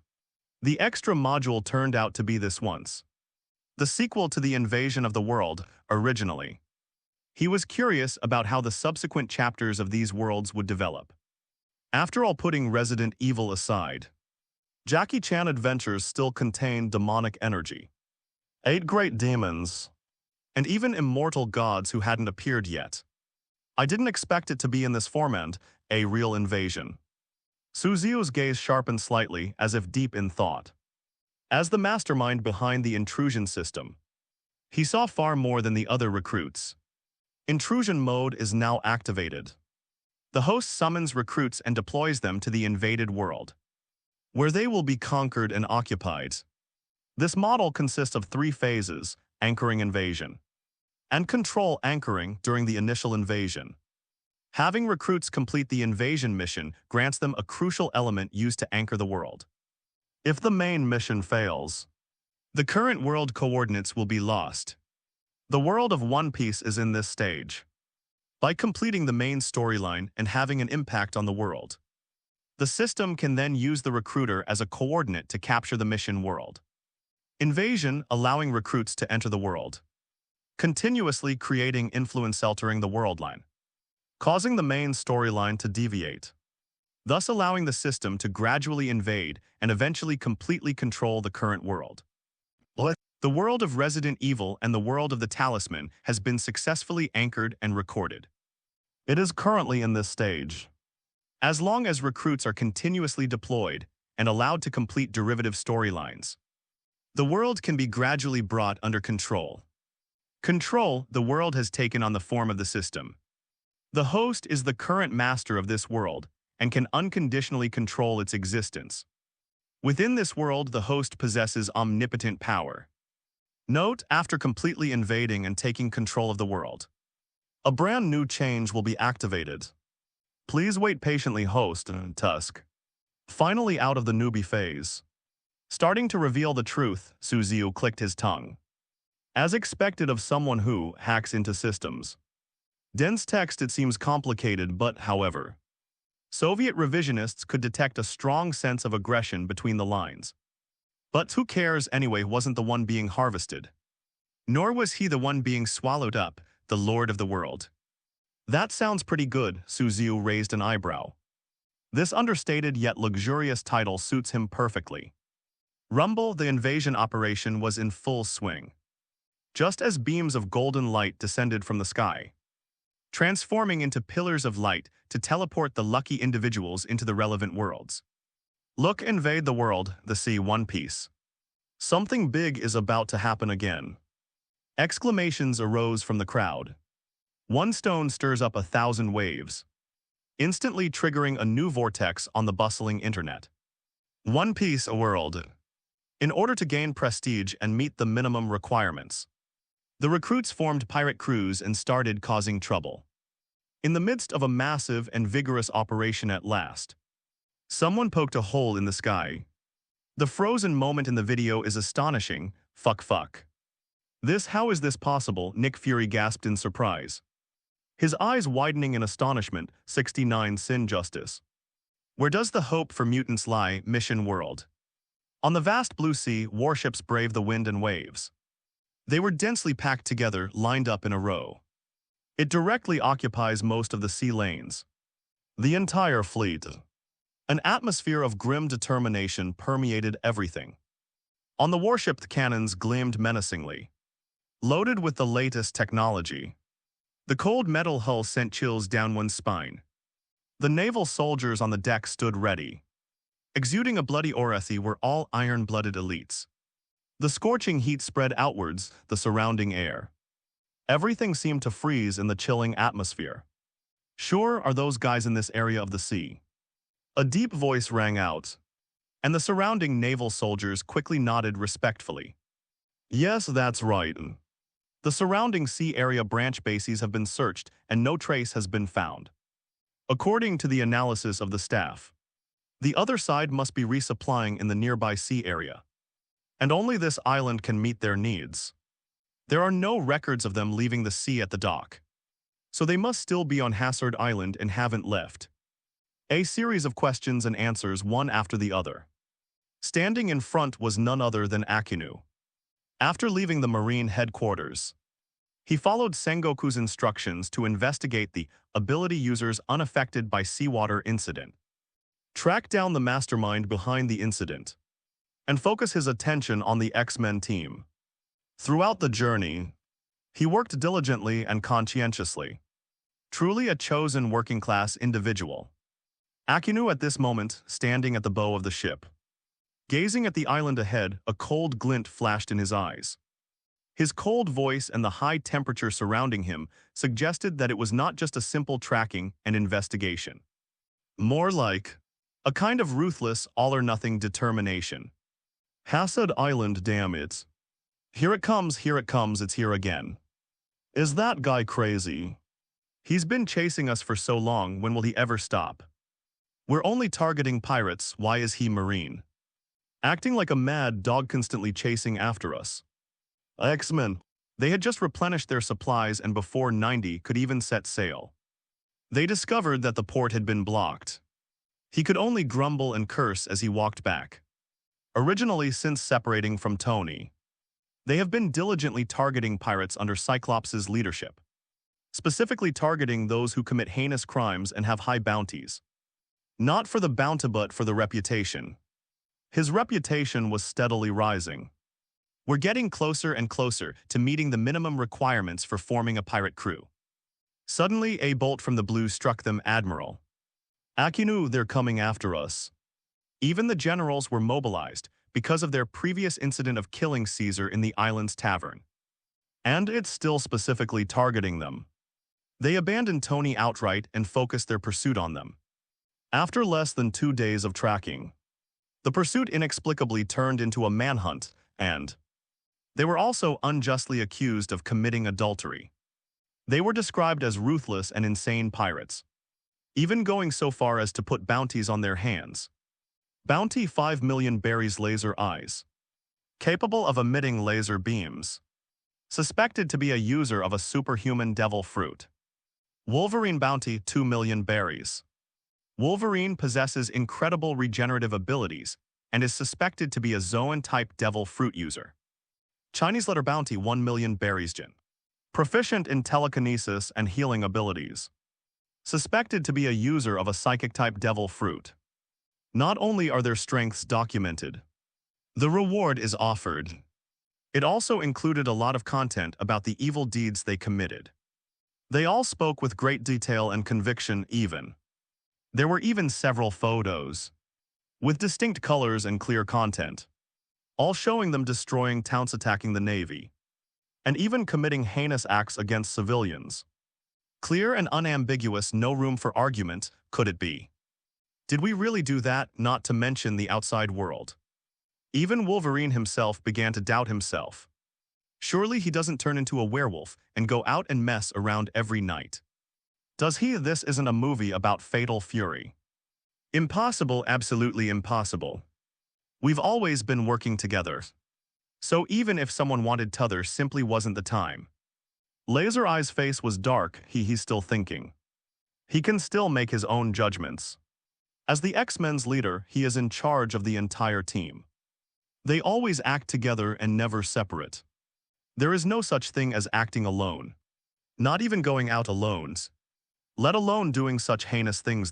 the extra module turned out to be this once. The sequel to the invasion of the world, originally. He was curious about how the subsequent chapters of these worlds would develop. After all, putting Resident Evil aside, Jackie Chan Adventures still contained demonic energy. 8 great demons, and even immortal gods who hadn't appeared yet. I didn't expect it to be in this format, a real invasion. Suziu's gaze sharpened slightly, as if deep in thought. As the mastermind behind the intrusion system, he saw far more than the other recruits. Intrusion mode is now activated. The host summons recruits and deploys them to the invaded world, where they will be conquered and occupied. This model consists of 3 phases: anchoring invasion, and control anchoring during the initial invasion. Having recruits complete the invasion mission grants them a crucial element used to anchor the world. If the main mission fails, the current world coordinates will be lost. The world of One Piece is in this stage. By completing the main storyline and having an impact on the world, the system can then use the recruiter as a coordinate to capture the mission world. Invasion, allowing recruits to enter the world, continuously creating influence altering the world line. causing the main storyline to deviate, thus allowing the system to gradually invade and eventually completely control the current world. The world of Resident Evil and the world of the Talisman has been successfully anchored and recorded. It is currently in this stage. As long as recruits are continuously deployed and allowed to complete derivative storylines, the world can be gradually brought under control. Control the world has taken on the form of the system. The host is the current master of this world and can unconditionally control its existence. Within this world, the host possesses omnipotent power. Note, after completely invading and taking control of the world, a brand new change will be activated. Please wait patiently, host and Tusk. Finally out of the newbie phase. Starting to reveal the truth, Suziu clicked his tongue. As expected of someone who hacks into systems. Dense text, it seems complicated, but however, Soviet revisionists could detect a strong sense of aggression between the lines. But who cares anyway, wasn't the one being harvested. Nor was he the one being swallowed up, the Lord of the World. That sounds pretty good, Suziu raised an eyebrow. This understated yet luxurious title suits him perfectly. Rumble, the invasion operation was in full swing. Just as beams of golden light descended from the sky, transforming into pillars of light to teleport the lucky individuals into the relevant worlds. Look, invade the world, the sea, One Piece. Something big is about to happen again. Exclamations arose from the crowd. One stone stirs up 1,000 waves, instantly triggering a new vortex on the bustling internet. One Piece, a world. In order to gain prestige and meet the minimum requirements, the recruits formed pirate crews and started causing trouble. In the midst of a massive and vigorous operation at last, someone poked a hole in the sky. The frozen moment in the video is astonishing. Fuck. How is this possible? Nick Fury gasped in surprise, his eyes widening in astonishment. 69 Sin Justice. Where does the hope for mutants lie? Mission World. On the vast blue sea, warships brave the wind and waves. They were densely packed together, lined up in a row. It directly occupies most of the sea lanes. The entire fleet. An atmosphere of grim determination permeated everything. On the warship, the cannons gleamed menacingly, loaded with the latest technology. The cold metal hull sent chills down one's spine. The naval soldiers on the deck stood ready. Exuding a bloody aura, were all iron-blooded elites. The scorching heat spread outwards, the surrounding air. Everything seemed to freeze in the chilling atmosphere. Sure are those guys in this area of the sea. A deep voice rang out, and the surrounding naval soldiers quickly nodded respectfully. Yes, that's right. The surrounding sea area branch bases have been searched and no trace has been found. According to the analysis of the staff, the other side must be resupplying in the nearby sea area. And only this island can meet their needs. There are no records of them leaving the sea at the dock, so they must still be on Hascid Island and haven't left. A series of questions and answers, one after the other. Standing in front was none other than Akinu. After leaving the Marine headquarters, he followed Sengoku's instructions to investigate the ability users unaffected by seawater incident, track down the mastermind behind the incident, and focus his attention on the X-Men team. Throughout the journey, he worked diligently and conscientiously. Truly a chosen working-class individual. Akinu at this moment, standing at the bow of the ship. Gazing at the island ahead, a cold glint flashed in his eyes. His cold voice and the high temperature surrounding him suggested that it was not just a simple tracking and investigation. More like a kind of ruthless, all-or-nothing determination. Hascid Island, damn it. Here it comes, it's here again. Is that guy crazy? He's been chasing us for so long, when will he ever stop? We're only targeting pirates, why is he Marine? Acting like a mad dog constantly chasing after us. X-Men. They had just replenished their supplies and before 90 could even set sail. They discovered that the port had been blocked. He could only grumble and curse as he walked back. Originally, since separating from Tony, they have been diligently targeting pirates under Cyclops' leadership. specifically targeting those who commit heinous crimes and have high bounties. Not for the bounty but for the reputation. His reputation was steadily rising. We're getting closer and closer to meeting the minimum requirements for forming a pirate crew. Suddenly, a bolt from the blue struck them, Admiral. Aki knew they're coming after us. Even the generals were mobilized because of their previous incident of killing Caesar in the island's tavern. And it's still specifically targeting them. They abandoned Tony outright and focused their pursuit on them. After less than 2 days of tracking, the pursuit inexplicably turned into a manhunt, and they were also unjustly accused of committing adultery. They were described as ruthless and insane pirates, even going so far as to put bounties on their hands. Bounty 5 million berries laser eyes, capable of emitting laser beams, suspected to be a user of a superhuman devil fruit. Wolverine bounty 2 million berries. Wolverine possesses incredible regenerative abilities and is suspected to be a Zoan-type devil fruit user. Chinese letter bounty 1 million berries Jin. Proficient in telekinesis and healing abilities. Suspected to be a user of a psychic-type devil fruit. Not only are their strengths documented, the reward is offered. It also included a lot of content about the evil deeds they committed. They all spoke with great detail and conviction even. There were even several photos, with distinct colors and clear content, all showing them destroying towns, attacking the Navy, and even committing heinous acts against civilians. Clear and unambiguous, no room for argument, could it be? Did we really do that, not to mention the outside world? Even Wolverine himself began to doubt himself. Surely he doesn't turn into a werewolf and go out and mess around every night. Does he? This isn't a movie about fatal fury. Impossible, absolutely impossible. We've always been working together. So even if someone wanted t'other, simply wasn't the time. Laser Eye's face was dark. He's still thinking. He can still make his own judgments. As the X-Men's leader, he is in charge of the entire team. They always act together and never separate. There is no such thing as acting alone. Not even going out alone. Let alone doing such heinous things.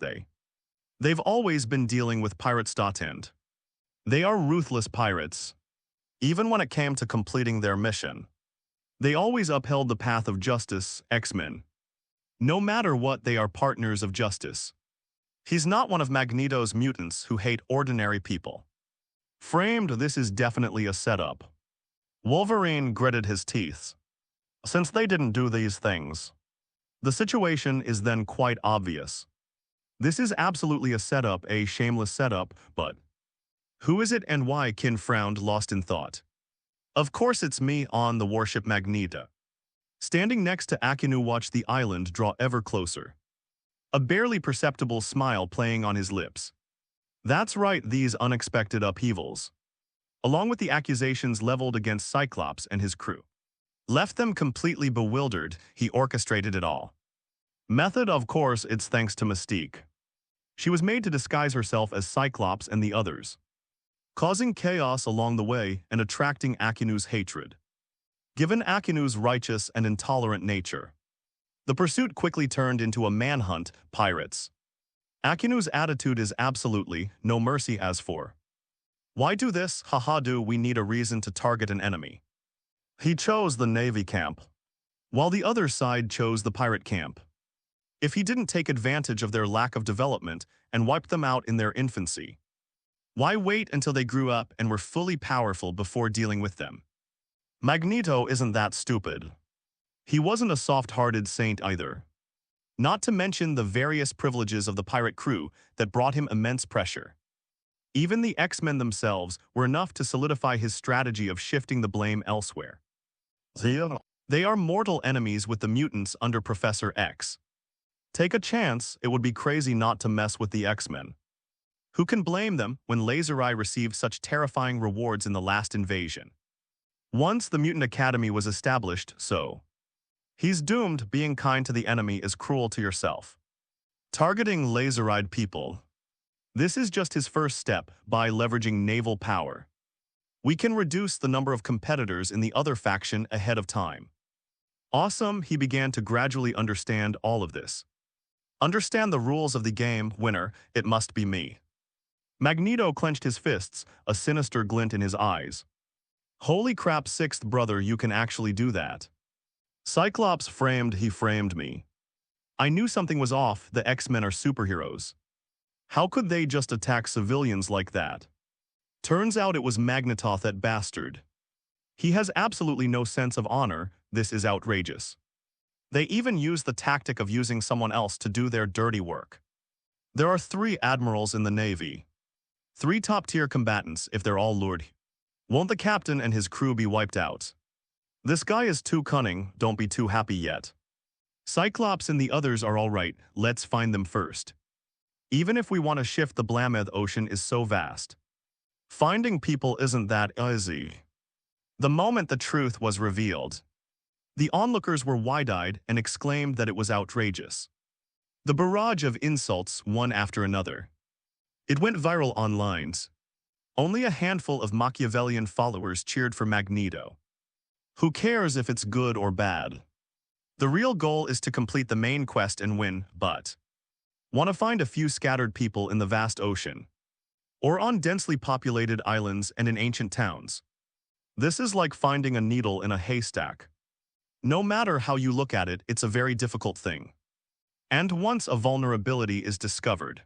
They've always been dealing with pirates. And they are ruthless pirates. Even when it came to completing their mission, they always upheld the path of justice, X-Men. No matter what, they are partners of justice. He's not one of Magneto's mutants who hate ordinary people. Framed, this is definitely a setup. Wolverine gritted his teeth. Since they didn't do these things, the situation is then quite obvious. This is absolutely a setup, a shameless setup, but who is it and why? Kin frowned, lost in thought. Of course it's me on the warship Magneto. Standing next to Akinu watched the island draw ever closer. A barely perceptible smile playing on his lips. That's right, these unexpected upheavals, along with the accusations leveled against Cyclops and his crew, left them completely bewildered. He orchestrated it all. Method, of course, it's thanks to Mystique. She was made to disguise herself as Cyclops and the others, causing chaos along the way and attracting Akinu's hatred. Given Akinu's righteous and intolerant nature, the pursuit quickly turned into a manhunt, pirates. Akinu's attitude is absolutely no mercy. As for why do this? Haha, do we need a reason to target an enemy? He chose the Navy camp, while the other side chose the pirate camp. If he didn't take advantage of their lack of development and wipe them out in their infancy, why wait until they grew up and were fully powerful before dealing with them? Magneto isn't that stupid. He wasn't a soft-hearted saint either. Not to mention the various privileges of the pirate crew that brought him immense pressure. Even the X-Men themselves were enough to solidify his strategy of shifting the blame elsewhere. They are mortal enemies with the mutants under Professor X. Take a chance, it would be crazy not to mess with the X-Men. Who can blame them when Laser Eye received such terrifying rewards in the last invasion? Once the Mutant Academy was established, so he's doomed. Being kind to the enemy is cruel to yourself. Targeting laser-eyed people. This is just his first step. By leveraging naval power, we can reduce the number of competitors in the other faction ahead of time. Awesome, he began to gradually understand all of this. Understand the rules of the game, winner, it must be me. Magneto clenched his fists, a sinister glint in his eyes. Holy crap, sixth brother, you can actually do that. Cyclops he framed me. I knew something was off, the X-Men are superheroes. How could they just attack civilians like that? Turns out it was Magneto, that bastard. He has absolutely no sense of honor, this is outrageous. They even use the tactic of using someone else to do their dirty work. There are 3 admirals in the Navy. 3 top-tier combatants if they're all lured. Won't the captain and his crew be wiped out? This guy is too cunning, don't be too happy yet. Cyclops and the others are alright, let's find them first. Even if we want to shift, the Blameth Ocean is so vast. Finding people isn't that easy. The moment the truth was revealed, the onlookers were wide-eyed and exclaimed that it was outrageous. The barrage of insults, one after another. It went viral online. Only a handful of Machiavellian followers cheered for Magneto. Who cares if it's good or bad? The real goal is to complete the main quest and win, but want to find a few scattered people in the vast ocean, or on densely populated islands and in ancient towns. This is like finding a needle in a haystack. No matter how you look at it, it's a very difficult thing. And once a vulnerability is discovered,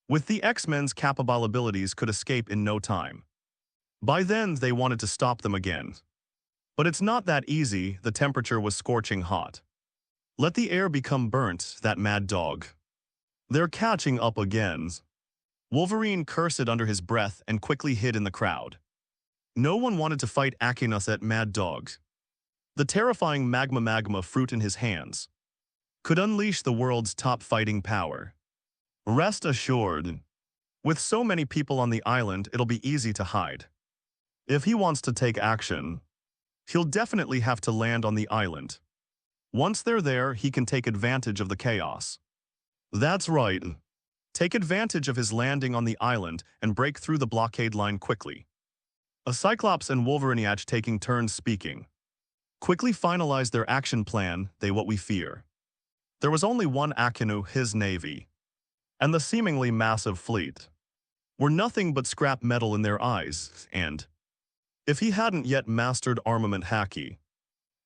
with the X-Men's capable abilities could escape in no time. By then, they wanted to stop them again. But it's not that easy, the temperature was scorching hot. Let the air become burnt, that mad dog. They're catching up again. Wolverine cursed under his breath and quickly hid in the crowd. No one wanted to fight Aquinas, that mad dog. The terrifying magma fruit in his hands could unleash the world's top fighting power. Rest assured, with so many people on the island, it'll be easy to hide. If he wants to take action, he'll definitely have to land on the island. Once they're there, he can take advantage of the chaos. That's right. Take advantage of his landing on the island and break through the blockade line quickly. A Cyclops and Wolverine taking turns speaking. Quickly finalize their action plan, they what we fear. There was only one Akinu, his navy, and the seemingly massive fleet were nothing but scrap metal in their eyes, and if he hadn't yet mastered armament haki,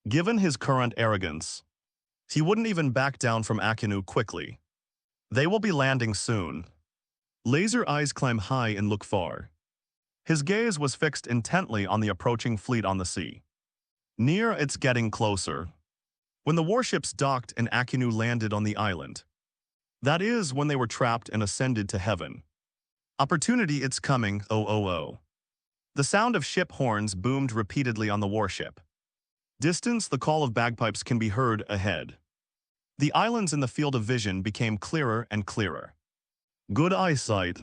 given his current arrogance, he wouldn't even back down from Akinu quickly. They will be landing soon. Laser eyes climb high and look far. His gaze was fixed intently on the approaching fleet on the sea. Near, it's getting closer. When the warships docked and Akinu landed on the island. That is, when they were trapped and ascended to heaven. Opportunity, it's coming, oh. The sound of ship horns boomed repeatedly on the warship. Distance, the call of bagpipes can be heard ahead. The islands in the field of vision became clearer and clearer. Good eyesight.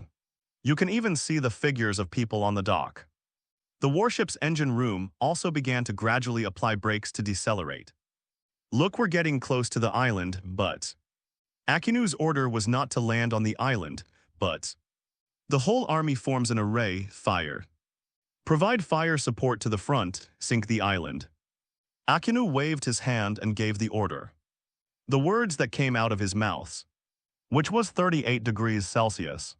You can even see the figures of people on the dock. The warship's engine room also began to gradually apply brakes to decelerate. Look, we're getting close to the island, but Akinu's order was not to land on the island, but the whole army forms an array, fire. Provide fire support to the front, sink the island. Akinu waved his hand and gave the order. The words that came out of his mouth, which was 38 degrees Celsius,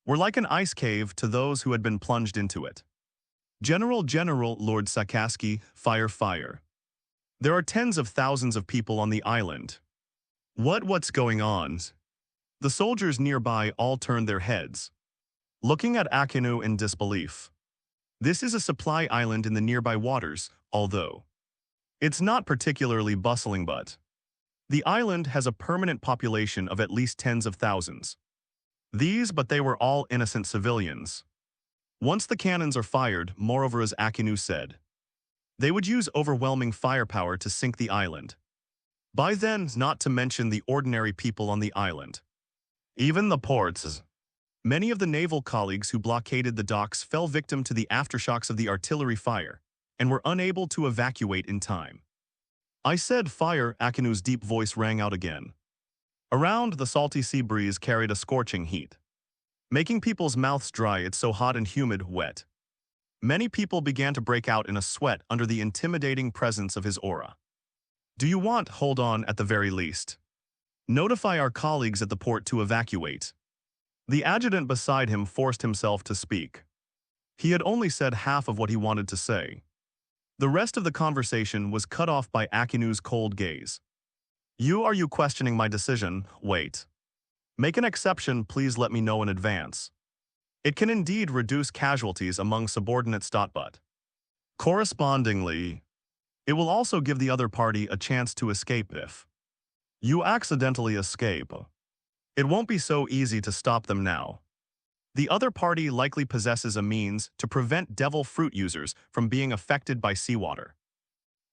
were like an ice cave to those who had been plunged into it. General Lord Sakaski, fire. There are tens of thousands of people on the island. What's going on? The soldiers nearby all turned their heads, looking at Akinu in disbelief. This is a supply island in the nearby waters, although it's not particularly bustling, but the island has a permanent population of at least tens of thousands. But they were all innocent civilians. Once the cannons are fired, moreover, as Akinu said, they would use overwhelming firepower to sink the island. By then, not to mention the ordinary people on the island. Even the ports. Many of the naval colleagues who blockaded the docks fell victim to the aftershocks of the artillery fire and were unable to evacuate in time. I said fire, Akinu's deep voice rang out again. Around, the salty sea breeze carried a scorching heat, making people's mouths dry. It's so hot and humid, wet. Many people began to break out in a sweat under the intimidating presence of his aura. Do you want hold on at the very least? Notify our colleagues at the port to evacuate. The adjutant beside him forced himself to speak. He had only said half of what he wanted to say. The rest of the conversation was cut off by Akinu's cold gaze. Are you questioning my decision? Wait. Make an exception, please let me know in advance. It can indeed reduce casualties among subordinates. But correspondingly, it will also give the other party a chance to escape if you accidentally escape. It won't be so easy to stop them now. The other party likely possesses a means to prevent devil fruit users from being affected by seawater,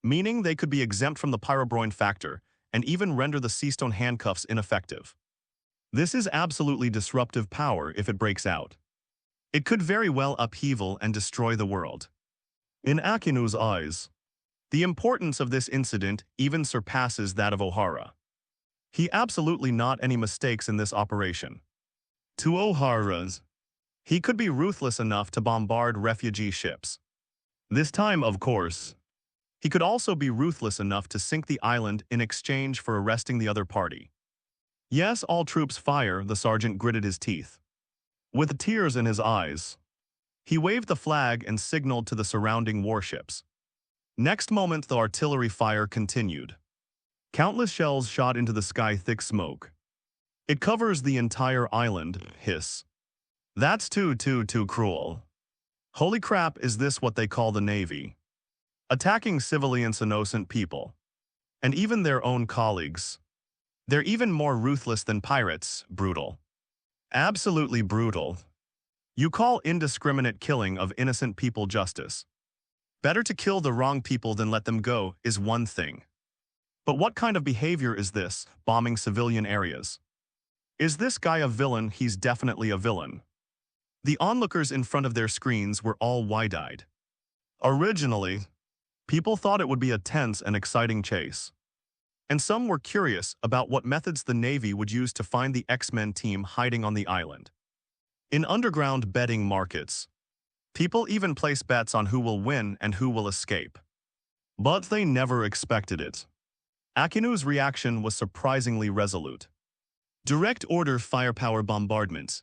meaning they could be exempt from the pyrobroin factor and even render the seastone handcuffs ineffective. This is absolutely disruptive power if it breaks out. It could very well upheaval and destroy the world. In Akinu's eyes, the importance of this incident even surpasses that of O'Hara. He absolutely not any mistakes in this operation. To O'Hara's, he could be ruthless enough to bombard refugee ships. This time, of course, he could also be ruthless enough to sink the island in exchange for arresting the other party. Yes, all troops fire, the sergeant gritted his teeth. With tears in his eyes, he waved the flag and signaled to the surrounding warships. Next moment, the artillery fire continued. Countless shells shot into the sky, thick smoke. It covers the entire island, hiss. That's too cruel. Holy crap, is this what they call the Navy? Attacking civilians, innocent people. And even their own colleagues. They're even more ruthless than pirates, brutal. Absolutely brutal. You call indiscriminate killing of innocent people justice. Better to kill the wrong people than let them go is one thing. But what kind of behavior is this, bombing civilian areas? Is this guy a villain? He's definitely a villain. The onlookers in front of their screens were all wide-eyed. Originally, people thought it would be a tense and exciting chase. And some were curious about what methods the Navy would use to find the X-Men team hiding on the island. In underground betting markets, people even place bets on who will win and who will escape. But they never expected it. Akinu's reaction was surprisingly resolute. Direct order firepower bombardment.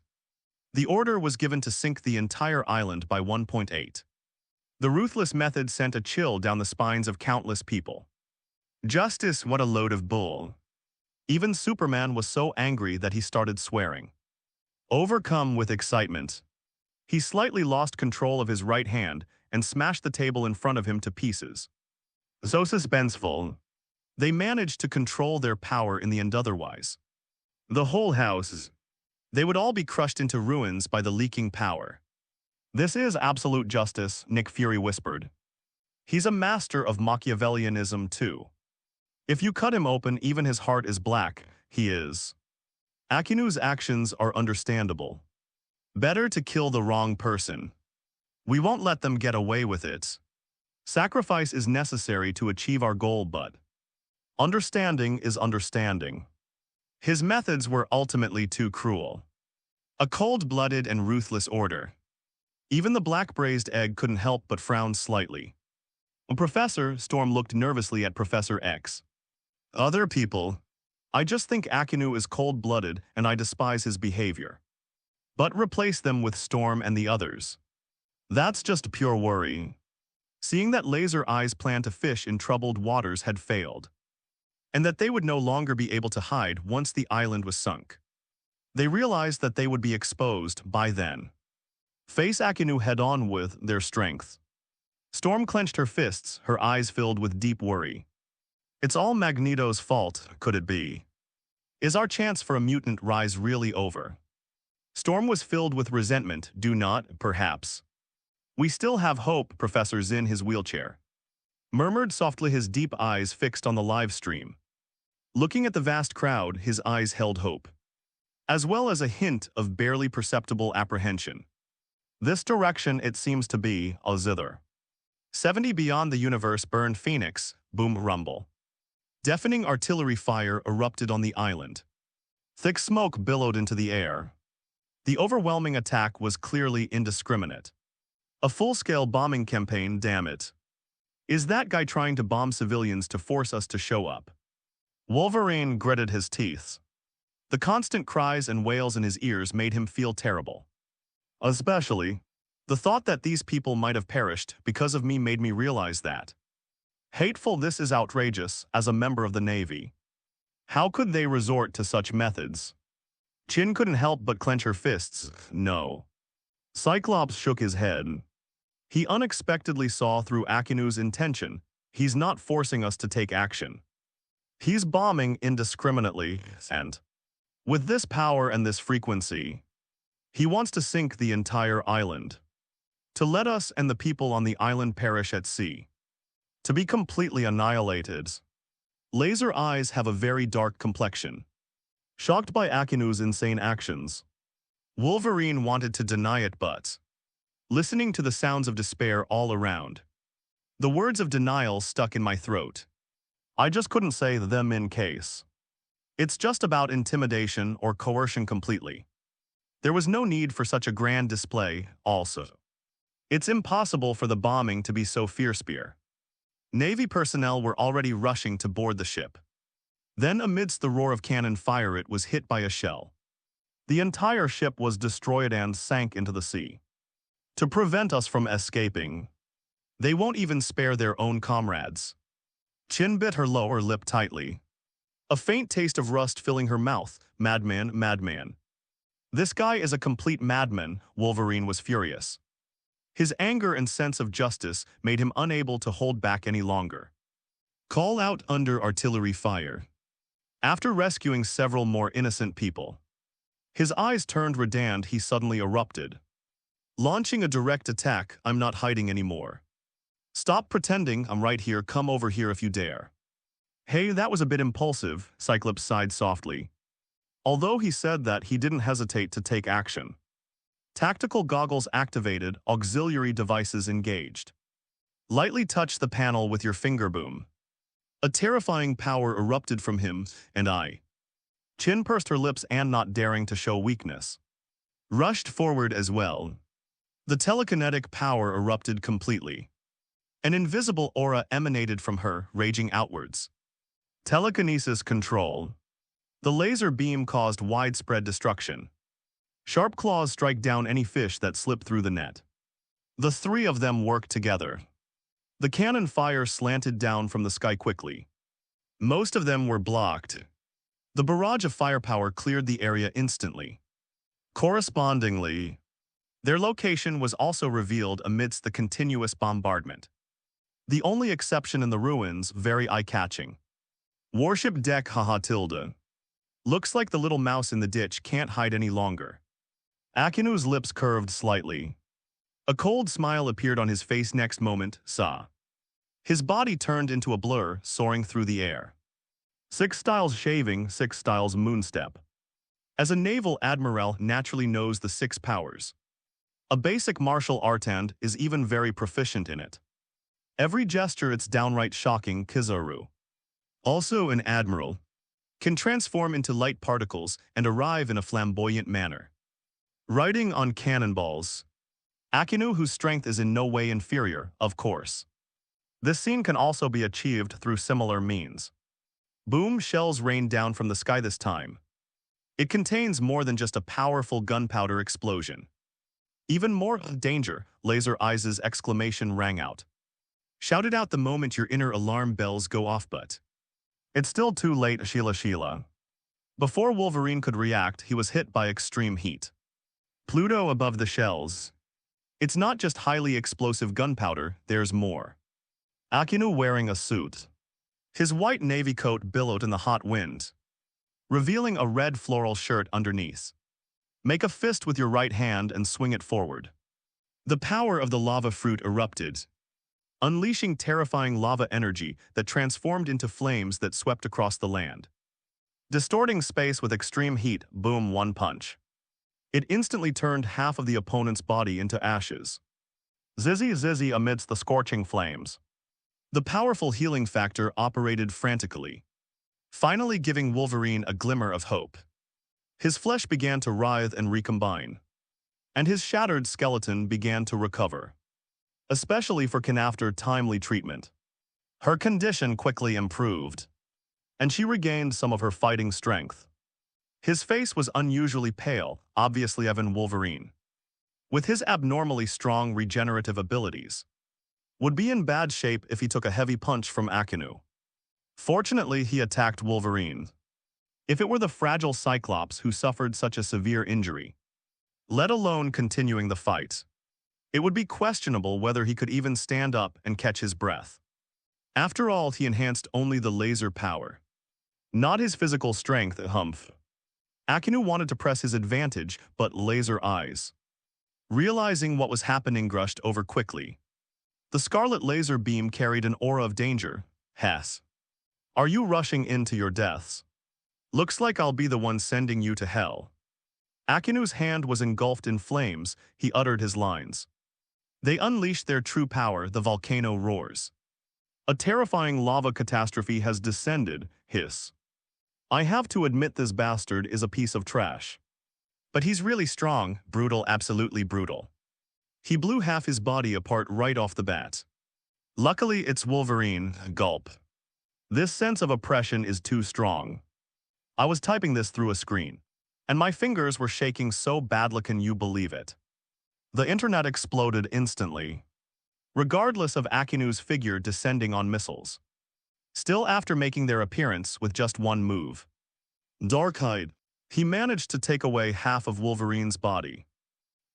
The order was given to sink the entire island by 1.8. The ruthless method sent a chill down the spines of countless people. Justice, what a load of bull. Even Superman was so angry that he started swearing. Overcome with excitement, he slightly lost control of his right hand and smashed the table in front of him to pieces. So suspenseful. They managed to control their power in the end otherwise. The whole house. They would all be crushed into ruins by the leaking power. This is absolute justice, Nick Fury whispered. He's a master of Machiavellianism too. If you cut him open, even his heart is black, he is. Akinu's actions are understandable. Better to kill the wrong person. We won't let them get away with it. Sacrifice is necessary to achieve our goal, but understanding is understanding. His methods were ultimately too cruel. A cold-blooded and ruthless order. Even the black-braised egg couldn't help but frown slightly. Professor, Storm looked nervously at Professor X. Other people. I just think Akinu is cold-blooded and I despise his behavior. But replace them with Storm and the others. That's just pure worry. Seeing that Laser Eye's plan to fish in troubled waters had failed, and that they would no longer be able to hide once the island was sunk. They realized that they would be exposed by then. Face Akinu head-on with their strength. Storm clenched her fists, her eyes filled with deep worry. It's all Magneto's fault, could it be? Is our chance for a mutant rise really over? Storm was filled with resentment, do not, perhaps. We still have hope, Professor Zin, his wheelchair murmured softly, his deep eyes fixed on the live stream. Looking at the vast crowd, his eyes held hope, as well as a hint of barely perceptible apprehension. This direction it seems to be, a zither. 70 beyond the universe burned Phoenix, boom rumble. Deafening artillery fire erupted on the island. Thick smoke billowed into the air. The overwhelming attack was clearly indiscriminate. A full-scale bombing campaign, damn it. Is that guy trying to bomb civilians to force us to show up? Wolverine gritted his teeth. The constant cries and wails in his ears made him feel terrible. Especially, the thought that these people might have perished because of me made me realize that. Hateful, this is outrageous as a member of the Navy. How could they resort to such methods? Chin couldn't help but clench her fists. No. Cyclops shook his head. He unexpectedly saw through Akinu's intention. He's not forcing us to take action. He's bombing indiscriminately, and with this power and this frequency, he wants to sink the entire island. To let us and the people on the island perish at sea. To be completely annihilated. Laser eyes have a very dark complexion. Shocked by Akinu's insane actions, Wolverine wanted to deny it, but listening to the sounds of despair all around, the words of denial stuck in my throat. I just couldn't say them in case. It's just about intimidation or coercion completely. There was no need for such a grand display, also. It's impossible for the bombing to be so fierce. Navy personnel were already rushing to board the ship. Then amidst the roar of cannon fire it was hit by a shell. The entire ship was destroyed and sank into the sea. To prevent us from escaping, they won't even spare their own comrades. Chin bit her lower lip tightly. A faint taste of rust filling her mouth. Madman, madman. This guy is a complete madman, Wolverine was furious. His anger and sense of justice made him unable to hold back any longer. Call out under artillery fire. After rescuing several more innocent people, his eyes turned redand. He suddenly erupted. Launching a direct attack. I'm not hiding anymore. Stop pretending, I'm right here, come over here if you dare. Hey, that was a bit impulsive, Cyclops sighed softly. Although he said that, he didn't hesitate to take action. Tactical goggles activated, auxiliary devices engaged. Lightly touch the panel with your finger. Boom. A terrifying power erupted from him, and I. Chin pursed her lips and, not daring to show weakness, rushed forward as well. The telekinetic power erupted completely. An invisible aura emanated from her, raging outwards. Telekinesis control. The laser beam caused widespread destruction. Sharp claws strike down any fish that slip through the net. The three of them worked together. The cannon fire slanted down from the sky quickly. Most of them were blocked. The barrage of firepower cleared the area instantly. Correspondingly, their location was also revealed amidst the continuous bombardment. The only exception in the ruins, very eye-catching. Warship deck, haha tilde. Looks like the little mouse in the ditch can't hide any longer. Akinu's lips curved slightly. A cold smile appeared on his face. Next moment, saw. His body turned into a blur, soaring through the air. 6 styles shaving, 6 styles moonstep. As a naval admiral naturally knows the 6 powers. A basic martial art and is even very proficient in it. Every gesture, it's downright shocking. Kizaru, also an admiral, can transform into light particles and arrive in a flamboyant manner. Riding on cannonballs. Akinu, whose strength is in no way inferior, of course. This scene can also be achieved through similar means. Boom, shells rain down from the sky this time. It contains more than just a powerful gunpowder explosion. Even more danger, Laser Eyes' exclamation rang out. Shouted out the moment your inner alarm bells go off, but it's still too late. Sheila. Before Wolverine could react, he was hit by extreme heat. Pluto above the shells. It's not just highly explosive gunpowder, there's more. Akinu wearing a suit. His white navy coat billowed in the hot wind, revealing a red floral shirt underneath. Make a fist with your right hand and swing it forward. The power of the lava fruit erupted, unleashing terrifying lava energy that transformed into flames that swept across the land. Distorting space with extreme heat, boom, one punch. It instantly turned half of the opponent's body into ashes. Zizzy amidst the scorching flames. The powerful healing factor operated frantically, finally giving Wolverine a glimmer of hope. His flesh began to writhe and recombine, and his shattered skeleton began to recover. Especially for Can after timely treatment. Her condition quickly improved, and she regained some of her fighting strength. His face was unusually pale, obviously Evan Wolverine, with his abnormally strong regenerative abilities, would be in bad shape if he took a heavy punch from Akinu. Fortunately, he attacked Wolverine. If it were the fragile Cyclops who suffered such a severe injury, let alone continuing the fight, it would be questionable whether he could even stand up and catch his breath. After all, he enhanced only the laser power, not his physical strength. Humph. Akinu wanted to press his advantage, but laser eyes, realizing what was happening, brushed over quickly. The scarlet laser beam carried an aura of danger. Hess. Are you rushing into your deaths? Looks like I'll be the one sending you to hell. Akinu's hand was engulfed in flames. He uttered his lines. They unleashed their true power. The volcano roars. A terrifying lava catastrophe has descended. Hiss. I have to admit, this bastard is a piece of trash. But he's really strong, brutal, absolutely brutal. He blew half his body apart right off the bat. Luckily, it's Wolverine. Gulp. This sense of oppression is too strong. I was typing this through a screen, and my fingers were shaking so badly, can you believe it? The internet exploded instantly, regardless of Akinu's figure descending on missiles. Still, after making their appearance with just one move, Darkheid, he managed to take away half of Wolverine's body.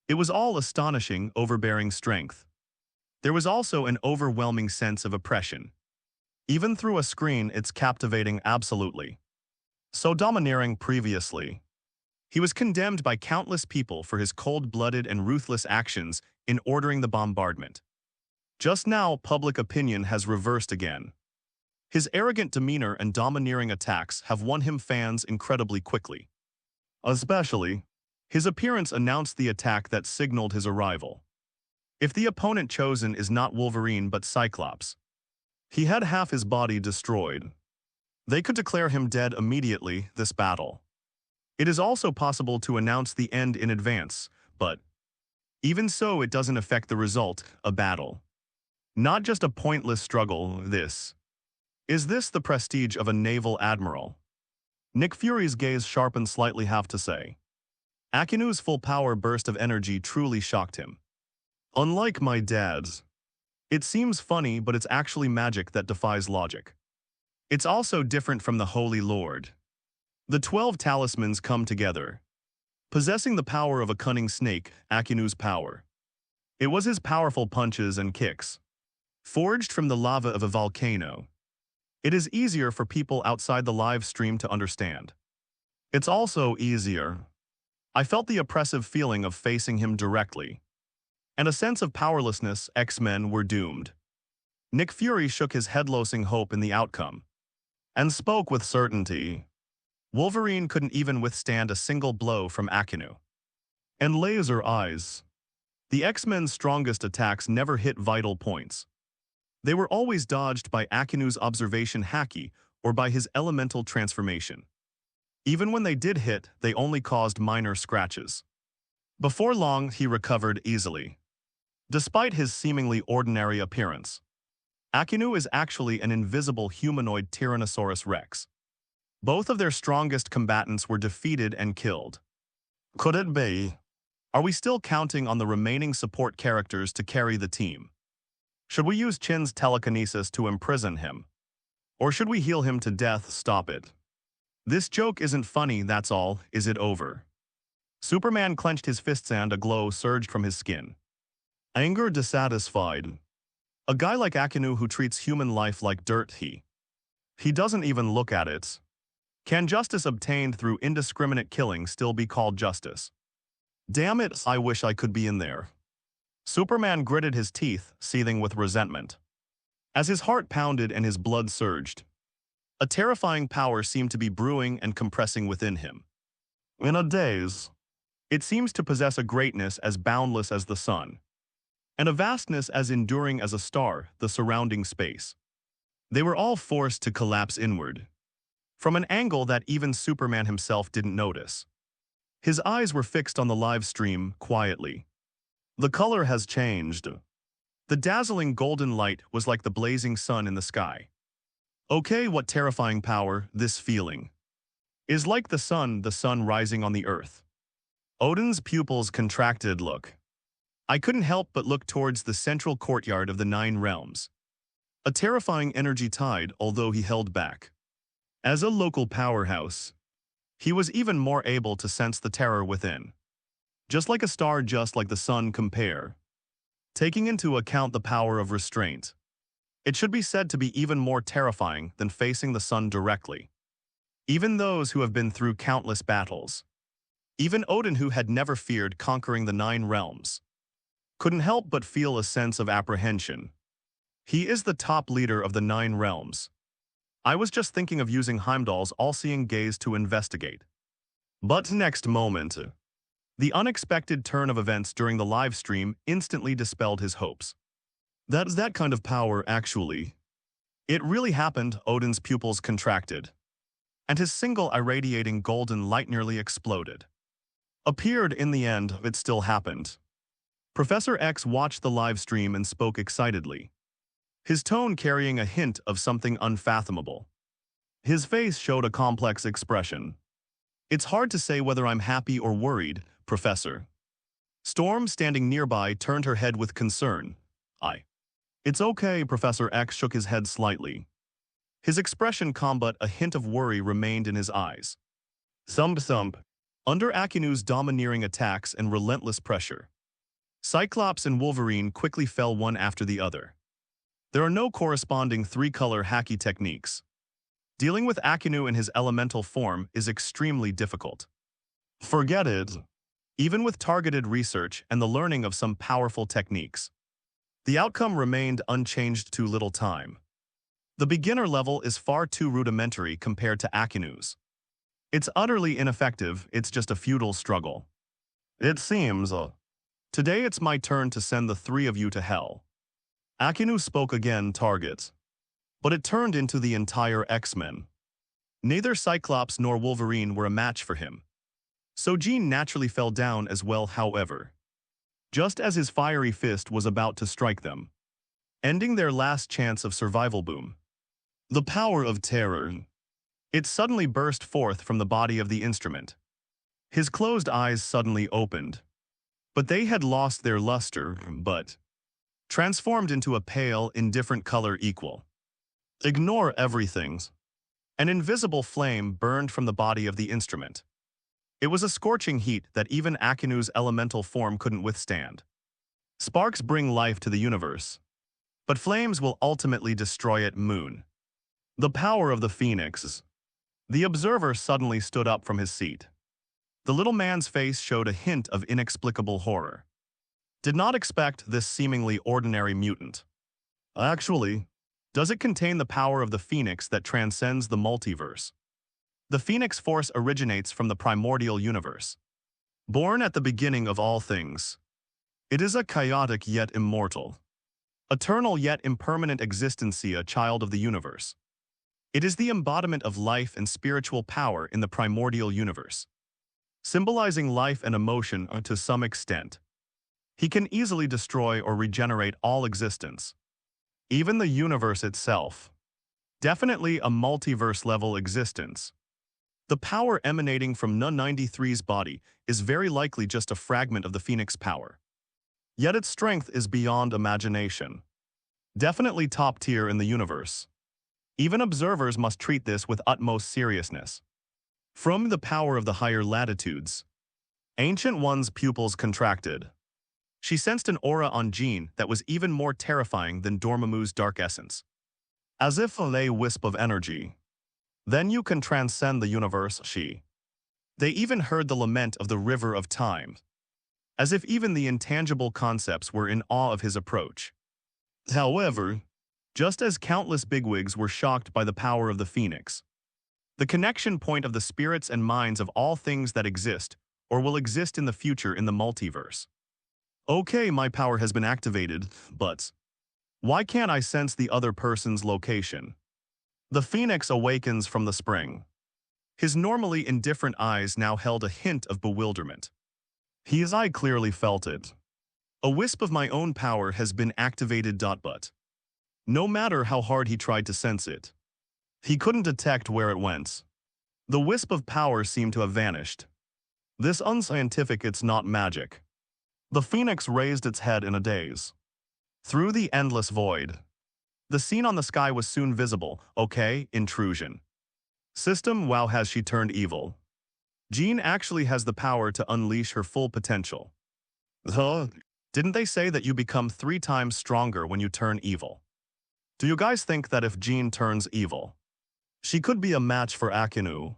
It was all astonishing, overbearing strength. There was also an overwhelming sense of oppression. Even through a screen, it's captivating, absolutely. So domineering previously, he was condemned by countless people for his cold-blooded and ruthless actions in ordering the bombardment. Just now, public opinion has reversed again. His arrogant demeanor and domineering attacks have won him fans incredibly quickly. Especially, his appearance announced the attack that signaled his arrival. If the opponent chosen is not Wolverine but Cyclops, he had half his body destroyed. They could declare him dead immediately this battle. It is also possible to announce the end in advance, but even so, it doesn't affect the result, a battle. Not just a pointless struggle. Is this the prestige of a naval admiral? Nick Fury's gaze sharpened slightly, have to say. Akinu's full power burst of energy truly shocked him. Unlike my dad's. It seems funny, but it's actually magic that defies logic. It's also different from the Holy Lord. The 12 talismans come together, possessing the power of a cunning snake, Akinu's power. It was his powerful punches and kicks, forged from the lava of a volcano. It is easier for people outside the live stream to understand. It's also easier. I felt the oppressive feeling of facing him directly, and a sense of powerlessness. X-Men were doomed. Nick Fury shook his head, losing hope in the outcome, and spoke with certainty. Wolverine couldn't even withstand a single blow from Akinu. And laser eyes. The X-Men's strongest attacks never hit vital points. They were always dodged by Akinu's observation haki or by his elemental transformation. Even when they did hit, they only caused minor scratches. Before long, he recovered easily. Despite his seemingly ordinary appearance, Akinu is actually an invisible humanoid Tyrannosaurus Rex. Both of their strongest combatants were defeated and killed. Could it be? Are we still counting on the remaining support characters to carry the team? Should we use Chin's telekinesis to imprison him? Or should we heal him to death? Stop it. This joke isn't funny, that's all. Is it over? Superman clenched his fists and a glow surged from his skin. Anger dissatisfied. A guy like Akinu who treats human life like dirt, he doesn't even look at it. Can justice obtained through indiscriminate killing still be called justice? Damn it, I wish I could be in there. Superman gritted his teeth, seething with resentment. As his heart pounded and his blood surged, a terrifying power seemed to be brewing and compressing within him. In a daze, it seems to possess a greatness as boundless as the sun, and a vastness as enduring as a star, the surrounding space. They were all forced to collapse inward, from an angle that even Superman himself didn't notice. His eyes were fixed on the live stream, quietly. The color has changed. The dazzling golden light was like the blazing sun in the sky. Okay, what terrifying power, this feeling. Is like the sun rising on the earth. Odin's pupils contracted. Look. I couldn't help but look towards the central courtyard of the Nine Realms. A terrifying energy tide, although he held back. As a local powerhouse, he was even more able to sense the terror within. Just like a star, just like the sun compare. Taking into account the power of restraint, it should be said to be even more terrifying than facing the sun directly. Even those who have been through countless battles, even Odin, who had never feared conquering the Nine Realms, couldn't help but feel a sense of apprehension. He is the top leader of the Nine Realms. I was just thinking of using Heimdall's all-seeing gaze to investigate. But next moment, the unexpected turn of events during the live stream instantly dispelled his hopes. That's that kind of power, actually. It really happened. Odin's pupils contracted, and his single irradiating golden light nearly exploded. Appeared in the end, it still happened. Professor X watched the live stream and spoke excitedly, his tone carrying a hint of something unfathomable. His face showed a complex expression. It's hard to say whether I'm happy or worried, Professor. Storm, standing nearby, turned her head with concern. It's okay, Professor X shook his head slightly. His expression calm, but a hint of worry remained in his eyes. Thump. Under Akinu's domineering attacks and relentless pressure, Cyclops and Wolverine quickly fell one after the other. There are no corresponding three-color haki techniques. Dealing with Akinu in his elemental form is extremely difficult. Forget it. Even with targeted research and the learning of some powerful techniques, the outcome remained unchanged. Too little time. The beginner level is far too rudimentary compared to Akinu's. It's utterly ineffective. It's just a futile struggle. It seems. Today it's my turn to send the three of you to hell. Akinu spoke again, target. But it turned into the entire X-Men. Neither Cyclops nor Wolverine were a match for him. So Jean naturally fell down as well, however, just as his fiery fist was about to strike them, ending their last chance of survival. Boom. The power of terror. It suddenly burst forth from the body of the instrument. His closed eyes suddenly opened. But they had lost their luster, but transformed into a pale, indifferent color equal. Ignore everything. An invisible flame burned from the body of the instrument. It was a scorching heat that even Akinu's elemental form couldn't withstand. Sparks bring life to the universe, but flames will ultimately destroy it. Moon. The power of the Phoenix. The observer suddenly stood up from his seat. The little man's face showed a hint of inexplicable horror. Did not expect this seemingly ordinary mutant. Actually, does it contain the power of the Phoenix that transcends the multiverse? The Phoenix Force originates from the primordial universe. Born at the beginning of all things, it is a chaotic yet immortal, eternal yet impermanent existency, a child of the universe. It is the embodiment of life and spiritual power in the primordial universe, symbolizing life and emotion to some extent. He can easily destroy or regenerate all existence, even the universe itself. Definitely a multiverse-level existence. The power emanating from Nu-93's body is very likely just a fragment of the Phoenix power. Yet its strength is beyond imagination. Definitely top tier in the universe. Even observers must treat this with utmost seriousness. From the power of the higher latitudes, Ancient One's pupils contracted. She sensed an aura on Jean that was even more terrifying than Dormammu's dark essence. As if a lay wisp of energy. Then you can transcend the universe, she. They even heard the lament of the river of time. As if even the intangible concepts were in awe of his approach. However, just as countless bigwigs were shocked by the power of the Phoenix, the connection point of the spirits and minds of all things that exist or will exist in the future in the multiverse. Okay, my power has been activated, but why can't I sense the other person's location? The Phoenix awakens from the spring. His normally indifferent eyes now held a hint of bewilderment. His eye clearly felt it. A wisp of my own power has been activated. But no matter how hard he tried to sense it, he couldn't detect where it went. The wisp of power seemed to have vanished. This unscientific, it's not magic. The phoenix raised its head in a daze. Through the endless void. The scene on the sky was soon visible. Okay, intrusion. System, wow, has she turned evil? Jean actually has the power to unleash her full potential. Huh? Didn't they say that you become 3 times stronger when you turn evil? Do you guys think that if Jean turns evil, she could be a match for Akinu?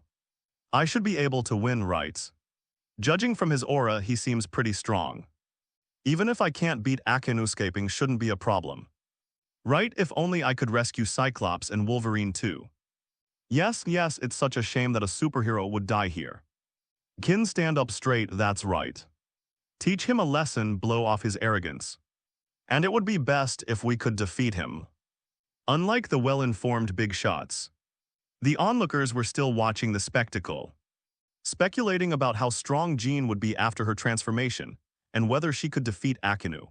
I should be able to win, right? Judging from his aura, he seems pretty strong. Even if I can't beat Akinu, escaping shouldn't be a problem. Right, if only I could rescue Cyclops and Wolverine too. Yes, it's such a shame that a superhero would die here. Kin, stand up straight, that's right. Teach him a lesson, blow off his arrogance. And it would be best if we could defeat him. Unlike the well-informed big shots, the onlookers were still watching the spectacle, speculating about how strong Jean would be after her transformation and whether she could defeat Akinu.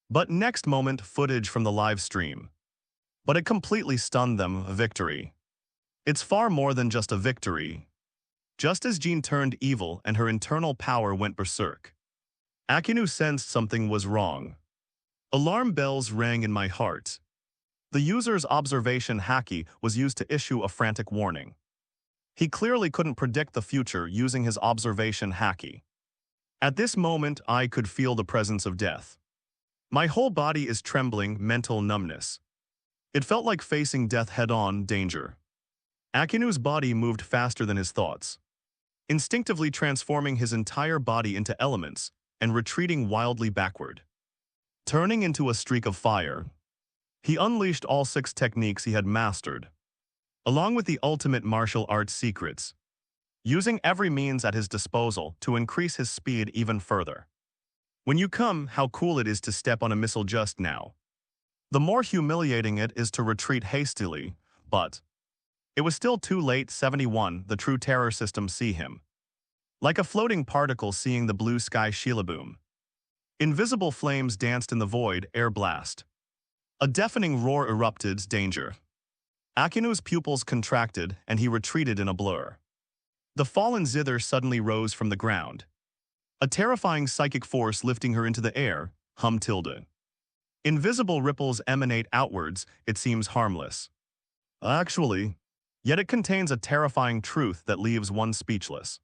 But next moment, footage from the live stream. But it completely stunned them. A victory. It's far more than just a victory. Just as Jean turned evil and her internal power went berserk, Akinu sensed something was wrong. Alarm bells rang in my heart. The user's observation haki was used to issue a frantic warning. He clearly couldn't predict the future using his observation haki. At this moment, I could feel the presence of death. My whole body is trembling, mental numbness. It felt like facing death head-on, danger. Akinu's body moved faster than his thoughts, instinctively transforming his entire body into elements and retreating wildly backward. Turning into a streak of fire, he unleashed all 6 techniques he had mastered, along with the ultimate martial arts secrets, using every means at his disposal to increase his speed even further. When you come, how cool it is to step on a missile just now. The more humiliating it is to retreat hastily, but it was still too late. 71, the true terror system see him. Like a floating particle seeing the blue sky shilaboom. Invisible flames danced in the void, air blast. A deafening roar erupted, danger. Akinu's pupils contracted and he retreated in a blur. The fallen zither suddenly rose from the ground. A terrifying psychic force lifting her into the air, hum tilde. Invisible ripples emanate outwards, it seems harmless. Actually, yet it contains a terrifying truth that leaves one speechless.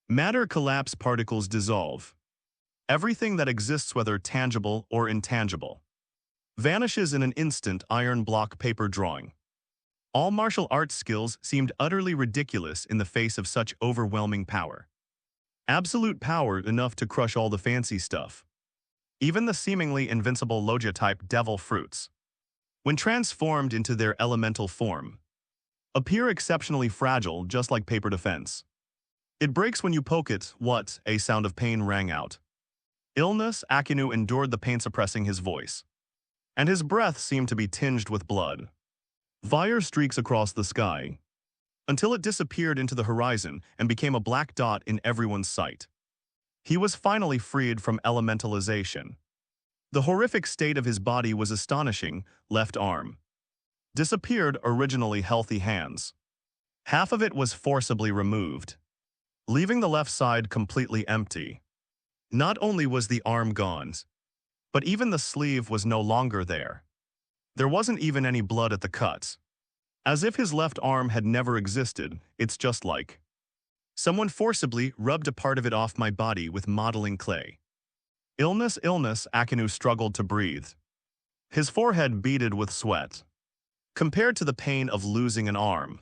Matter collapse, particles dissolve. Everything that exists, whether tangible or intangible, vanishes in an instant. Iron block paper drawing. All martial arts skills seemed utterly ridiculous in the face of such overwhelming power. Absolute power enough to crush all the fancy stuff. Even the seemingly invincible Logia-type devil fruits, when transformed into their elemental form, appear exceptionally fragile, just like paper defense. It breaks when you poke it. What? A sound of pain rang out. Illness, Akinu endured the pain, suppressing his voice, and his breath seemed to be tinged with blood. Fire streaks across the sky, until it disappeared into the horizon and became a black dot in everyone's sight. He was finally freed from elementalization. The horrific state of his body was astonishing. Left arm disappeared, originally healthy hands. Half of it was forcibly removed, leaving the left side completely empty. Not only was the arm gone, but even the sleeve was no longer there. There wasn't even any blood at the cuts. As if his left arm had never existed. It's just like someone forcibly rubbed a part of it off my body with modeling clay. Illness, Akinu struggled to breathe. His forehead beaded with sweat. Compared to the pain of losing an arm,